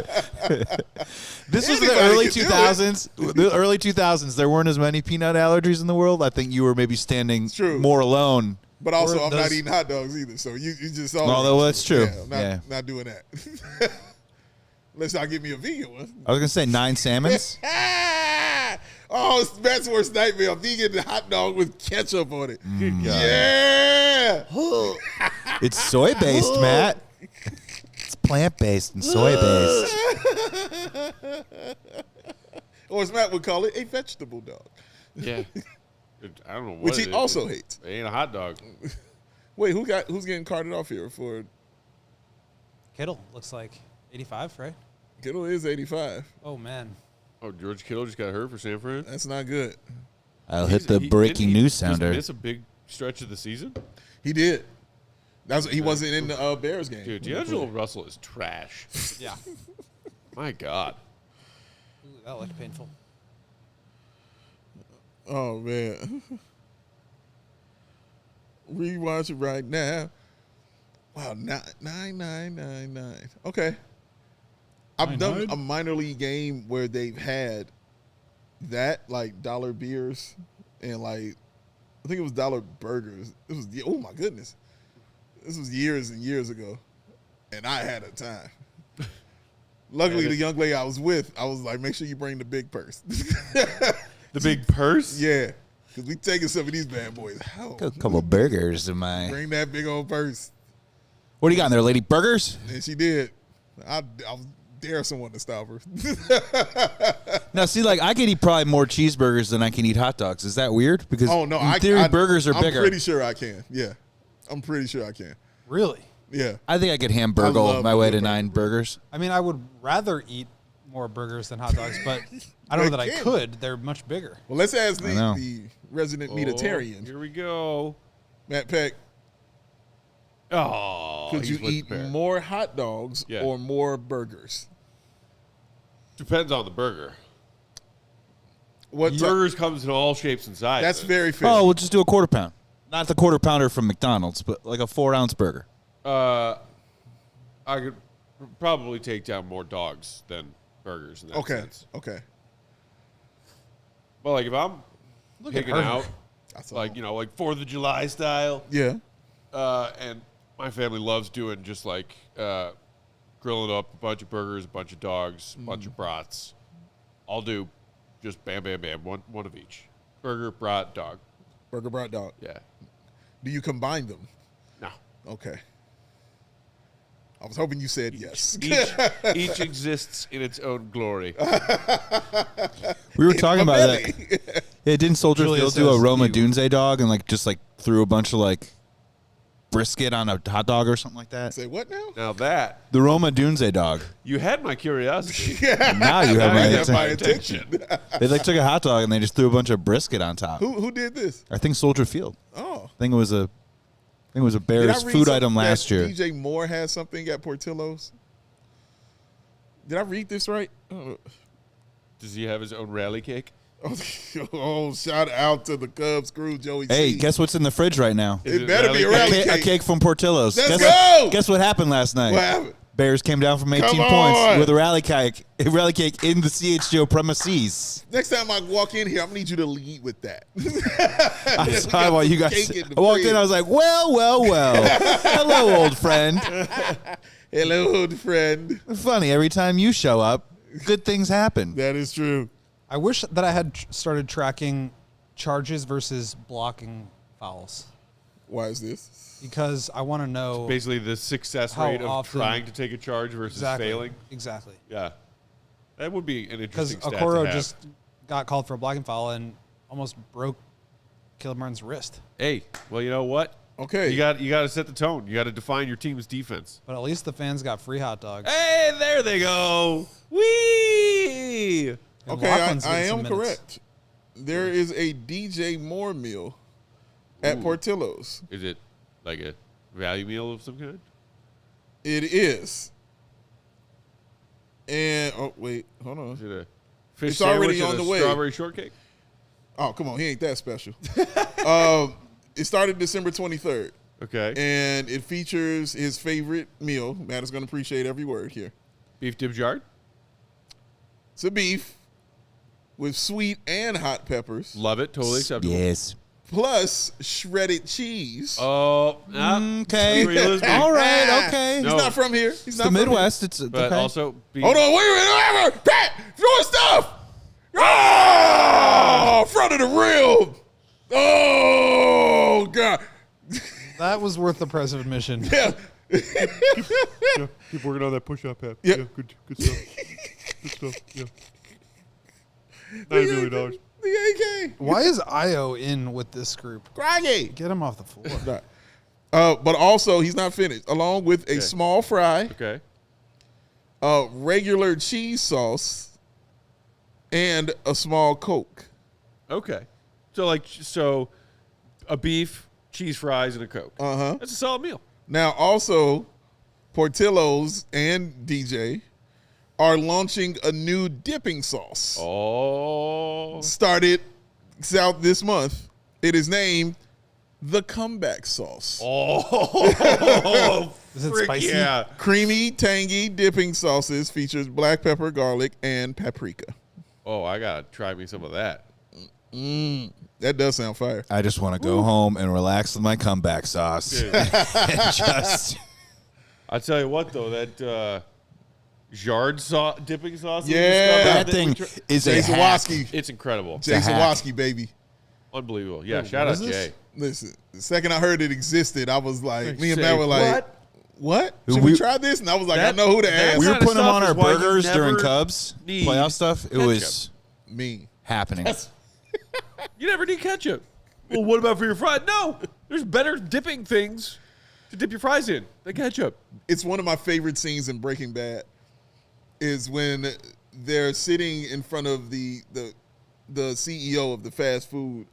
This was the Anybody early can do it. 2000s. The early 2000s. There weren't as many peanut allergies in the world. I think you were maybe standing True. more alone. But also, Or I'm not does- eating hot dogs either. So you just all. Although that's true. Yeah, I'm Yeah. not doing that. Unless y'all give me a vegan one. I was gonna say 9 salmons. Oh, it's Matt's worst nightmare. A vegan hot dog with ketchup on it. Mm. Yeah. It's soy based, Matt. It's plant based and soy based. Or as Matt would call it, a vegetable dog. Yeah. I don't know what Which it he is. also hates. It ain't a hot dog. Wait, who's getting carted off here for Kittle looks like 85, right? Kittle is 85. Oh man. Oh, George Kittle just got hurt for San Fran? That's not good. I'll hit the breaking didn't he news just sounder. miss a big stretch of the season? He did. He wasn't in the Bears game. Dude, D'Angelo Russell is trash. Yeah. My God. Ooh, that looked painful. Oh man. Rewatch it right now. Wow, 9,999. Okay. I've done a minor league game where they've had that, like dollar beers and like I think it was dollar burgers. It was, oh my goodness. This was years and years ago. And I had a time. Luckily, the young lady I was with, I was like, make sure you bring the big purse. The big purse? Yeah. Because we taking some of these bad boys. A couple burgers in my. Bring that big old purse. What do you got in there, lady? Burgers? And she did. I was dare someone to stop her. Now, see, like I can eat probably more cheeseburgers than I can eat hot dogs. Is that weird? Because in theory, burgers are bigger. I'm pretty sure I can. Yeah, I'm pretty sure I can. Really? Yeah. I think I could hamburgle my way to 9 burgers. I mean, I would rather eat more burgers than hot dogs, but I don't know that I could. They're much bigger. Well, let's ask the resident meatitarian. Here we go. Matt Peck. Oh, could you eat more hot dogs or more burgers? Depends on the burger. What burgers comes in all shapes and sizes. That's very fair. Oh, we'll just do a quarter pound. Not the quarter pounder from McDonald's, but like a 4-ounce burger. I could probably take down more dogs than burgers in that sense. Okay. But like if I'm picking out, like, you know, like 4th of July style. Yeah. And my family loves doing just like grilling up a bunch of burgers, a bunch of dogs, a bunch of brats. I'll do just bam, bam, bam, one of each. Burger, brat, dog. Burger, brat, dog. Yeah. Do you combine them? No. Okay. I was hoping you said yes. Each exists in its own glory. We were talking about that. Yeah, didn't Soldier Field do a Roma Dunze dog and like just like threw a bunch of like brisket on a hot dog or something like that? Say what now? Now that the Roma Dunze dog. You had my curiosity. Now you have my attention. They like took a hot dog and they just threw a bunch of brisket on top. Who did this? I think Soldier Field. Oh, I think it was a Bears food item last year. DJ Moore has something at Portillo's. Did I read this right? Does he have his own rally cake? Oh, shout out to the Cubs crew, Joey. Hey, guess what's in the fridge right now? It better be a rally cake. A cake from Portillo's. Let's go! Guess what happened last night? What happened? Bears came down from 18 points with a rally cake in the CHGO premises. Next time I walk in here, I'm going to need you to lead with that. I walked in, I was like, well. Hello, old friend. Hello, old friend. Funny, every time you show up, good things happen. That is true. I wish that I had started tracking charges versus blocking fouls. Why is this? Because I want to know basically the success rate of trying to take a charge versus failing. Exactly. Yeah. That would be an interesting stat to because Okoro have. just got called for a blocking foul and almost broke Caleb Martin's wrist. Hey, well, you know what? Okay. You got to set the tone. You got to define your team's defense. But at least the fans got free hot dogs. Hey, there they go. Whee! Okay, I am correct. There is a DJ Moore meal at Portillo's. Is it like a value meal of some kind? It is. And, oh, wait, hold on. Is it a fish It's sandwich already and on a the way. strawberry shortcake? Oh, come on. He ain't that special. It started December 23rd. Okay. And it features his favorite meal. Matt is going to appreciate every word here. Beef dibjard? It's a beef with sweet and hot peppers. Love it. Totally acceptable. Yes. Plus shredded cheese. Oh, okay. All right, okay. He's not from here. He's not the from Midwest. Here. It's but okay. also beef. Hold on, wait a minute. Pat, your stuff. Oh, front of the rim. Oh, God. That was worth the price of admission. Yeah. Keep working on that push-up, Pat. Yeah. Good stuff. Good stuff. Yeah. $9 million. The AK. Why is Io in with this group? Craggy. Get him off the floor. But also, he's not finished. Along with a small fry, Okay. regular cheese sauce, and a small Coke. Okay. So a beef, cheese fries, and a Coke. Uh-huh. That's a solid meal. Now, also, Portillo's and DJ are launching a new dipping sauce. Oh. Started out this month. It is named the Comeback Sauce. Oh. Is it Frick spicy? yeah. Creamy, tangy dipping sauces features black pepper, garlic, and paprika. Oh, I gotta try me some of that. That does sound fire. I just want to go home and relax with my comeback sauce. Dude. And just I tell you what, though, that Jard dipping sauce. we Yeah. discovered that thing we is a Jason hack. Waski. it's incredible. Jason hack. Waski, baby. Unbelievable. Yeah, shout what out is this? Jay. Listen, the second I heard it existed, I was like, me and Say, Matt were like, what? Should we We- try this? And I was like, That- I know who to that ask. We were kind of putting them on stuff our is why you burgers during never Cubs need playoff stuff. It was Me. happening. You never need ketchup. Well, what about for your fries? No, there's better dipping things to dip your fries in than ketchup. It's one of my favorite scenes in Breaking Bad is when they're sitting in front of the CEO of the fast food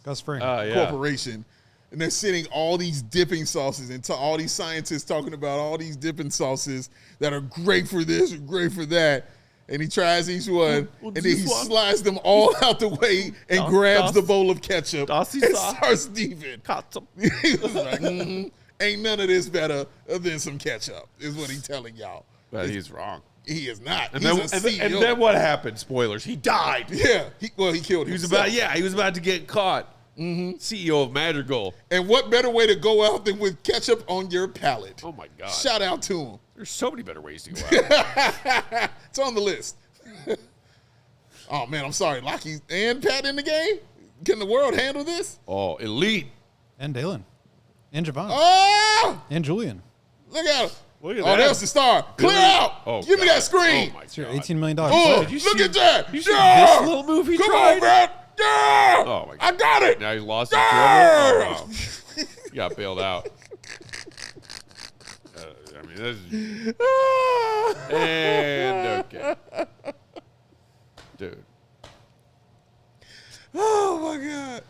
Gus Fring. Yeah. corporation, and they're sitting all these dipping sauces and all these scientists talking about all these dipping sauces that are great for this and great for that. And he tries each one, Well, and then he this one- slides them all out the way and grabs the bowl of ketchup Das ist and sauce. starts deeping. Ketchup. He was like, ain't none of this better than some ketchup, is what he's telling y'all. But he's wrong. He is not. And He's then, a CEO. and then what happened? Spoilers. He died. Yeah. He killed He was himself. about to get caught. CEO of Madrigal. And what better way to go out than with ketchup on your palate? Oh my God. Shout out to him. There's so many better ways to go out. It's on the list. Oh, man, I'm sorry. Lockie and Pat in the game? Can the world handle this? Oh, elite. And Dalen. And Javon. Oh, And Julian. look at him. Look at Oh, that. there's the star. Clear out. Oh, Give me God. that screen. Oh, my It's your God. $18 million. Oh, Did you look see- at that. did you see Yeah. this little move he Come tried? on, man. Yeah. Oh, my God. I got it. Now he's lost his Yeah. dribble. Oh, wow. He got bailed out. I mean, this is... And okay. Dude. Oh, my God.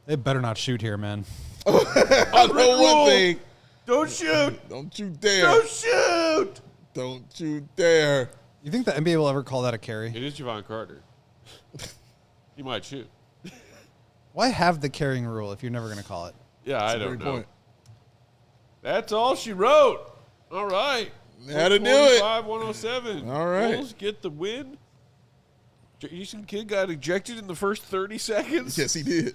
They better not shoot here, man. I know one thing. Don't shoot. Don't you dare. Don't shoot. Don't you dare. You think the NBA will ever call that a carry? It is Javon Carter. He might shoot. Why have the carrying rule if you're never going to call it? Yeah, I don't Great know. point. That's all she wrote. All right. How to do it. 145-107. All right. Bulls get the win. Jason Kidd got ejected in the first 30 seconds. Yes, he did.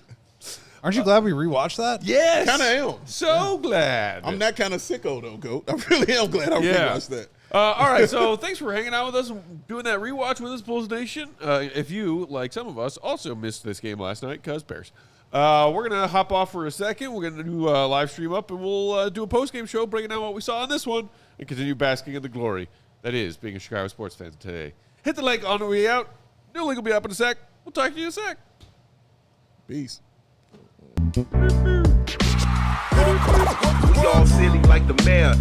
Aren't you glad we rewatched that? Yes. Kind of am. So glad. I'm that kind of sicko, though, Goat. I really am glad I rewatched that. All right, so thanks for hanging out with us and doing that rewatch with us, Bulls Nation. If you, like some of us, also missed this game last night, because Bears. We're going to hop off for a second. We're going to do a live stream up, and we'll do a post-game show breaking down what we saw in this one and continue basking in the glory that is being a Chicago sports fan today. Hit the like on the way out. New link will be up in a sec. We'll talk to you in a sec. Peace. We all silly like the mayor.